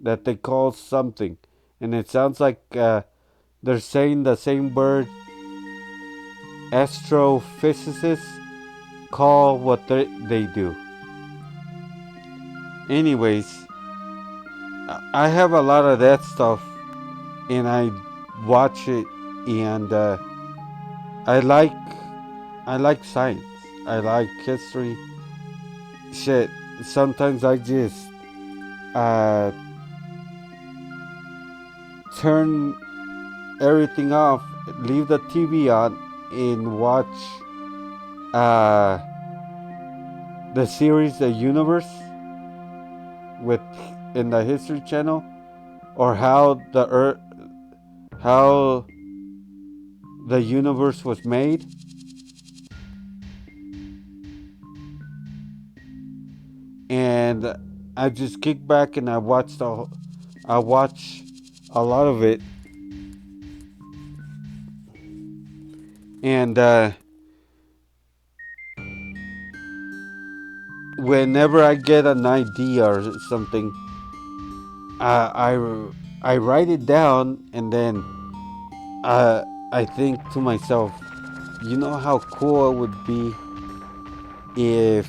Speaker 2: that they call something, and it sounds like they're saying the same word astrophysicists call what they do. Anyways, I have a lot of that stuff, and I watch it, and I like I like science. I like history. Shit, sometimes I just uh, turn everything off, leave the TV on, and watch uh, the series The Universe with in the History Channel, or how the universe was made. And I just kick back and I watch a lot of it. And whenever I get an idea or something, I write it down, and then I think to myself, you know how cool it would be if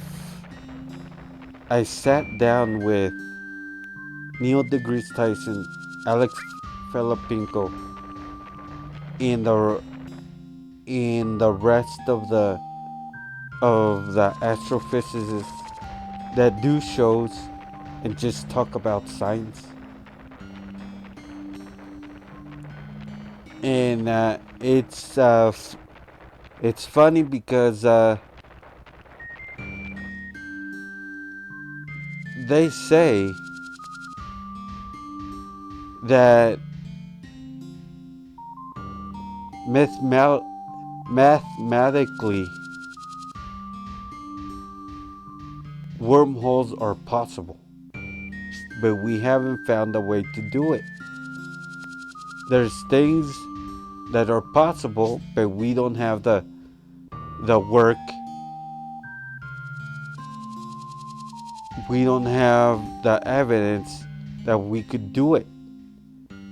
Speaker 2: I sat down with Neil deGrasse Tyson, Alex Filipinko, in the rest of the astrophysicists that do shows and just talk about science. And it's funny because they say that mathematically wormholes are possible, but we haven't found a way to do it. There's things that are possible, but we don't have the work. We don't have the evidence that we could do it,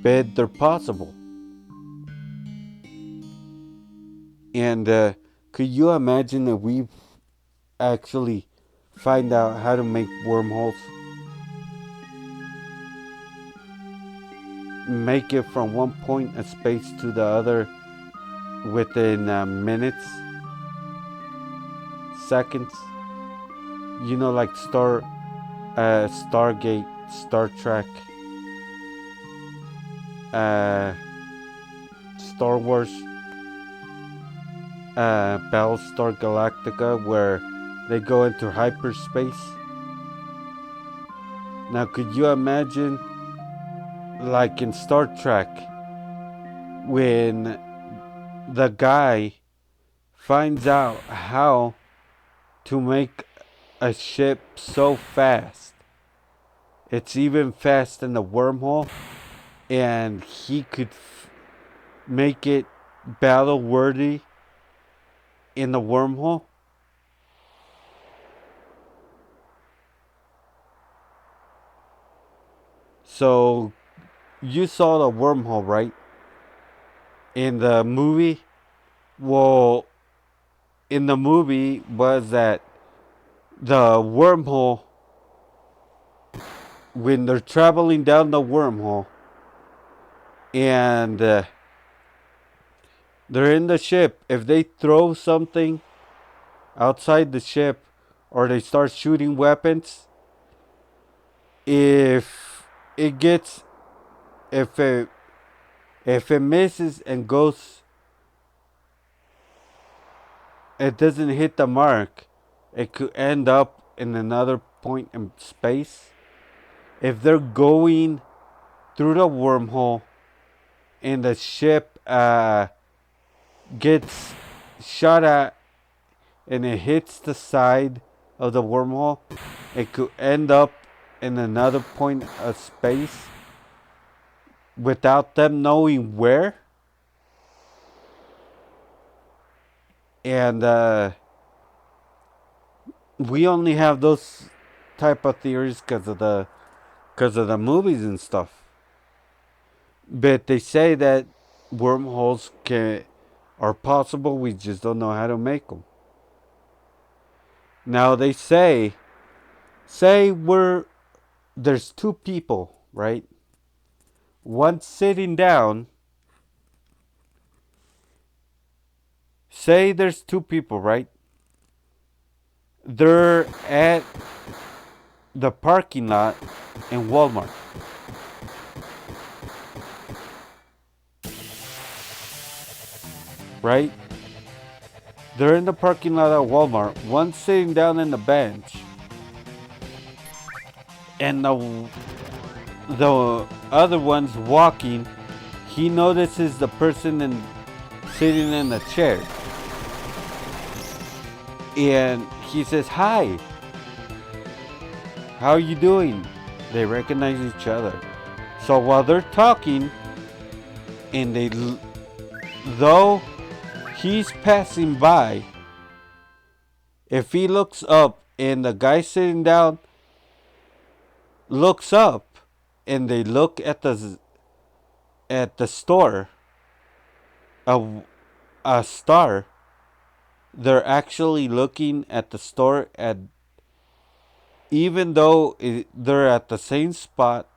Speaker 2: but they're possible. And could you imagine if we actually find out how to make wormholes? Make it from one point of space to the other within minutes, seconds. You know, like Stargate, Star Trek, Star Wars, Battlestar Galactica, where they go into hyperspace. Now, could you imagine, like in Star Trek, when the guy finds out how to make a ship so fast, it's even fast in the wormhole, and he could make it battle worthy in the wormhole? So you saw the wormhole, right? In the movie? Well, in the movie was that the wormhole, when they're traveling down the wormhole and they're in the ship, if they throw something outside the ship or they start shooting weapons, if it gets if it misses and goes, it doesn't hit the mark, it could end up in another point in space. If they're going through the wormhole and the ship gets shot at and it hits the side of the wormhole, it could end up in another point of space without them knowing where. And we only have those type of theories because of the movies and stuff. But they say that wormholes are possible. We just don't know how to make them. Now they say there's two people, right? One sitting down. Say there's two people, right? They're at the parking lot in Walmart. Right? They're in the parking lot at Walmart. One sitting down in the bench, and the other one's walking. He notices the person sitting in a chair. And he says, "Hi, how are you doing?" They recognize each other. So while they're talking, and though he's passing by, if he looks up and the guy sitting down looks up and they look at the store, a star, they're actually looking at the store at, even though they're at the same spot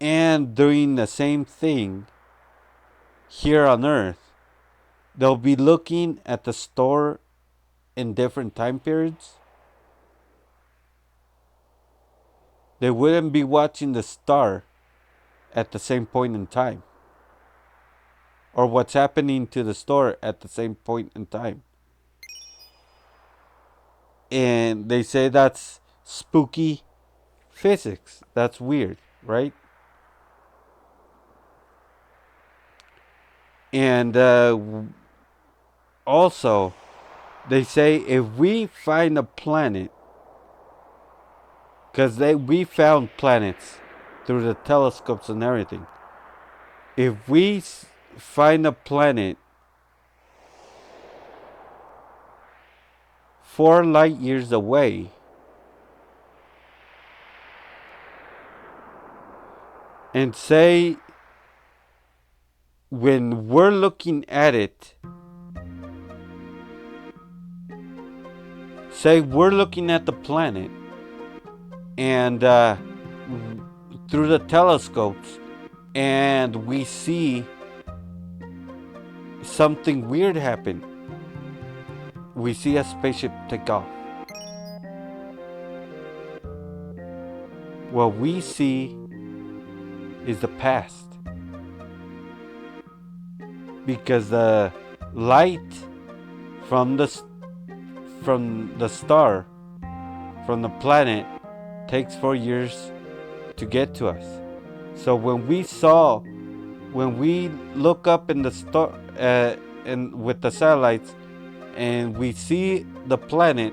Speaker 2: and doing the same thing here on Earth, they'll be looking at the store in different time periods. They wouldn't be watching the star at the same point in time, or what's happening to the store at the same point in time. And they say that's spooky physics. That's weird, right? And also, they say if we find a planet, because we found planets through the telescopes and everything. If we find a planet 4 light years away, and say when we're looking at it, say we're looking at the planet and through the telescopes, and we see something weird happen. We see a spaceship take off. What we see is the past, because the light from the star, from the planet, takes 4 years to get to us. So when we look up in the star and with the satellites, and we see the planet,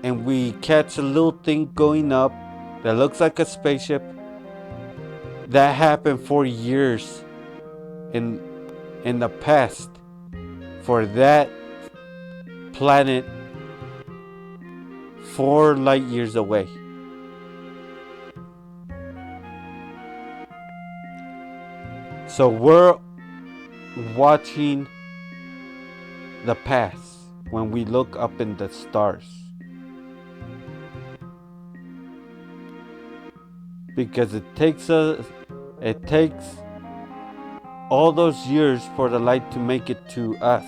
Speaker 2: and we catch a little thing going up that looks like a spaceship, that happened 4 years in the past for that planet 4 light years away. So we're watching the past when we look up in the stars, because it takes all those years for the light to make it to us.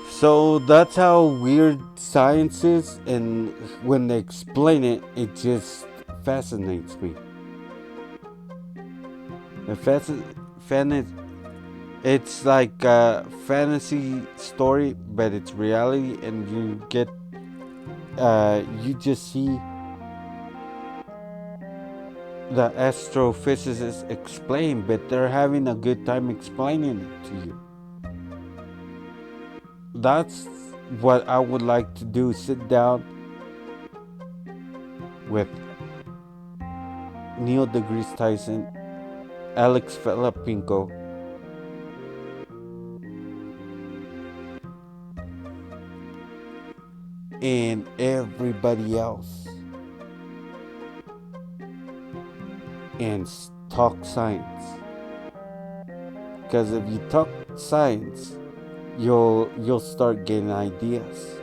Speaker 2: So that's how weird science is, and when they explain it, it just fascinates me. It's like a fantasy story, but it's reality, and you just see the astrophysicists explain, but they're having a good time explaining it to you. That's what I would like to do. Sit down with Neil deGrasse Tyson, Alex Filipinko, and everybody else, and talk science. Because if you talk science, you'll start getting ideas.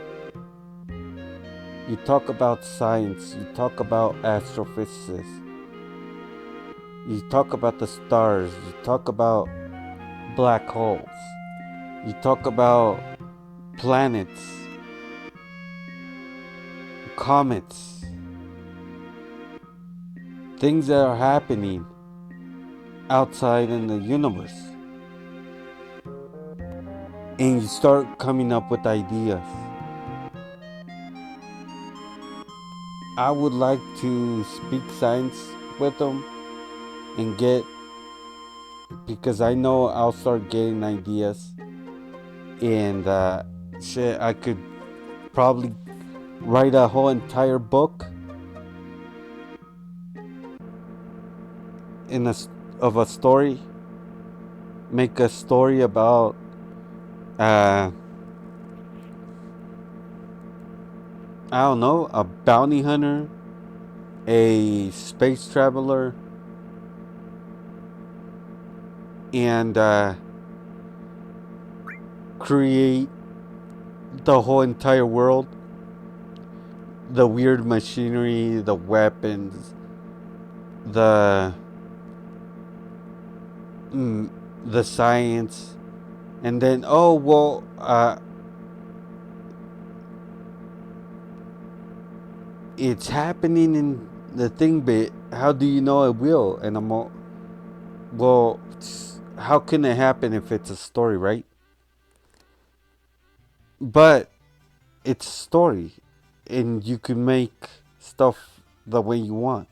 Speaker 2: You talk about science, you talk about astrophysicists, you talk about the stars, you talk about black holes, you talk about planets, comets, things that are happening outside in the universe. And you start coming up with ideas. I would like to speak science with them and get, because I know I'll start getting ideas, and shit, I could probably write a whole entire book in of a story, make a story about uh I don't know, a bounty hunter, a space traveler, and create the whole entire world, the weird machinery, the weapons, the mm, the science, and then oh well, it's happening in the thing, but how do you know it will? And I'm all, well, how can it happen if it's a story, right? But it's a story, and you can make stuff the way you want.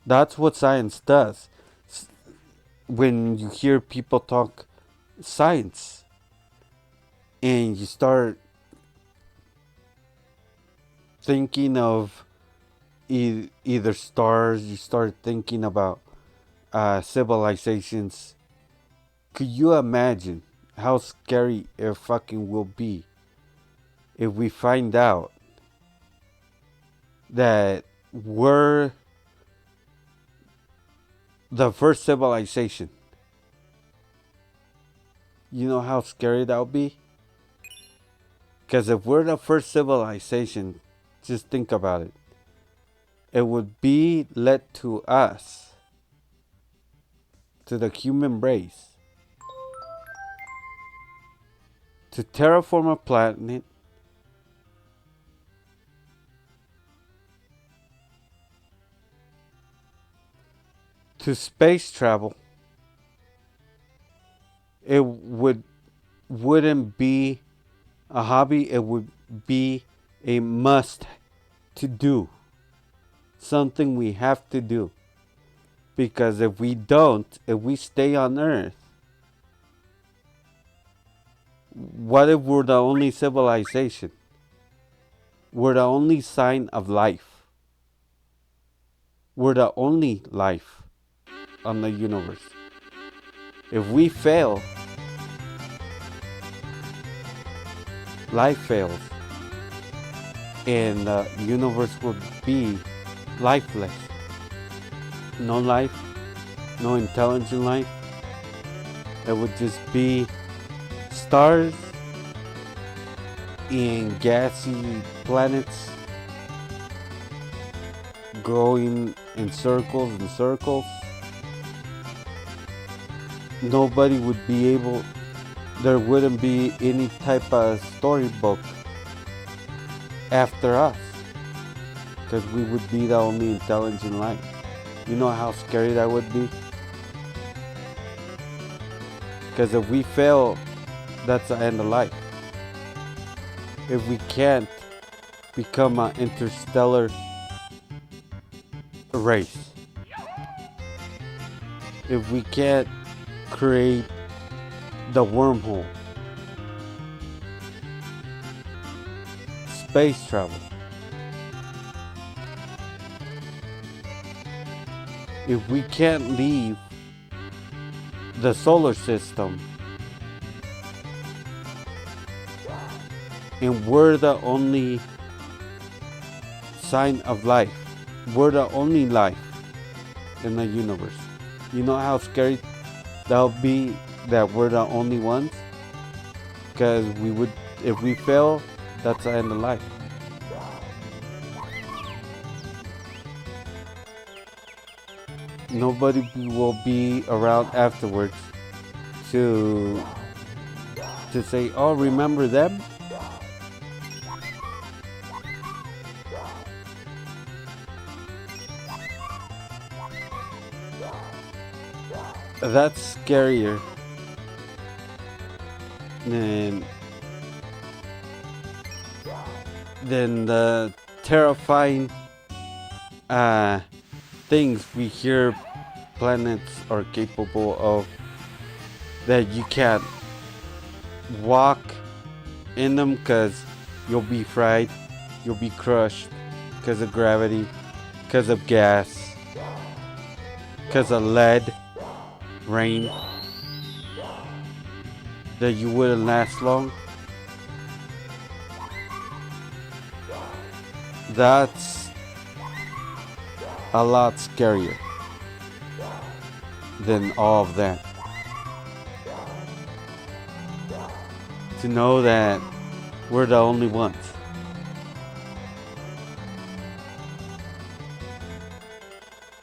Speaker 2: That's what science does. When you hear people talk science and you start thinking of either stars, you start thinking about civilizations. Could you imagine how scary it fucking will be if we find out that we're the first civilization? You know how scary that would be? Because if we're the first civilization, just think about it. It would be led to us, to the human race, to terraform a planet, to space travel. It wouldn't be a hobby, it would be a must to do. Something we have to do. Because if we don't, if we stay on Earth, what if we're the only civilization? We're the only sign of life. We're the only life on the universe. If we fail, life fails. And the universe would be lifeless. No life, no intelligent life. It would just be stars and gassy planets going in circles and circles. Nobody would be able, there wouldn't be any type of storybook after us, because we would be the only intelligent life. You know how scary that would be? Because if we fail, that's the end of life. If we can't become an interstellar race, if we can't create the wormhole, space travel, if we can't leave the solar system, and we're the only sign of life, we're the only life in the universe. You know how scary that would be, that we're the only ones? Because we would, if we fail, that's the end of life. Nobody will be around afterwards to say, oh, remember them? That's scarier than the terrifying uh, things we hear planets are capable of, that you can't walk in them because you'll be fried, you'll be crushed because of gravity, because of gas, because of lead, rain, that you wouldn't last long. That's a lot scarier than all of that. To know that we're the only ones.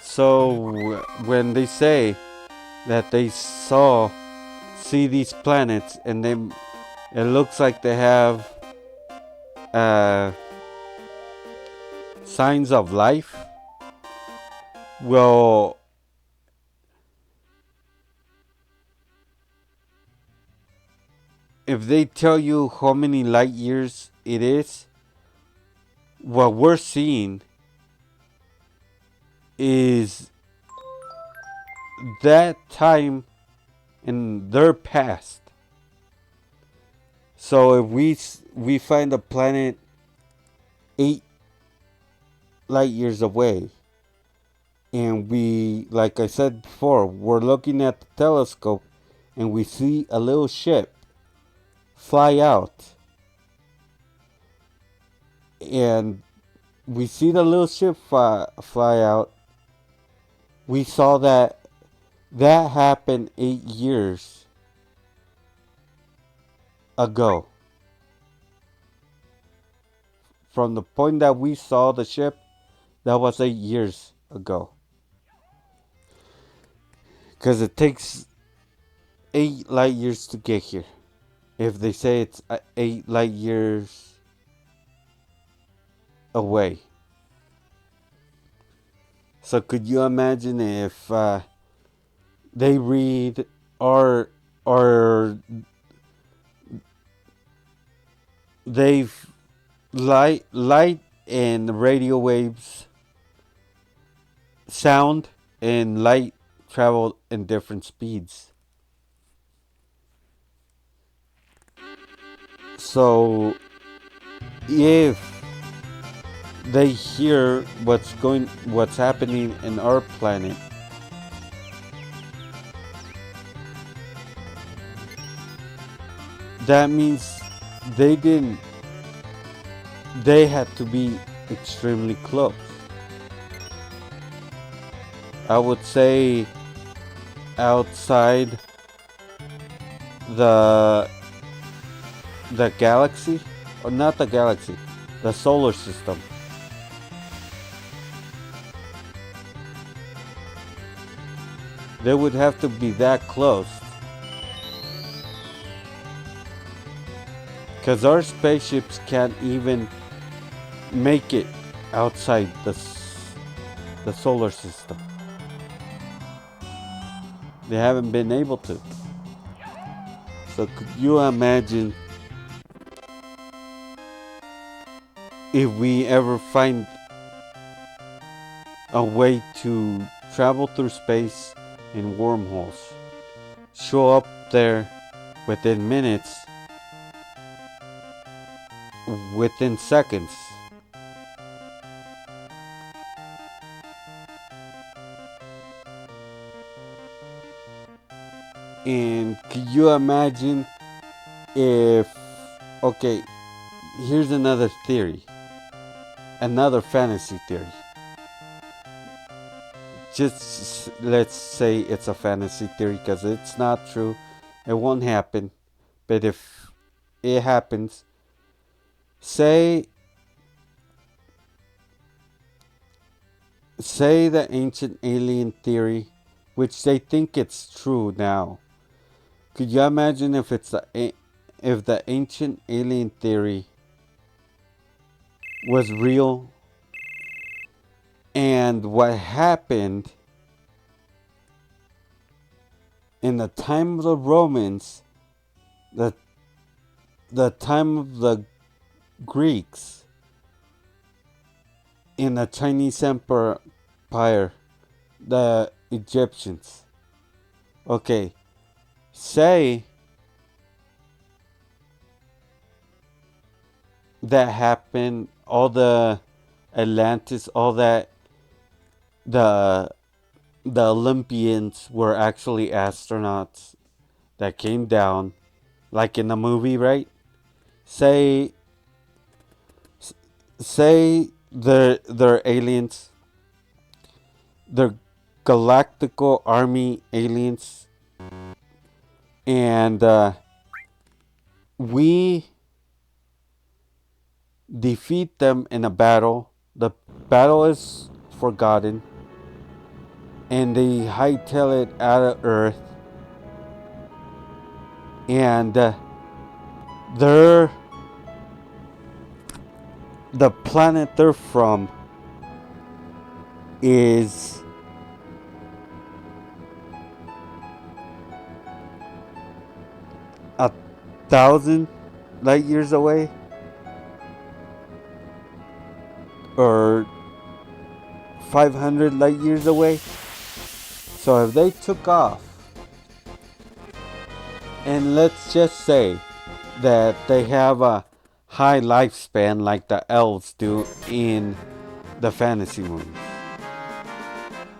Speaker 2: So when they say that they see these planets and then it looks like they have uh, signs of life, well, if they tell you how many light years it is, what we're seeing is that time in their past. So if we find a planet 8 light years away, and we, like I said before, we're looking at the telescope, and we see a little ship fly out, and we see the little ship fly out. We saw that happened 8 years ago. From the point that we saw the ship, that was 8 years ago. Because it takes 8 light years to get here. If they say it's 8 light years away. So could you imagine if they read or they've light and radio waves, sound and light travel in different speeds. So if they hear what's happening in our planet, that means they didn't they had to be extremely close. I would say outside the the galaxy, or not the galaxy, the solar system. They would have to be that close, because our spaceships can't even make it outside the solar system. They haven't been able to. So could you imagine if we ever find a way to travel through space in wormholes, show up there within minutes, within seconds? And could you imagine if, okay, here's another theory, another fantasy theory. Just let's say it's a fantasy theory because it's not true. It won't happen. But if it happens, say the ancient alien theory, which they think it's true now. Could you imagine if if the ancient alien theory was real, and what happened in the time of the Romans, the time of the Greeks, in the Chinese Empire, the Egyptians. Okay, say that happened, all the Atlantis, all that, the the Olympians were actually astronauts that came down, like in the movie, right? Say say they're aliens, they're galactical army aliens, and we defeat them in a battle. The battle is forgotten, and they hightail it out of Earth, and they're the planet they're from is 1,000 light years away, or 500 light years away. So if they took off, and let's just say that they have a high lifespan like the elves do in the fantasy movies.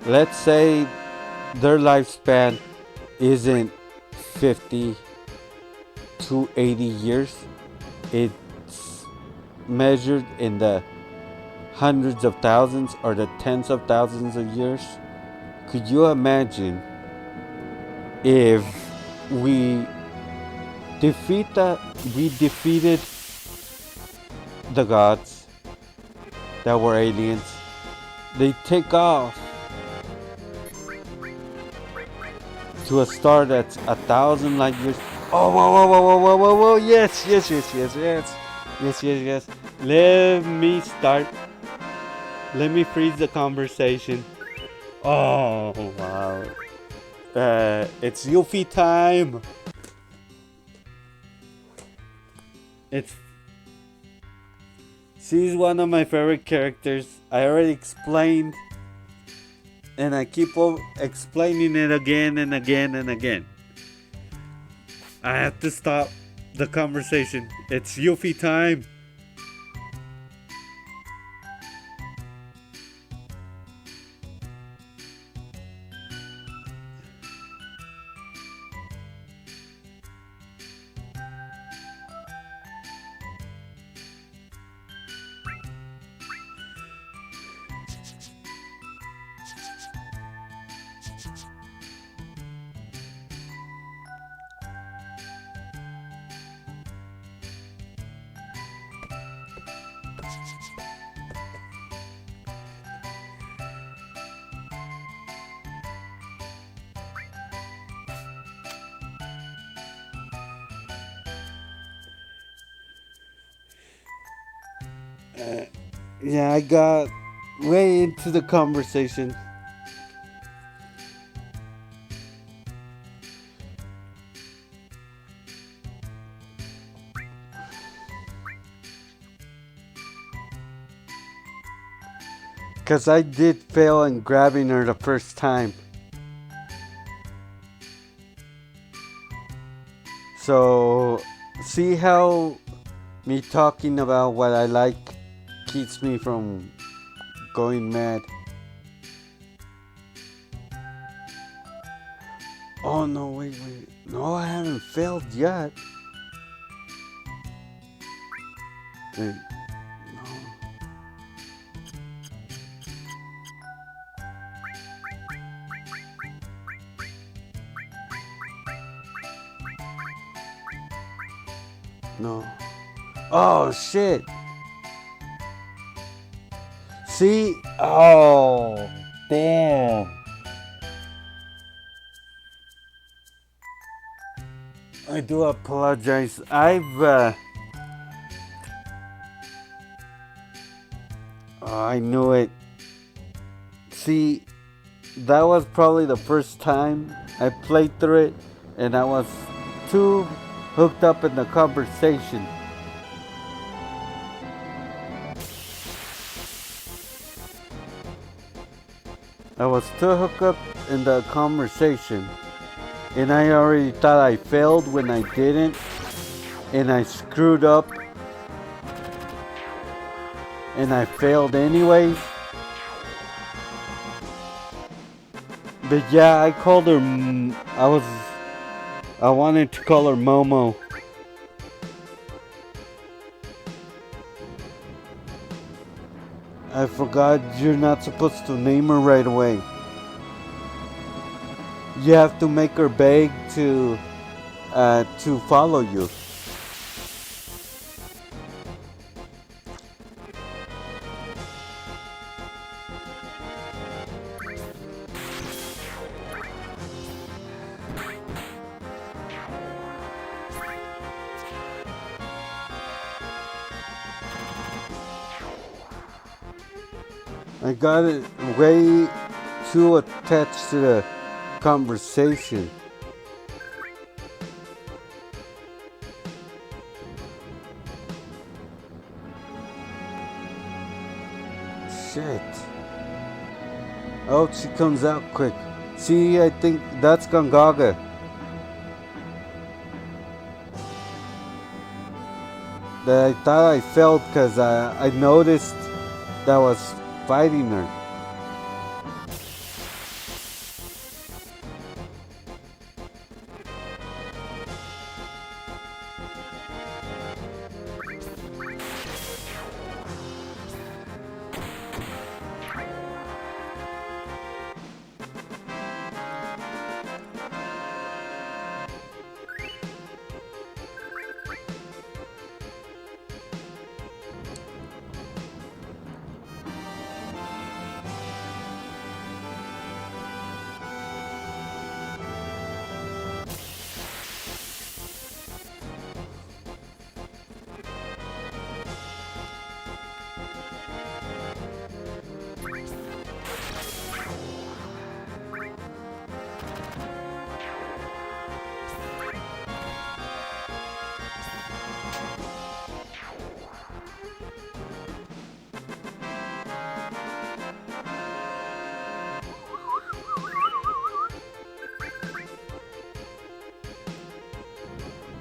Speaker 2: Let's say their lifespan isn't 50 to 80 years. It's measured in the hundreds of thousands or the tens of thousands of years. Could you imagine if we we defeated the gods that were aliens? They take off to a star that's 1,000 light years. Oh, whoa, whoa, whoa, whoa, whoa, whoa, whoa! Yes, yes, yes, yes, yes, yes, yes, yes. Let me start. Let me freeze the conversation. Oh, wow. It's Yuffie time. It's She's one of my favorite characters. I already explained, and I keep explaining it again and again and again. I have to stop the conversation. It's Yuffie time. Yeah, I got way into the conversation. Because I did fail in grabbing her the first time. So, see how me talking about what I like keeps me from going mad. Oh no, wait. No, I haven't failed yet. Wait, no. Oh shit. See? Oh, damn. I do apologize. I knew it. See, that was probably the first time I played through it, and I was too hooked up in the conversation. I was still hooked up in the conversation, and I already thought I failed when I didn't, and I screwed up, and I failed anyways. But yeah, I called her. I wanted to call her Momo. I forgot you're not supposed to name her right away. You have to make her beg to follow you. I got it way too attached to the conversation. Shit. Oh, she comes out quick. See, I think that's Gangaga. That I thought I failed because I noticed that I was fighting her.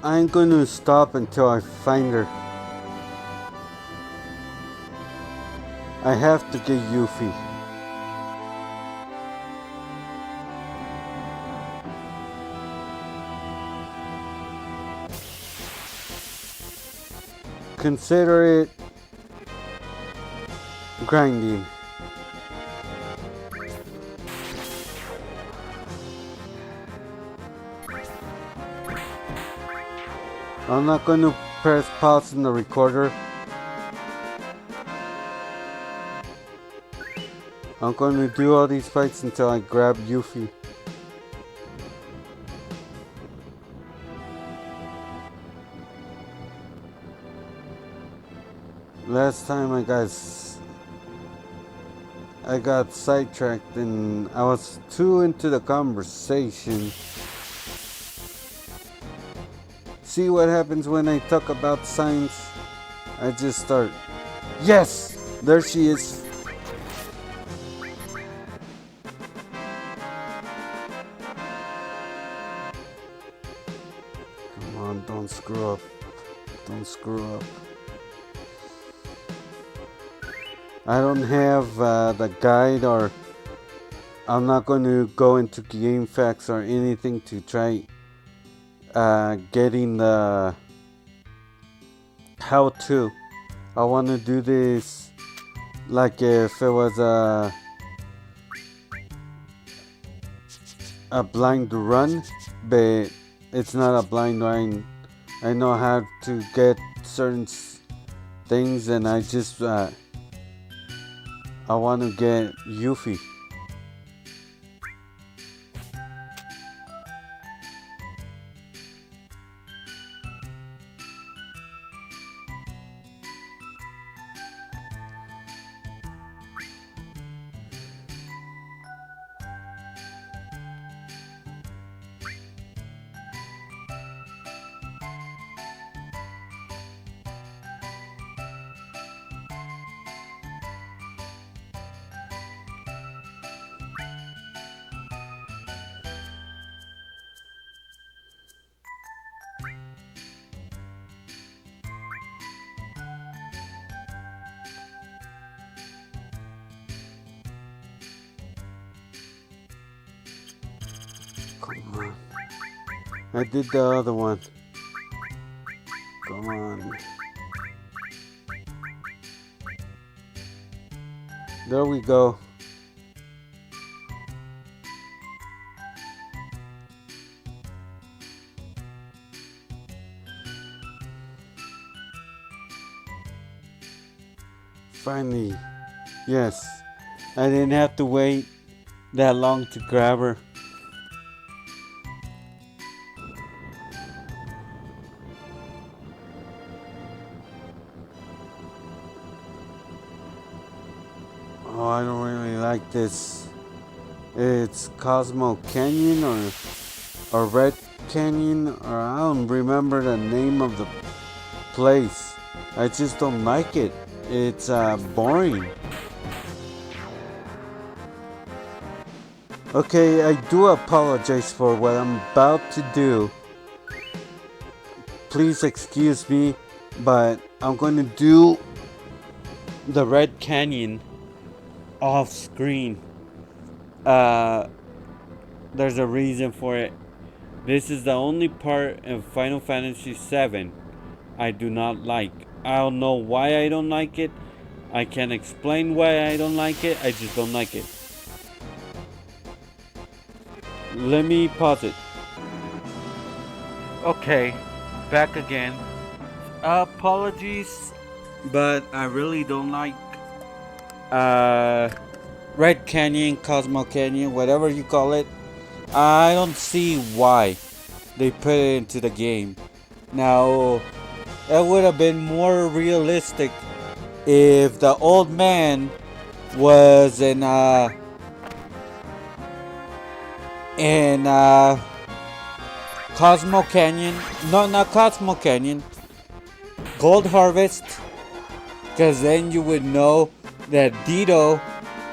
Speaker 2: I ain't gonna stop until I find her. I have to get Yuffie. Consider it grinding. I'm not going to press pause in the recorder. I'm going to do all these fights until I grab Yuffie. Last time I got sidetracked and I was too into the conversation. See what happens when I talk about science? I just start. Yes! There she is. Come on, don't screw up. Don't screw up. I don't have the guide, or I'm not going to go into game facts or anything to try getting the how to. I want to do this like if it was a blind run, but it's not a blind run. I know how to get certain things, and I just I want to get Yuffie. Come on. I did the other one. Come on. There we go. Finally. Yes. I didn't have to wait that long to grab her. Oh, I don't really like this. It's Cosmo Canyon or Red Canyon, or I don't remember the name of the place. I just don't like it. It's boring. Okay, I do apologize for what I'm about to do. Please excuse me, but I'm going to do the Red Canyon off screen. There's a reason for it. This is the only part in Final Fantasy VII I do not like. I don't know why I don't like it. I can't explain why I don't like it. I just don't like it. Let me pause it. Okay, back again. Apologies, but I really don't like Red Canyon, Cosmo Canyon, whatever you call it. I don't see why they put it into the game. Now, it would have been more realistic if the old man was in Cosmo Canyon. No, not Cosmo Canyon. Gold Harvest. Because then you would know that Dito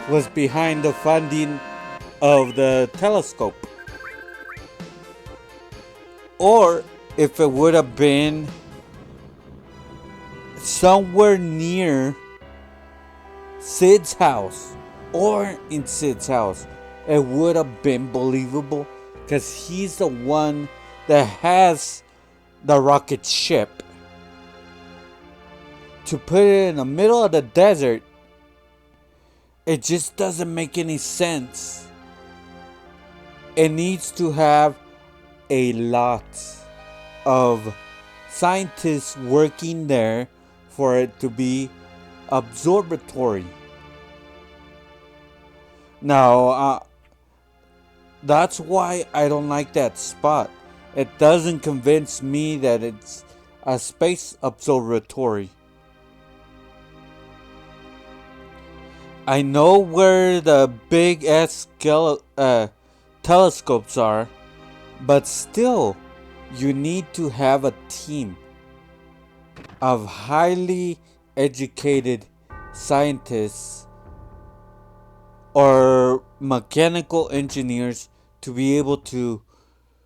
Speaker 2: was behind the funding of the telescope. Or if it would have been somewhere near Sid's house or in Sid's house, it would have been believable because he's the one that has the rocket ship. To put it in the middle of the desert, it just doesn't make any sense. It needs to have a lot of scientists working there for it to be observatory. Now, that's why I don't like that spot. It doesn't convince me that it's a space observatory. I know where the big ass telescopes are, but still, you need to have a team of highly educated scientists or mechanical engineers to be able to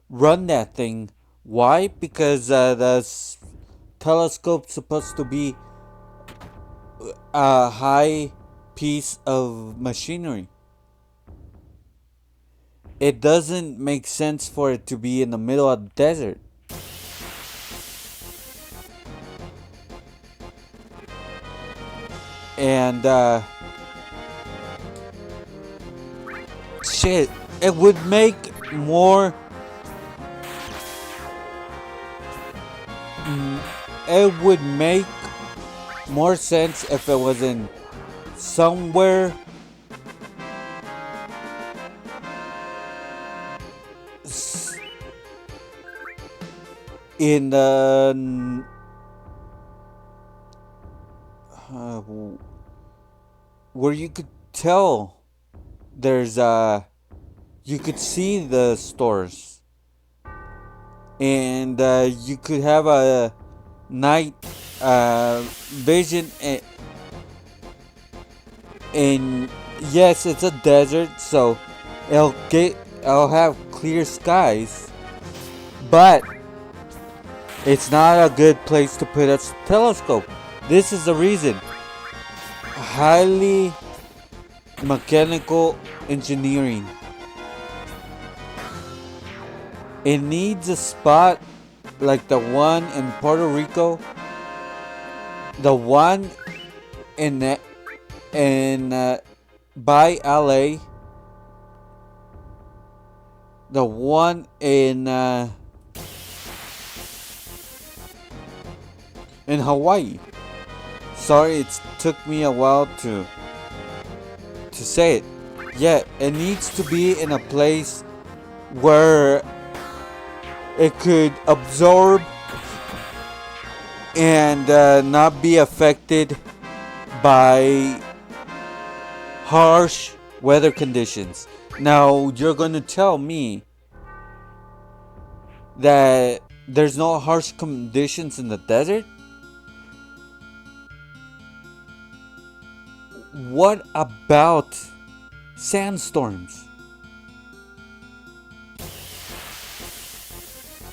Speaker 2: run that thing. Why? Because the telescope's supposed to be a high piece of machinery. It doesn't make sense for it to be in the middle of the desert. And shit, it would make more it would make more sense if it was in somewhere in the where you could tell there's you could see the stores, and you could have a night vision, and yes, it's a desert, so it'll have clear skies, but it's not a good place to put a telescope. This is the reason. Highly mechanical engineering. It needs a spot like the one in Puerto Rico, the one in by LA, the one in Hawaii. Sorry, it took me a while to say it. Yeah, it needs to be in a place where it could absorb and not be affected by harsh weather conditions. Now, you're going to tell me that there's no harsh conditions in the desert? What about sandstorms?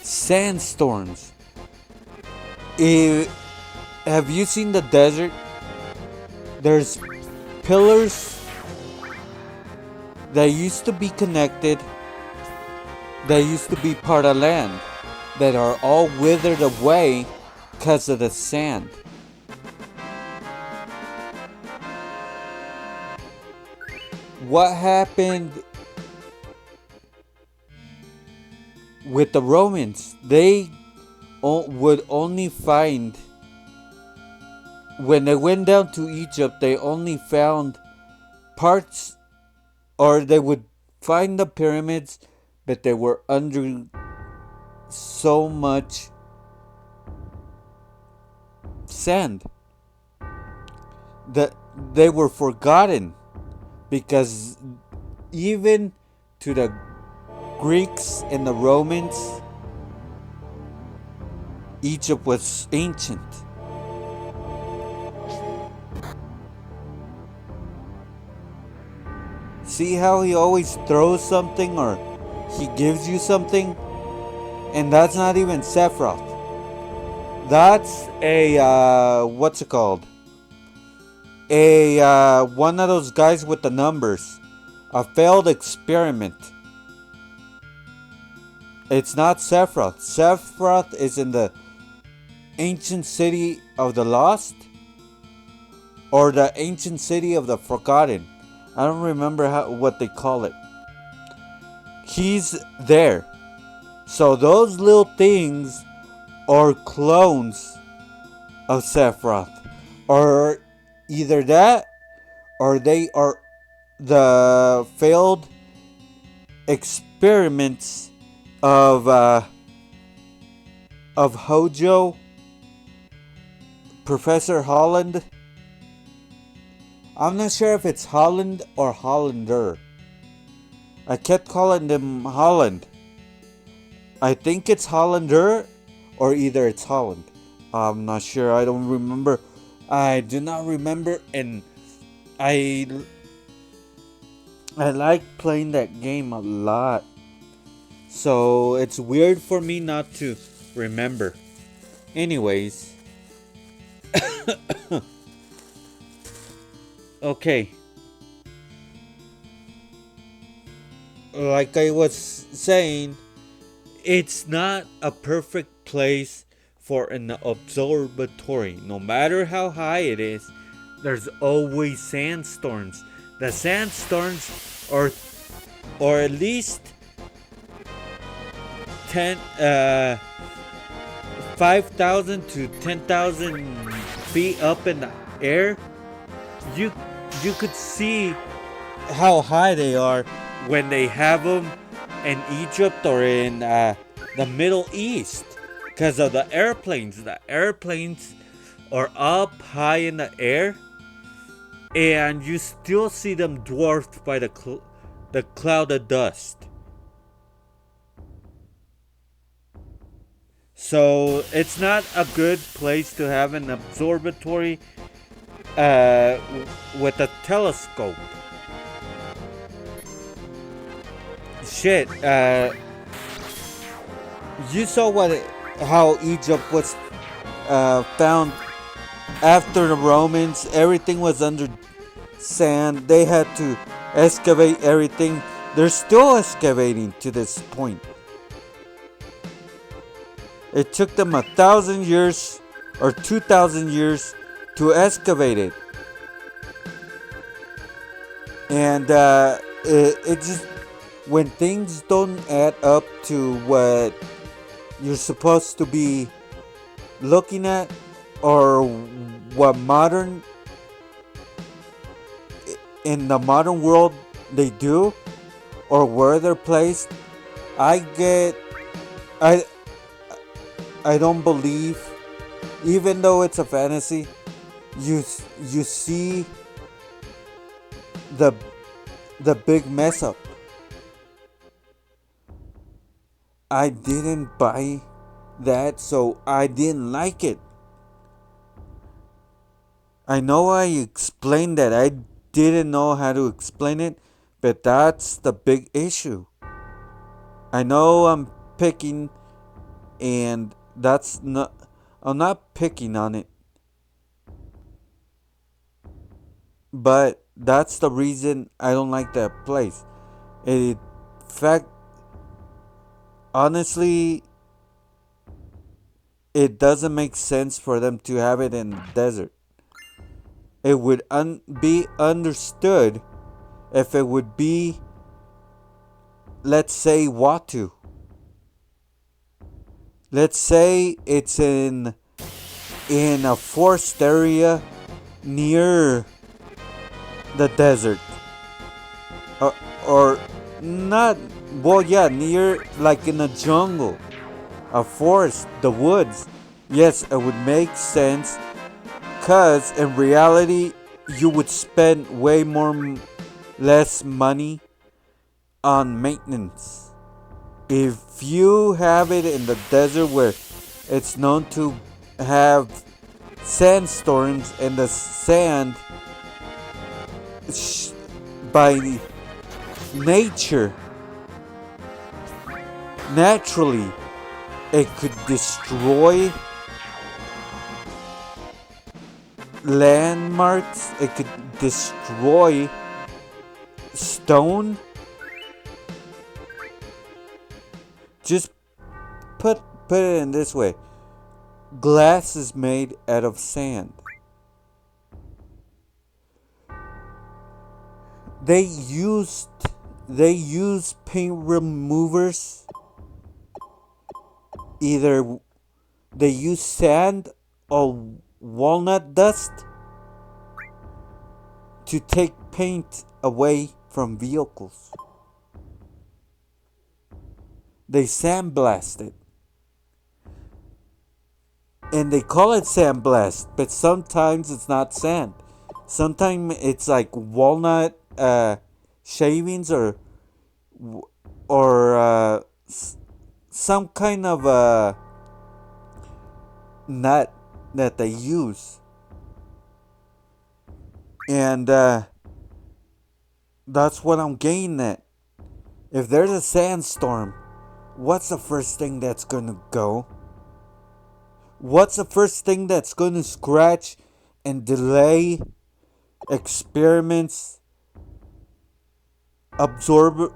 Speaker 2: Sandstorms. Eh, have you seen the desert? There's pillars that used to be connected, that used to be part of land, that are all withered away because of the sand. What happened with the Romans? They would only find, when they went down to Egypt, they only found parts, or they would find the pyramids, but they were under so much sand that they were forgotten, because even to the Greeks and the Romans, Egypt was ancient. See how he always throws something, or he gives you something? And that's not even Sephiroth. That's what's it called? One of those guys with the numbers. A failed experiment. It's not Sephiroth. Sephiroth is in the ancient city of the lost, or the ancient city of the forgotten. I don't remember what they call it. He's there. So those little things are clones of Sephiroth. Or either that, or they are the failed experiments of Hojo, Professor Holland. I'm not sure if it's Holland or Hollander. I kept calling him Holland. I think it's Hollander, or either it's Holland. I'm not sure. I don't remember. I do not remember, and I like playing that game a lot. So it's weird for me not to remember. Anyways. Okay. Like I was saying, it's not a perfect place for an observatory. No matter how high it is, there's always sandstorms. The sandstorms are, or at least 5,000 to 10,000 feet up in the air. You could see how high they are when they have them in Egypt or in the Middle East, because of the airplanes. The airplanes are up high in the air, and you still see them dwarfed by the cloud of dust. So it's not a good place to have an observatory with a telescope. Shit, you saw how Egypt was found after the Romans. Everything was under sand. They had to excavate everything. They're still excavating to this point. It took them 1,000 years or 2,000 years to excavate it. And it just, when things don't add up to what you're supposed to be looking at, or what modern, in the modern world, they do, or where they're placed, I get, I I don't believe, even though it's a fantasy, you see the the big mess up. I didn't buy that, so I didn't like it. I know I explained that. I didn't know how to explain it, but that's the big issue. I know I'm picking, and that's not. I'm not picking on it, but that's the reason I don't like that place. In fact, honestly, it doesn't make sense for them to have it in the desert. It would be understood if it would be, let's say, Watu. Let's say it's in a forest area near the desert, or, or not. Well, yeah, near, like in a jungle, a forest, the woods. Yes, it would make sense, cause in reality you would spend way more less money on maintenance. If you have it in the desert where it's known to have sandstorms, and the sand, by nature, naturally, it could destroy landmarks, it could destroy stone. Just put it in this way. Glass is made out of sand. They used they use paint removers. Either they use sand or walnut dust to take paint away from vehicles. They sandblast it. And they call it sandblast, but sometimes it's not sand. Sometimes it's like walnut shavings, or some kind of nut that they use. And that's what I'm getting at. If there's a sandstorm, what's the first thing that's gonna go? What's the first thing that's gonna scratch and delay experiments, absorbing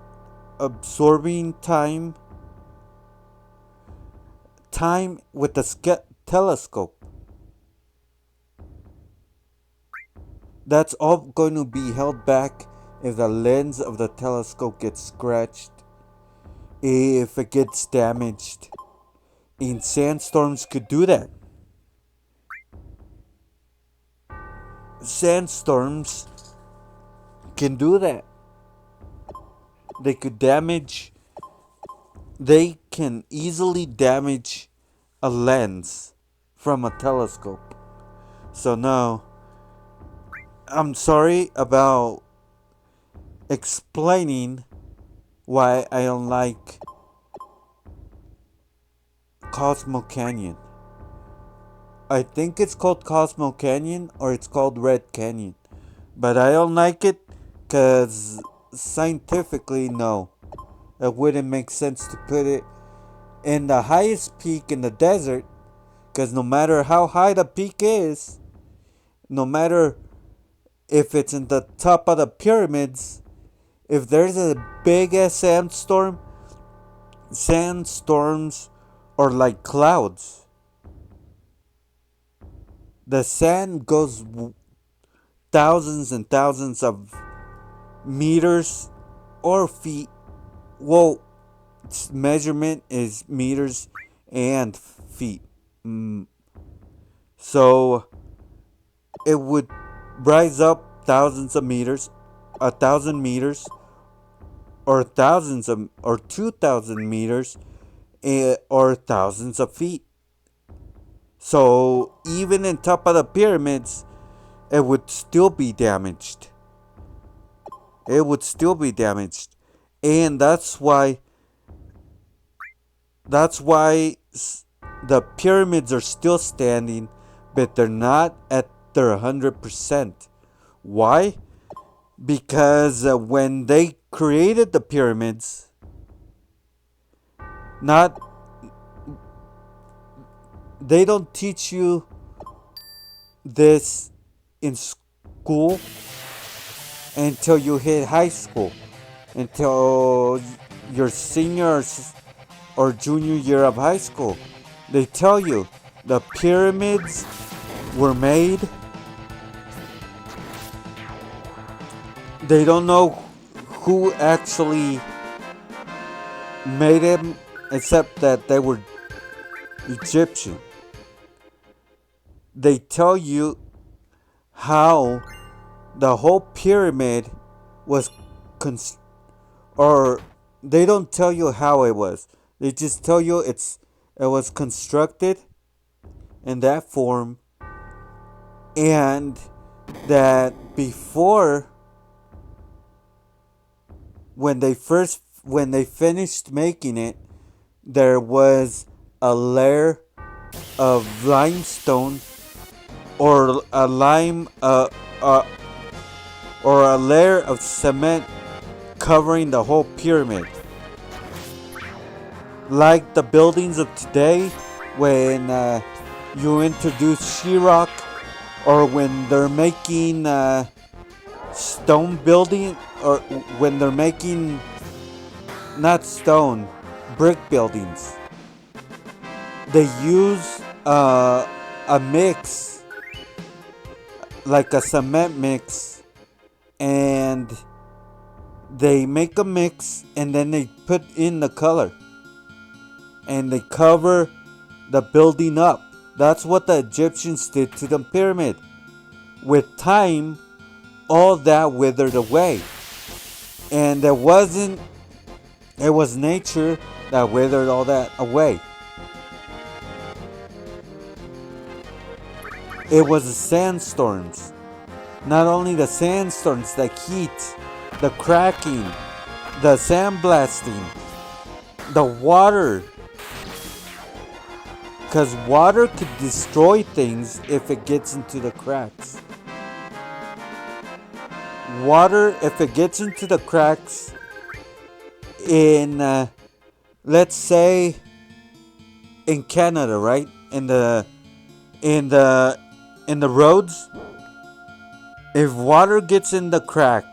Speaker 2: time with the telescope? That's all going to be held back if the lens of the telescope gets scratched, if it gets damaged. And sandstorms could do that. Sandstorms can do that. They could damage, they can easily damage a lens from a telescope. So, no, I'm sorry about explaining why I don't like Cosmo Canyon. I think it's called Cosmo Canyon, or it's called Red Canyon. But I don't like it because scientifically, no. It wouldn't make sense to put it in the highest peak in the desert, because no matter how high the peak is, no matter if it's in the top of the pyramids, if there's a big ass sandstorms or like clouds. The sand goes thousands and thousands of meters or feet. Well, measurement is meters and feet. Mm, So it would rise up thousands of meters, 1,000 meters, or thousands of, or 2,000 meters, or thousands of feet. So even in top of the pyramids, it would still be damaged. It would still be damaged, and that's why the pyramids are still standing, but they're not at their 100%. Why? Because when they created the pyramids, not they don't teach you this in school until you hit high school, until your senior or junior year of high school. They tell you the pyramids were made. They don't know who actually made them, except that they were Egyptian. They tell you how the whole pyramid was cons- or they don't tell you how it was. They just tell you it was constructed in that form, and that before, when they finished making it, there was a layer of limestone, or a lime uh, or a layer of cement covering the whole pyramid. Like the buildings of today, when you introduce sheetrock, or when they're making stone building, or when they're making, not stone, brick buildings, they use a mix, like a cement mix, and they make a mix, and then they put in the color, and they cover the building up. That's what the Egyptians did to the pyramid. With time, all that withered away, and it was nature that withered all that away. It was the sandstorms. Not only the sandstorms, the heat, the cracking, the sandblasting, the water. Because water could destroy things if it gets into the cracks. Water, if it gets into the cracks in, let's say, in Canada, right? In the roads, if water gets in the crack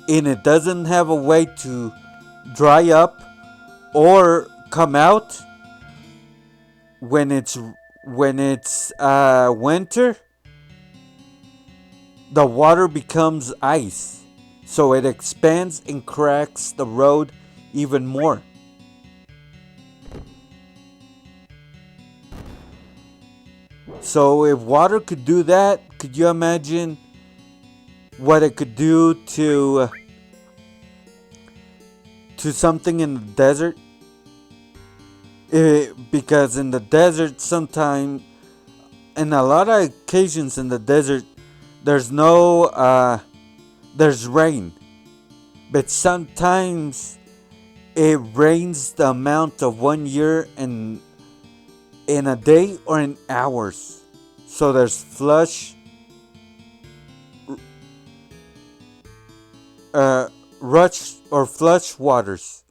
Speaker 2: and it doesn't have a way to dry up or come out when it's winter, the water becomes ice, so it expands and cracks the road even more. So if water could do that, could you imagine what it could do to something in the desert? Because in the desert, sometimes, in a lot of occasions in the desert, there's there's rain, but sometimes it rains the amount of 1 year in a day or in hours. So there's rush or flush waters.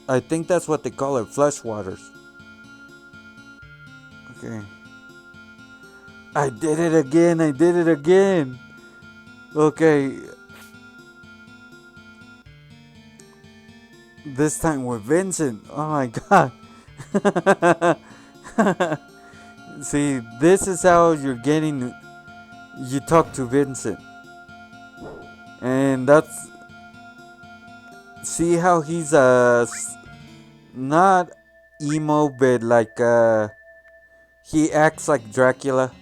Speaker 2: I think that's what they call it, flush waters. Okay. I did it again. I did it again. Okay. This time with Vincent. Oh my god. See, this is how you're getting. You talk to Vincent, and that's see how he's not emo, but like he acts like Dracula.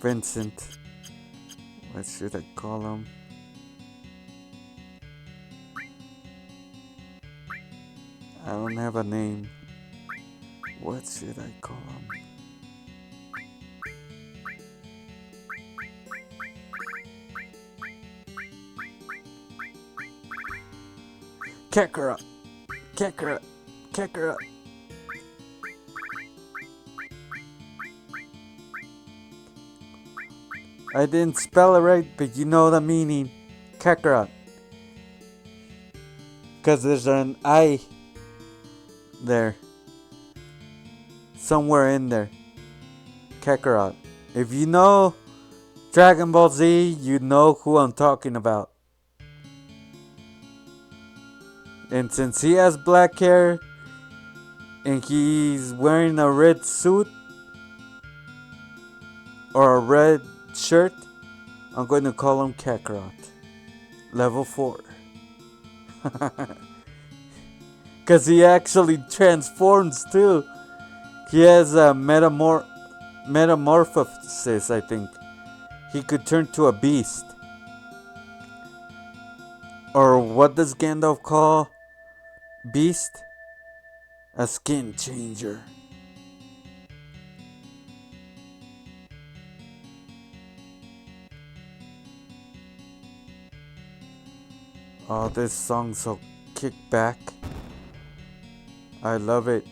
Speaker 2: Vincent, what should I call him? I don't have a name. What should I call him? Kakarot, Kakarot, Kakarot. I didn't spell it right, but you know the meaning. Kakarot. Because there's an I there. Somewhere in there. Kakarot. If you know Dragon Ball Z, you know who I'm talking about. And since he has black hair and he's wearing a red suit or a red shirt, I'm going to call him Kakarot. Level 4. Because he actually transforms too. He has a metamorphosis, I think. He could turn to a beast. Or what does Gandalf call beast? A skin changer. Oh, this song's so kick back. I love it.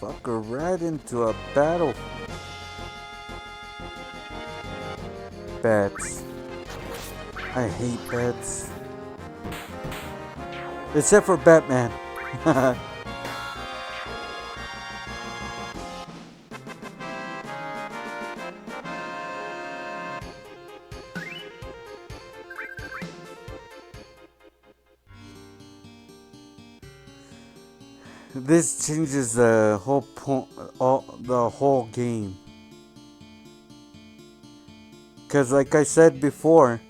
Speaker 2: Fucker right into a battle. Bats. I hate bats. Except for Batman. This changes the whole the whole game. Cause like I said before,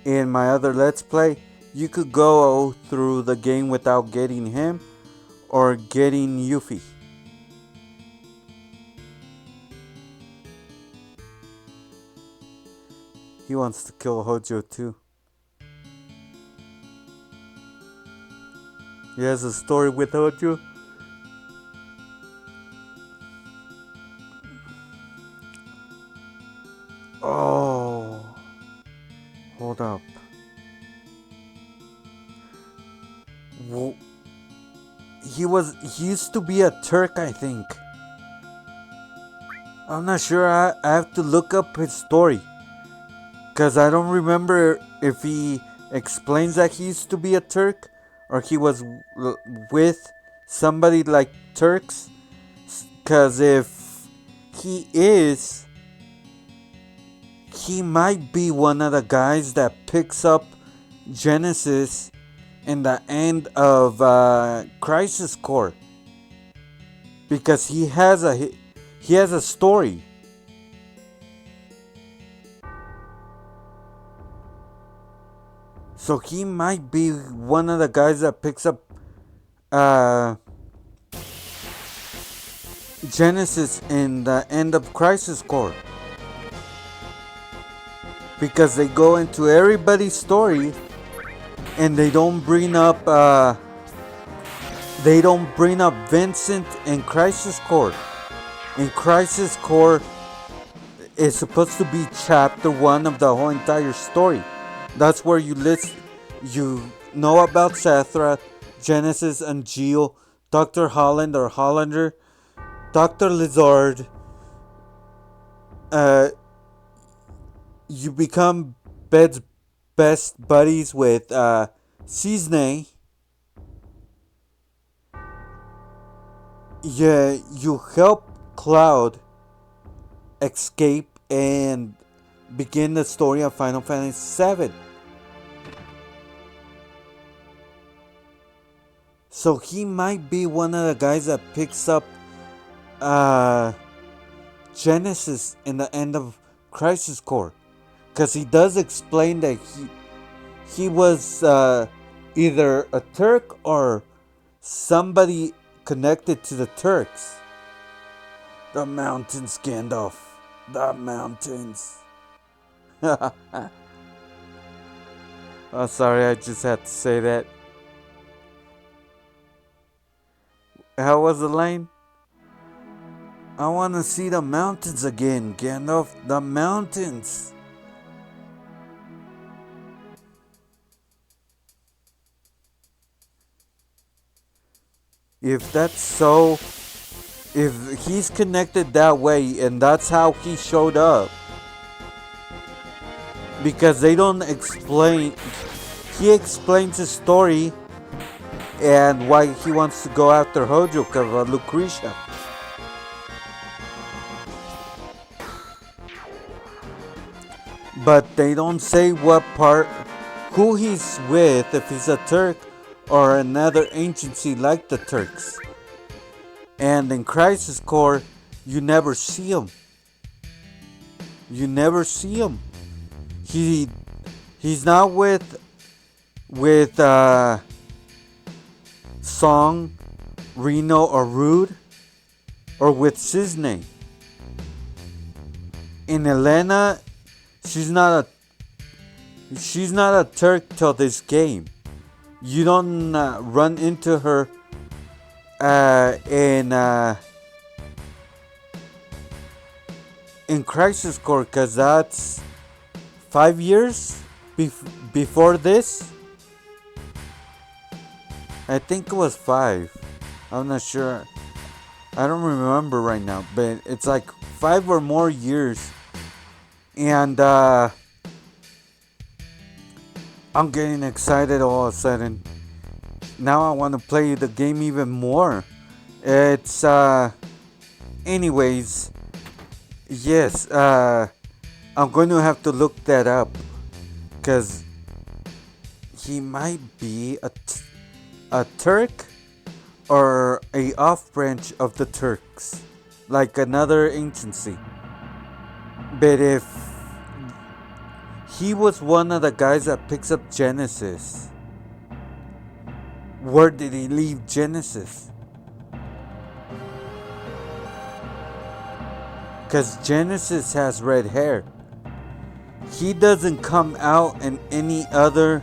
Speaker 2: in my other Let's Play, you could go through the game without getting him or getting Yuffie. He wants to kill Hojo too. He has a story with Hojo. Oh, hold up. He used to be a Turk, I think. I'm not sure. I have to look up his story. Because I don't remember if he explains that he used to be a Turk or he was with somebody like Turks. Because if he is, he might be one of the guys that picks up Genesis in the end of Crisis Core. Because he has a story. So he might be one of the guys that picks up Genesis in the end of Crisis Core. Because they go into everybody's story and they don't bring up Vincent and Crisis Core. In Crisis Core is supposed to be chapter 1 of the whole entire story. That's where you know about Sathra, Genesis, and Geo, Dr. Holland or Hollander, Dr. Lizard. You become best buddies with Cisne. Yeah, you help Cloud escape and begin the story of Final Fantasy VII. So he might be one of the guys that picks up uh, Genesis in the end of Crisis Core, because he does explain that he was either a Turk or somebody connected to the Turks. The mountains, Gandalf. The mountains. Oh, sorry, I just had to say that. How was the line? I want to see the mountains again, Gandalf. The mountains. If that's so, if he's connected that way and that's how he showed up, because they don't explain, he explains his story and why he wants to go after Hojo of Lucretia. But they don't say what part, who he's with, if he's a Turk or another agency like the Turks. And in Crisis Core, you never see him. You never see him. He's not with Song, Reno, or Rude, or with Cisne. In Elena, she's not a Turk till this game. You don't run into her in Crisis Core, because that's 5 years before this. I think it was 5. I'm not sure. I don't remember right now, but it's like 5 or more years. And I'm getting excited all of a sudden. Now I want to play the game even more. It's anyways, yes, I'm going to have to look that up, because he might be a Turk or a off branch of the Turks, like another agency. But if he was one of the guys that picks up Genesis, where did he leave Genesis? Because Genesis has red hair. He doesn't come out in any other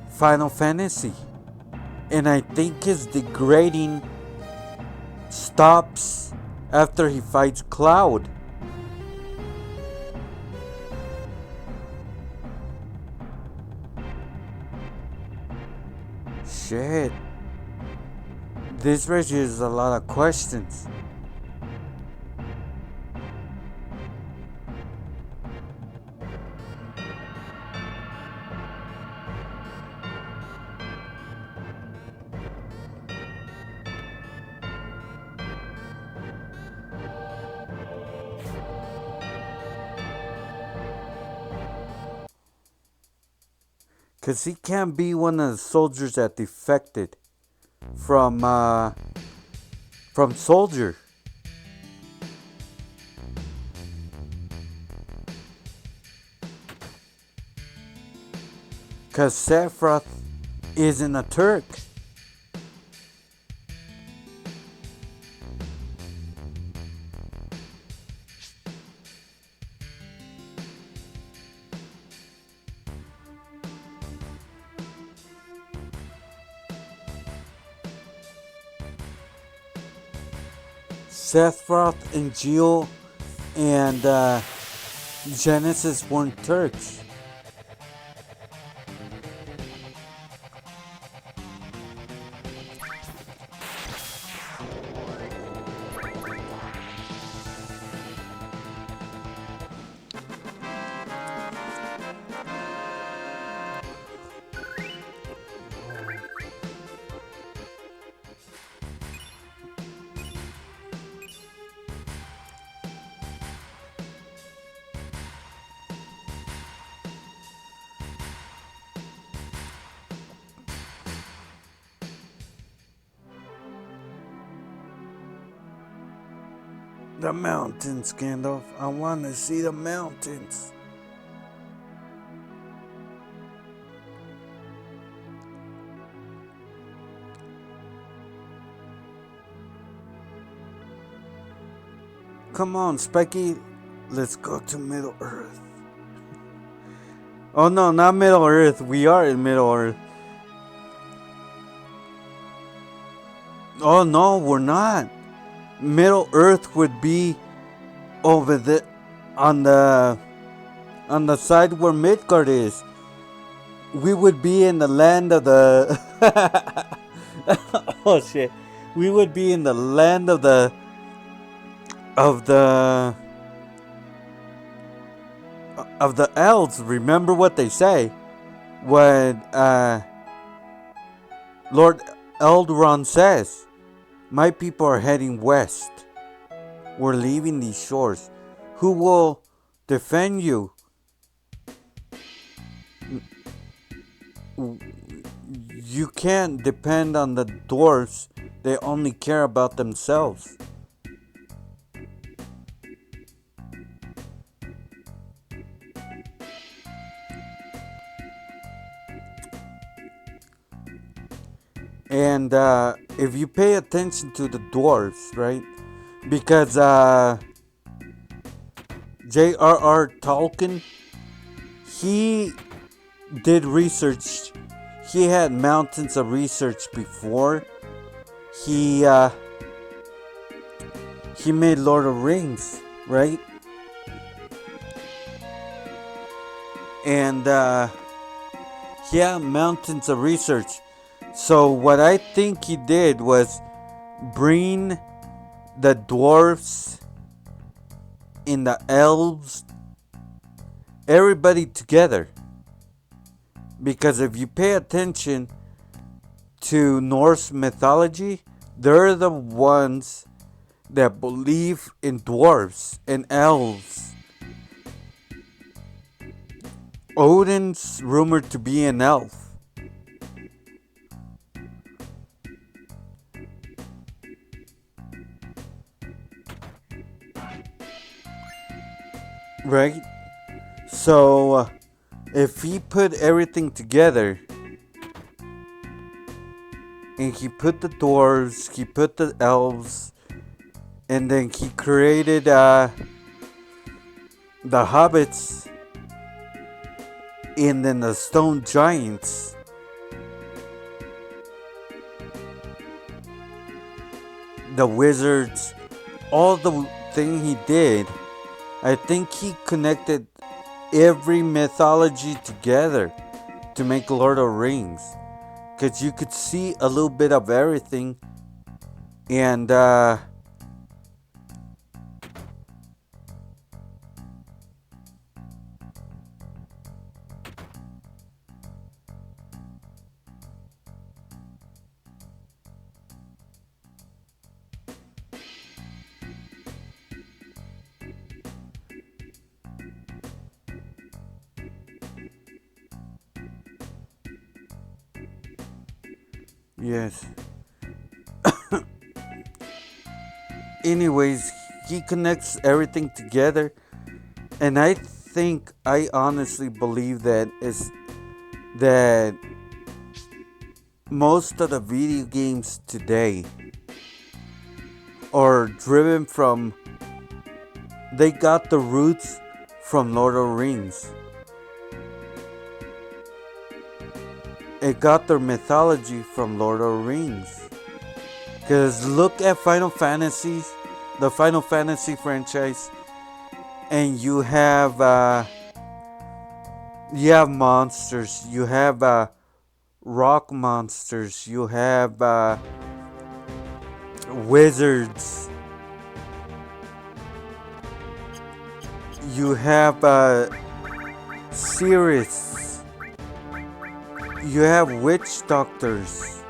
Speaker 2: Final Fantasy. And I think his degrading stops after he fights Cloud. Shit. This raises a lot of questions. Because he can't be one of the soldiers that defected from Soldier. Because Sephiroth isn't a Turk. Sephiroth and Geo and Genesis weren't Turks. The mountains, Gandalf. I want to see the mountains. Come on, Specky. Let's go to Middle Earth. Oh no, not Middle Earth. We are in Middle Earth. Oh no, we're not. Middle Earth would be over the on the side where Midgard is. We would be in the land of the oh shit. We would be in the land of the of the of the elves. Remember what they say when Lord Elrond says, "My people are heading west. We're leaving these shores. Who will defend you? You can't depend on the dwarves. They only care about themselves." And if you pay attention to the dwarves, right? Because J.R.R. Tolkien, he did research. He had mountains of research before he made Lord of Rings, right? And he had mountains of research. So what I think he did was bring the dwarves and the elves, everybody together. Because if you pay attention to Norse mythology, they're the ones that believe in dwarves and elves. Odin's rumored to be an elf. Right? So, if he put everything together, and he put the dwarves, he put the elves, and then he created the hobbits, and then the stone giants, the wizards, all the thing he did, I think he connected every mythology together to make Lord of the Rings. Because you could see a little bit of everything. And yes. Anyways, he connects everything together. And I honestly believe that most of the video games today are driven from, they got the roots from Lord of the Rings. It got their mythology from Lord of the Rings. Because look at Final Fantasies, the Final Fantasy franchise, and you have monsters, you have rock monsters, you have wizards, you have Cirrus, you have witch doctors.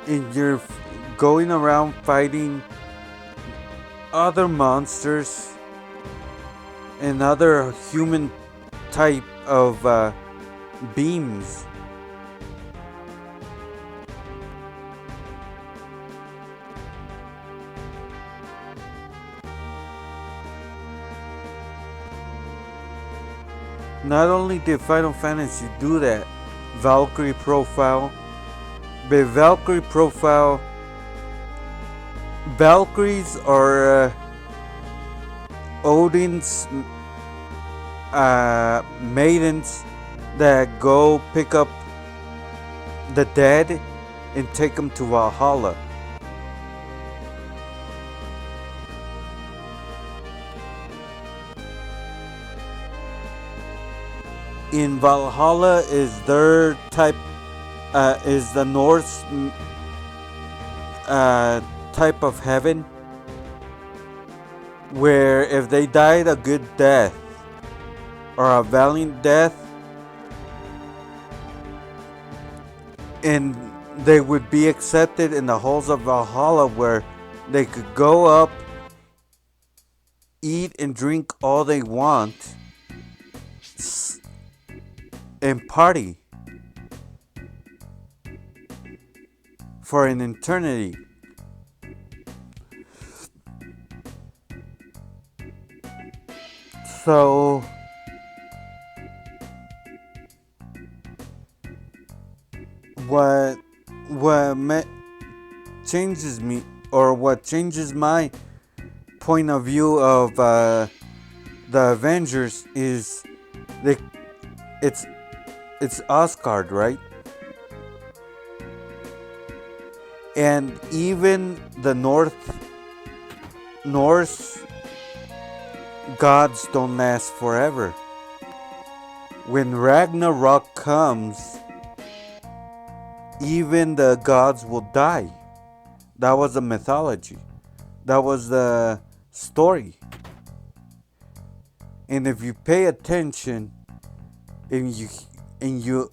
Speaker 2: And you're going around fighting other monsters and other human type of beams. Not only did Final Fantasy do that, Valkyrie profile, but Valkyrie profile, Valkyries are Odin's maidens that go pick up the dead and take them to Valhalla. In Valhalla is their type, is the Norse type of heaven, where if they died a good death or a valiant death, and they would be accepted in the halls of Valhalla, where they could go up, eat and drink all they want, and party for an eternity. So what changes me, or what changes my point of view of the Avengers, is they, it's Asgard, right? And even the Norse gods don't last forever. When Ragnarok comes, even the gods will die. That was the mythology. That was the story. And if you pay attention and you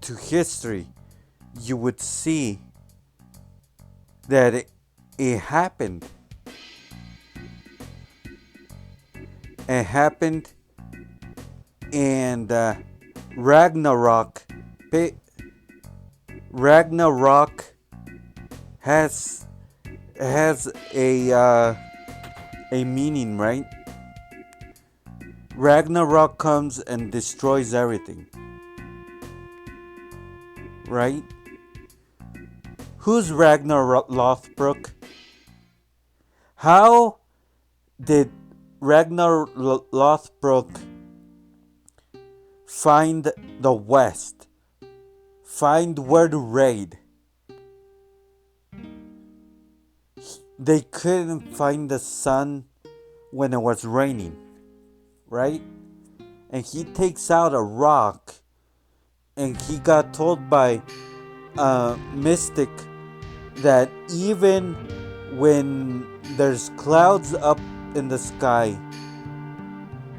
Speaker 2: to history, you would see that it happened. It happened, and Ragnarok has a meaning, right? Ragnarok comes and destroys everything, right? Who's Ragnar Lothbrok? How did Ragnar Lothbrok find the West? Find where to raid? They couldn't find the sun when it was raining, right? And he takes out a rock, and he got told by a mystic that even when there's clouds up in the sky,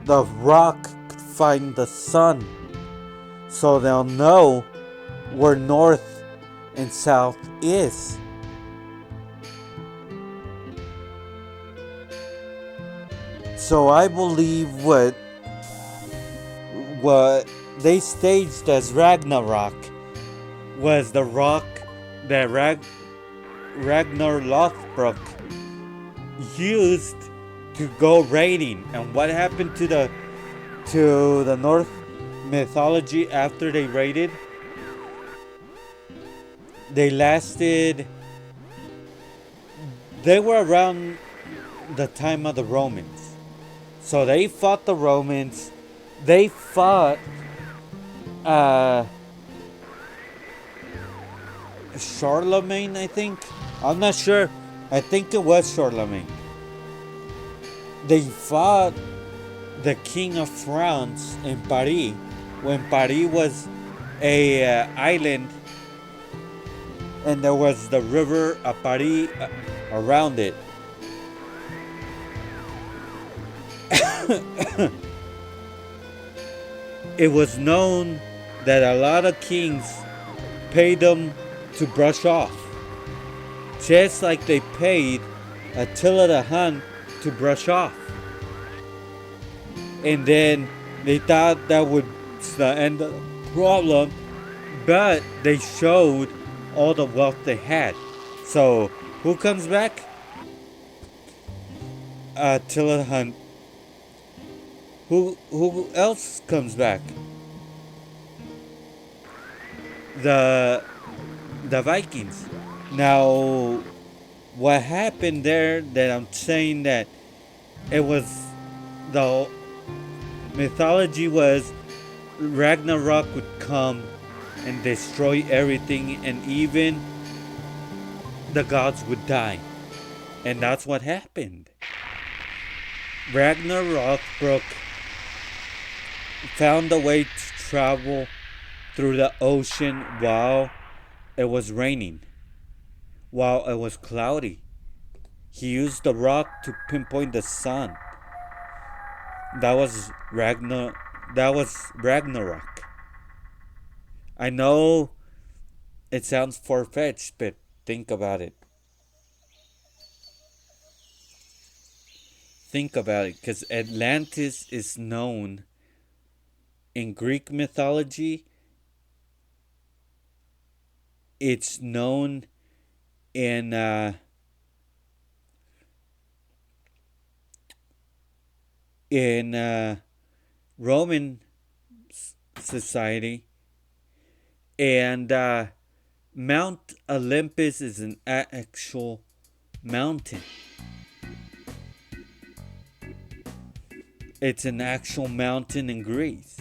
Speaker 2: the rock could find the sun, so they'll know where north and south is. So I believe what they staged as Ragnarok was the rock that Ragnar Lothbrok used to go raiding. And what happened to the North mythology after they raided? They were around the time of the Romans. So they fought the Romans. They fought Charlemagne, I think. I'm not sure. I think it was Charlemagne. They fought the King of France in Paris when Paris was a island, and there was the river of Paris around it. It was known that a lot of kings paid them to brush off, just like they paid Attila the Hun to brush off. And then they thought that was the end
Speaker 1: problem, but they showed all the wealth they had. So who comes back? Attila Hunt. Who else comes back? The the Vikings. Now, what happened there? That I'm saying that it was the mythology was Ragnarok would come and destroy everything, and even the gods would die, and that's what happened. Ragnarok broke, found a way to travel through the ocean while it was raining, while it was cloudy. He used the rock to pinpoint the sun. That was Ragnar. That was Ragnarok. I know it sounds far fetched, but think about it. Think about it, because Atlantis is known in Greek mythology. It's known in in Roman society, and Mount Olympus is an actual mountain. It's an actual mountain in Greece.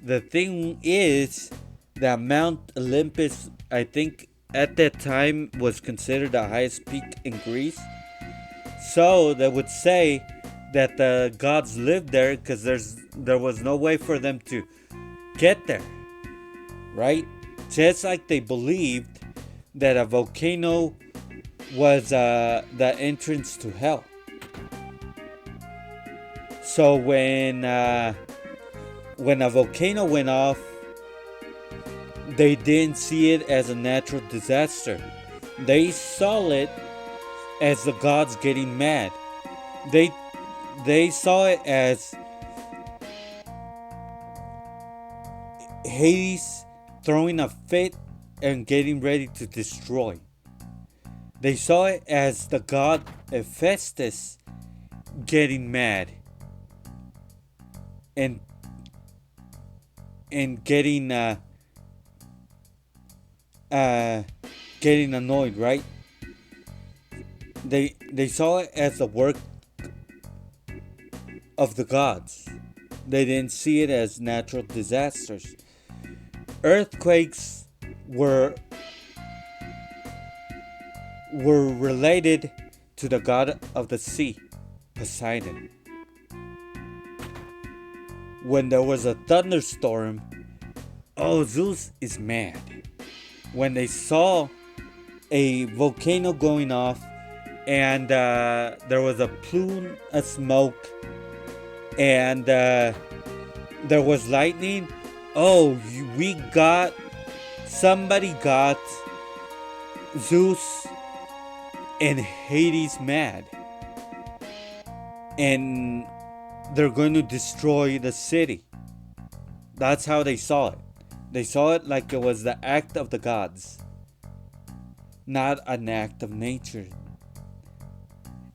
Speaker 1: The thing is that Mount Olympus, I think at that time, was considered the highest peak in Greece. So they would say that the gods lived there because there was no way for them to get there, right? Just like they believed that a volcano was the entrance to hell. So when a volcano went off, they didn't see it as a natural disaster. They saw it as the gods getting mad. They they saw it as Hades throwing a fit and getting ready to destroy. They saw it as the god Hephaestus getting mad and and uh, getting annoyed, right? They saw it as the work of the gods. They didn't see it as natural disasters. Earthquakes were were related to the god of the sea, Poseidon. When there was a thunderstorm, oh, Zeus is mad. When they saw a volcano going off and there was a plume of smoke and there was lightning, oh, somebody got Zeus and Hades mad. And they're going to destroy the city. That's how they saw it. They saw it like it was the act of the gods, not an act of nature.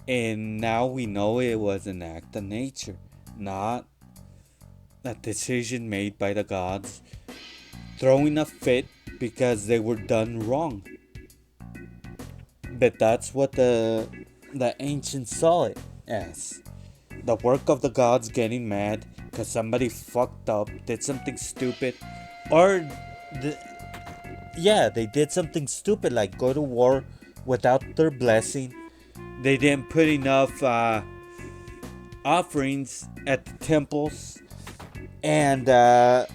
Speaker 1: And now we know it was an act of nature, not a decision made by the gods throwing a fit because they were done wrong. But that's what the ancients saw it as. The work of the gods getting mad because somebody fucked up, did something stupid, or the, yeah, they did something stupid like go to war without their blessing. They didn't put enough offerings at the temples, and okay,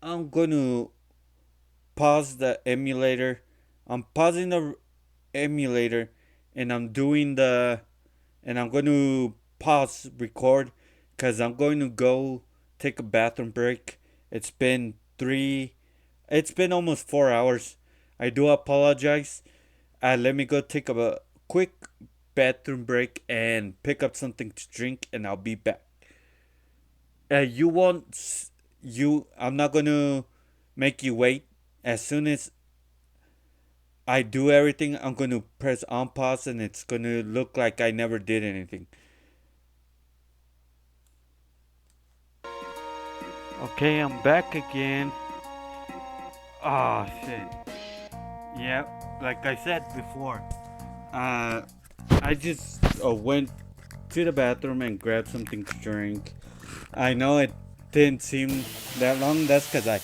Speaker 1: I'm going to pause the emulator. I'm pausing the emulator, and I'm going to pause record because I'm going to go take a bathroom break. It's been 3. It's been almost 4 hours. I do apologize. Let me go take a quick bathroom break and pick up something to drink, and I'll be back. You won't. You. I'm not gonna make you wait. As soon as I do everything, I'm gonna press on pause, and it's gonna look like I never did anything. Okay, I'm back again. Oh shit. Yeah, like I said before, uh, I just went to the bathroom and grabbed something to drink. I know it didn't seem that long. That's because I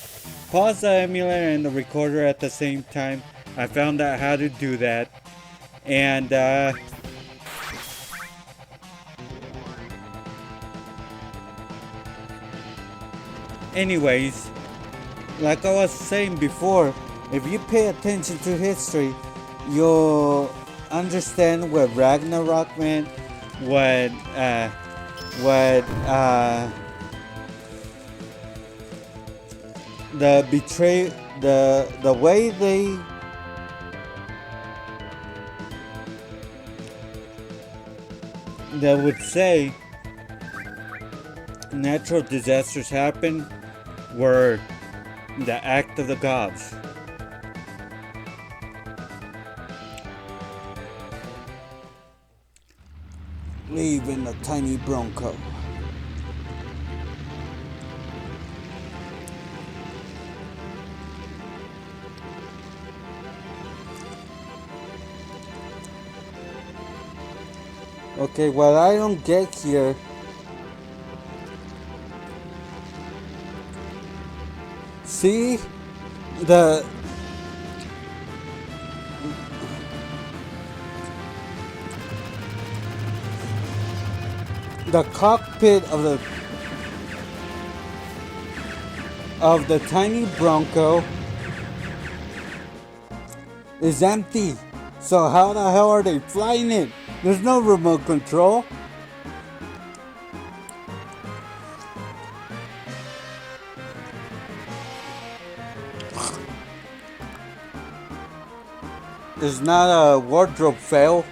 Speaker 1: paused the emulator and the recorder at the same time. I found out how to do that. And, anyways, like I was saying before, if you pay attention to history, you'll understand what Ragnarok meant, what, uh, what, the betray, the way they would say natural disasters happen were the act of the gods. Leave in a tiny bronco. Okay, what I don't get here. See the cockpit of the tiny Bronco is empty. So how the hell are they flying it? There's no remote control. It's not a wardrobe fail.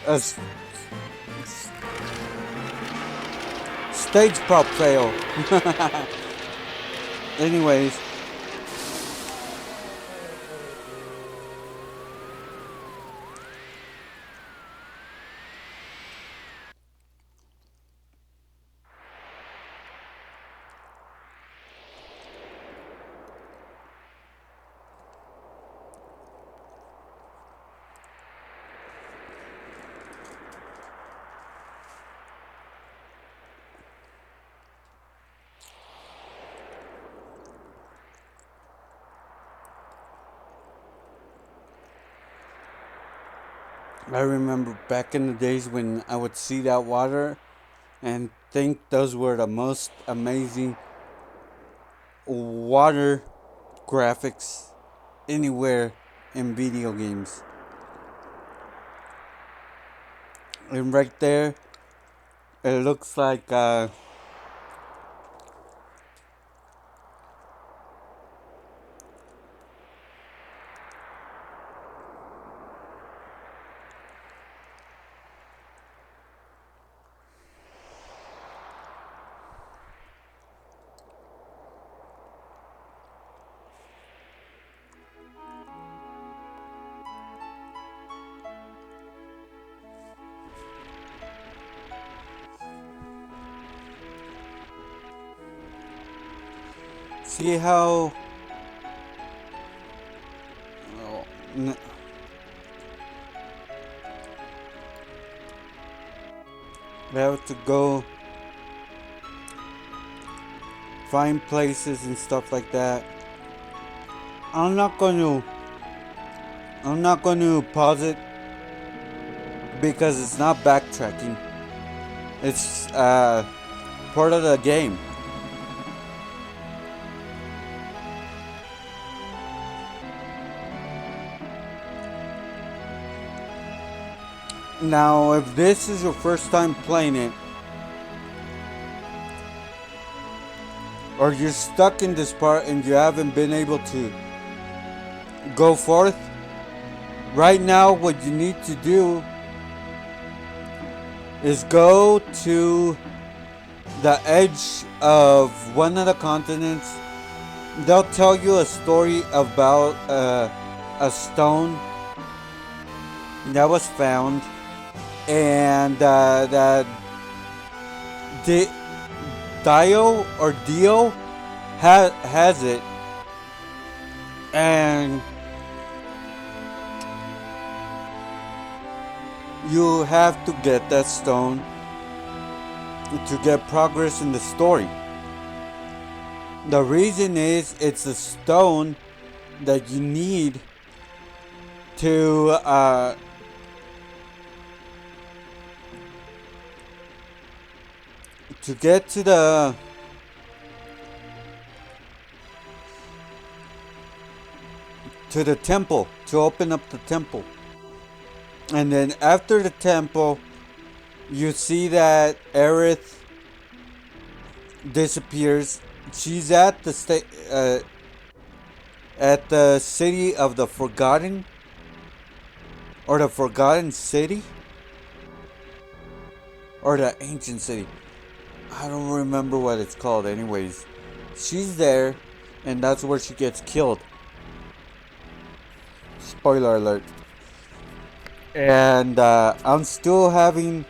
Speaker 1: A stage prop fail. Anyways. I remember back in the days when I would see that water and think those were the most amazing water graphics anywhere in video games. And right there, it looks like see how oh, we have to go find places and stuff like that. I'm not going to pause it because it's not backtracking. It's part of the game. Now, if this is your first time playing it,
Speaker 2: or you're stuck in this part and you haven't been able to go forth, right now what you need to do is go to the edge of one of the continents. They'll tell you a story about a stone that was found, and that Di- Dio has it, and you have to get that stone to get progress in the story. The reason is it's a stone that you need to get to the temple, to open up the temple. And then after the temple, you see that Aerith disappears. She's at at the city of the Forgotten, or the Forgotten City, or the Ancient City. I don't remember what it's called. Anyways, she's there, and that's where she gets killed. Spoiler alert. And I'm still having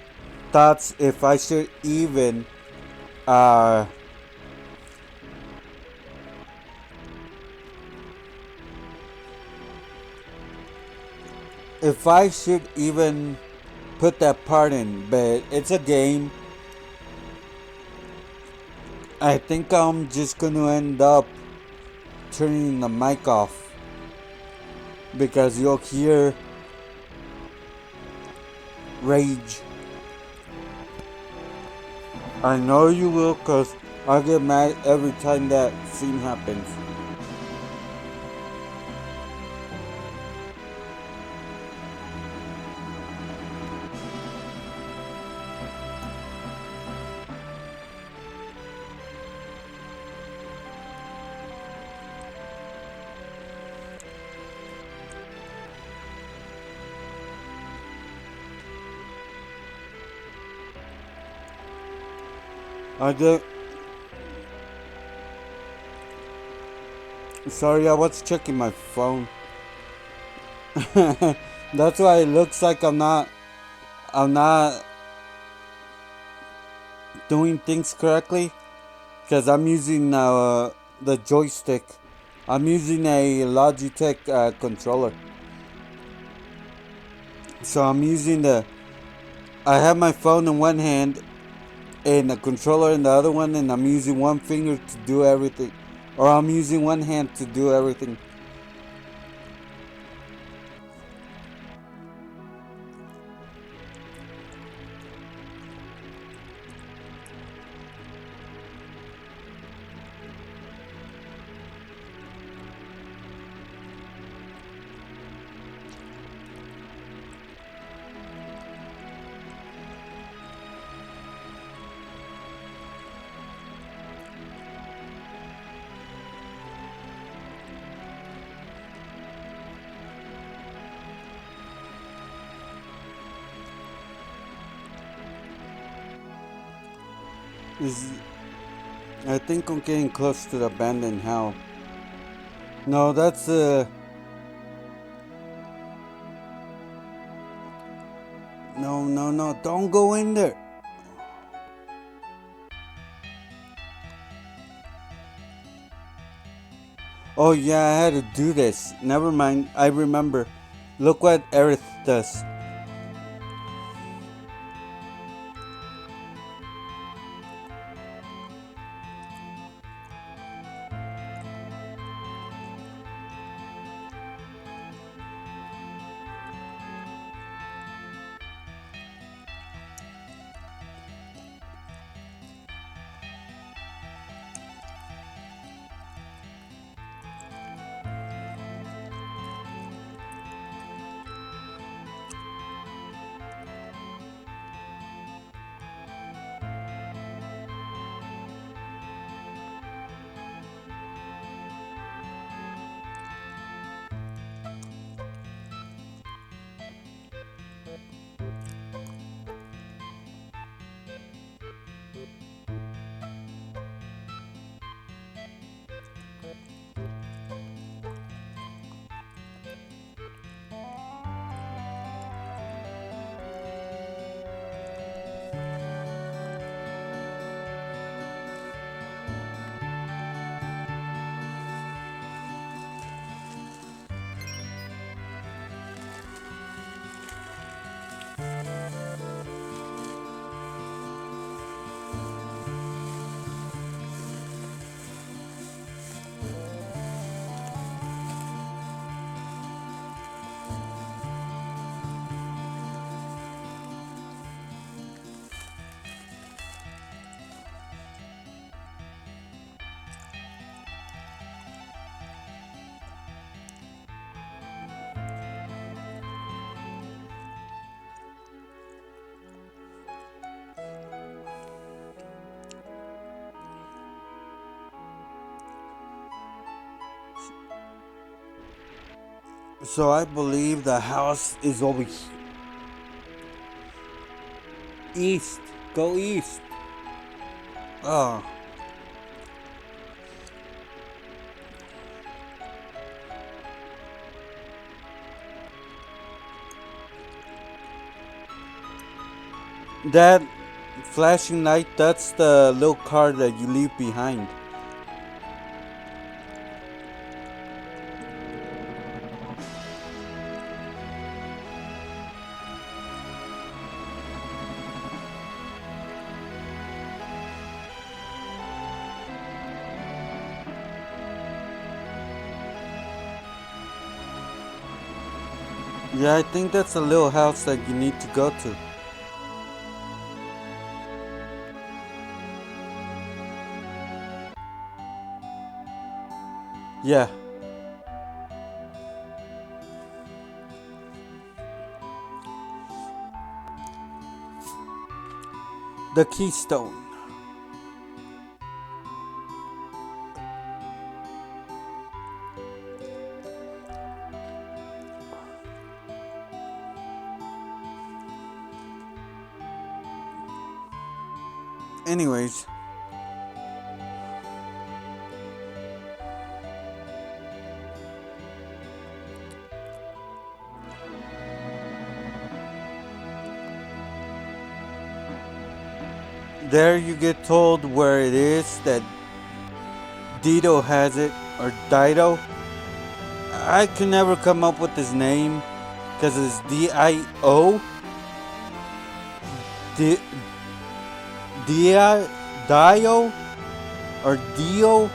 Speaker 2: thoughts if I should even uh, if I should even put that part in, but it's a game. I think I'm just gonna end up turning the mic off because you'll hear rage. I know you will, because I get mad every time that scene happens. I get sorry, I was checking my phone. That's why it looks like I'm not doing things correctly, because I'm using the joystick. I'm using a Logitech controller. So I'm using I have my phone in one hand and a controller in the other one, and I'm using one finger to do everything. Or I'm using one hand to do everything. Is I think I'm getting close to the abandoned house. No, that's no, don't go in there. Oh yeah, I had to do this. Never mind, I remember. Look what Aerith does. So I believe the house is over east. Go east. Oh. That flashing light, that's the little car that you leave behind. Yeah, I think that's a little house that you need to go to. Yeah. The Keystone. Anyways, there you get told where it is that Dido has it, or Dido. I can never come up with his name because it's D-I-O. Di- Dio or Dio.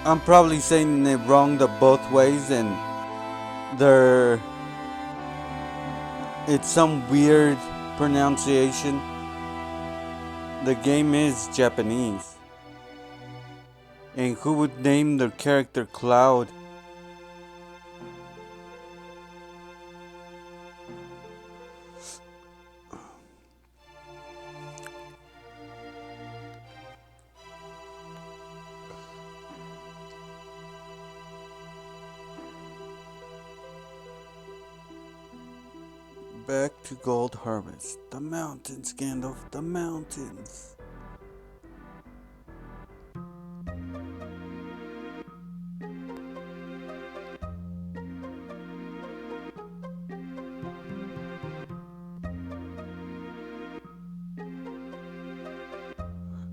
Speaker 2: I'm probably saying it wrong the both ways, and they're it's some weird pronunciation. The game is Japanese. And who would name their character Cloud? Back to Gold Harvest. The mountains, Gandalf, the mountains.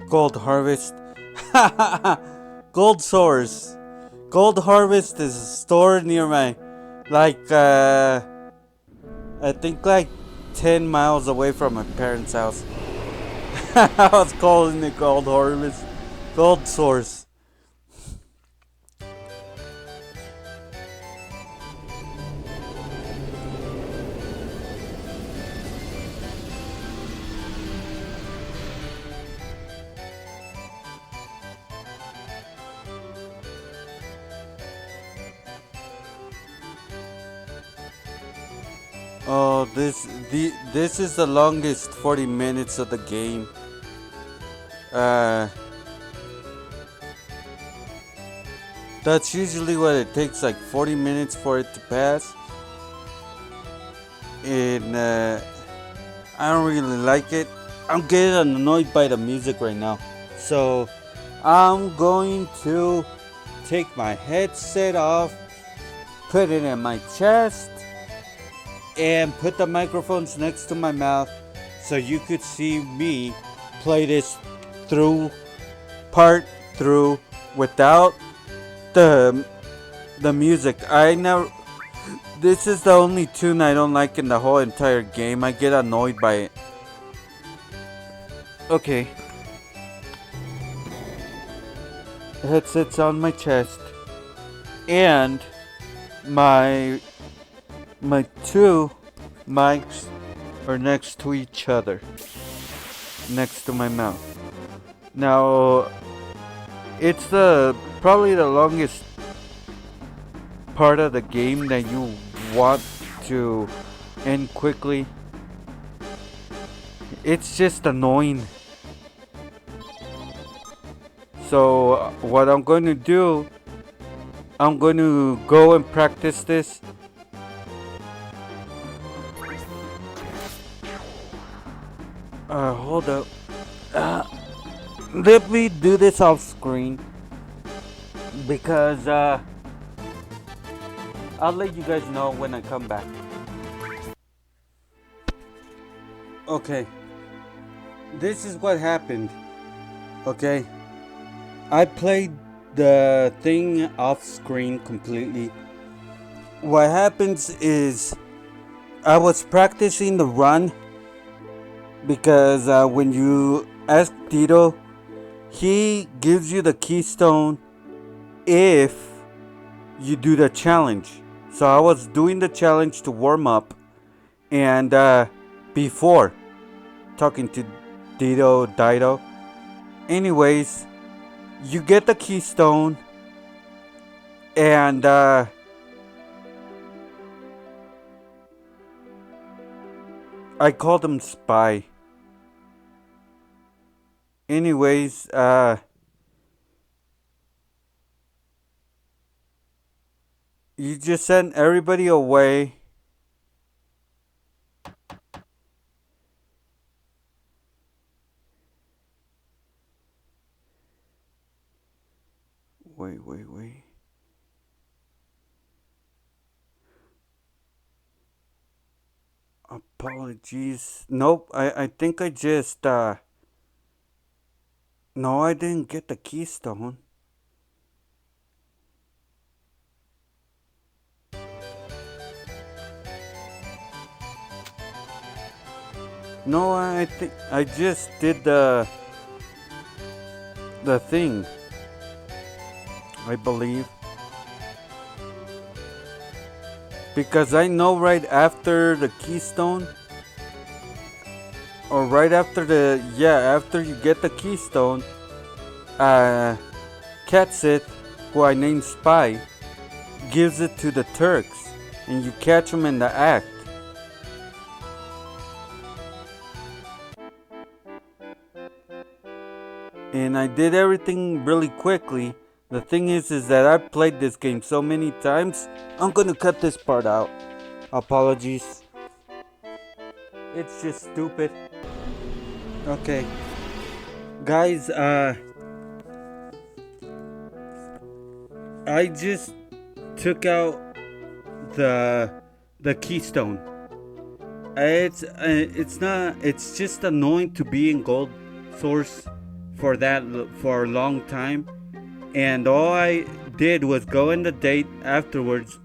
Speaker 2: Gold Harvest. Gold Source. Gold Harvest is a store near my, I think like 10 miles away from my parents' house. I was calling it Gold Harvest. Gold Source. Oh, this is the longest 40 minutes of the game. That's usually what it takes, like 40 minutes for it to pass. And I don't really like it. I'm getting annoyed by the music right now. So I'm going to take my headset off, put it in my chest, and put the microphones next to my mouth so you could see me play this part through without the music. This is the only tune I don't like in the whole entire game. I get annoyed by it. Okay. Headset's on my chest, and my two mics are next to each other, next to my mouth. Now, it's probably the longest part of the game that you want to end quickly. It's just annoying. So what I'm going to do I'm going to go and practice this. Hold up. Uh, Let me do this off screen because I'll let you guys know when I come back. Okay, this is what happened. Okay, I played the thing off screen completely. What happens is I was practicing the run because when you ask Tito, he gives you the keystone if you do the challenge. So I was doing the challenge to warm up, and before talking to Dido. Anyways, you get the keystone, and I called him Spy. Anyways, you just sent everybody away. Wait. Apologies. Nope, I think I just, no, I didn't get the keystone. No, I think I just did the thing, I believe. Because I know right after the keystone, or right after after you get the keystone, Katsit, who I named Spy, gives it to the Turks, and you catch them in the act. And I did everything really quickly. The thing is that I've played this game so many times, I'm gonna cut this part out. Apologies. It's just stupid. Okay. Guys, I just took out the keystone. It's just annoying to be in gold source for a long time, and all I did was go in the date afterwards.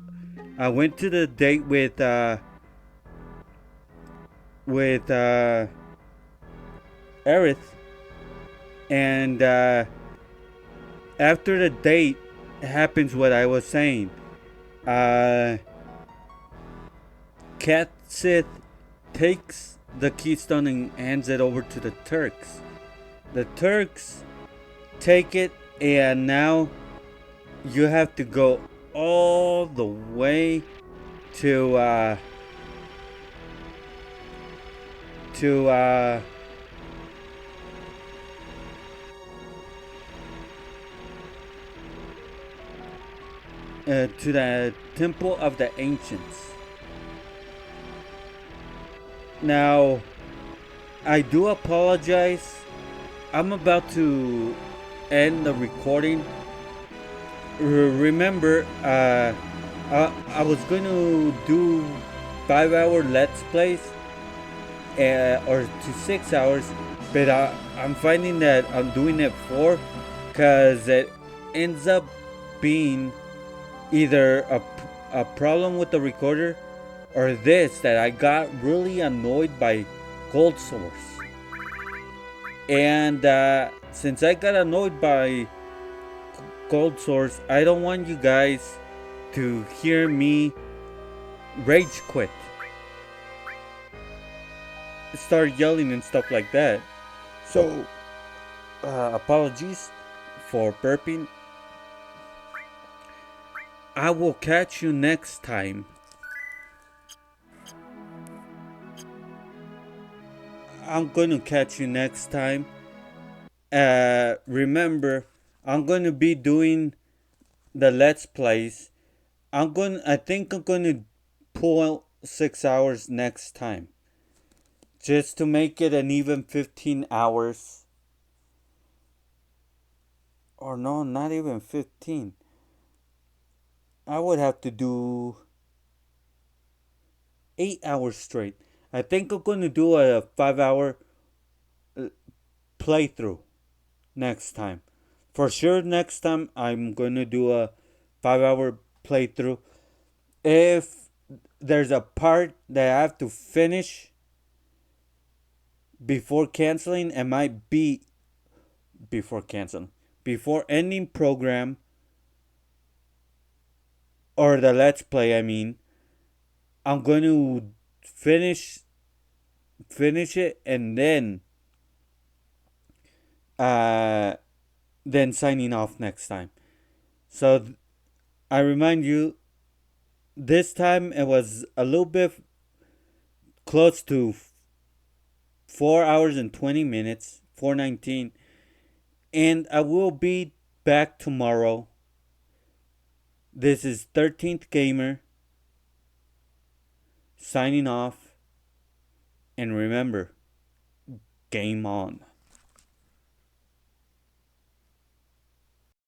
Speaker 2: I went to the date with Aerith, and after the date happens what I was saying. Uh, Cat Sith takes the keystone and hands it over to the Turks. The Turks take it, and now you have to go all the way to to uh, to the Temple of the Ancients. Now, I do apologize. I'm about to end the recording. Remember, I was going to do 5-hour Let's Plays or to 6 hours, but I'm finding that I'm doing it 4 because it ends up being either a problem with the recorder or this that I got really annoyed by Cold Source. And since I got annoyed by Cold Source, I don't want you guys to hear me rage quit, start yelling and stuff like that. So, apologies for burping. I will catch you next time. I'm gonna catch you next time. Remember, I'm gonna be doing
Speaker 1: the Let's Plays, I think I'm gonna pull 6 hours next time. Just to make it an even 15 hours. Or no, not even 15. I would have to do 8 hours straight. I think I'm gonna do a 5 hour playthrough next time. For sure, next time I'm gonna do a 5 hour playthrough. If there's a part that I have to finish before canceling, it might be before canceling. Before ending program or the let's play, I mean, I'm going to finish finish it and uh then signing off next time. So I remind you, this time it was a little bit close to 4 hours and 20 minutes, 4:19, and I will be back tomorrow. This is 13th Gamer signing off, and remember, game on.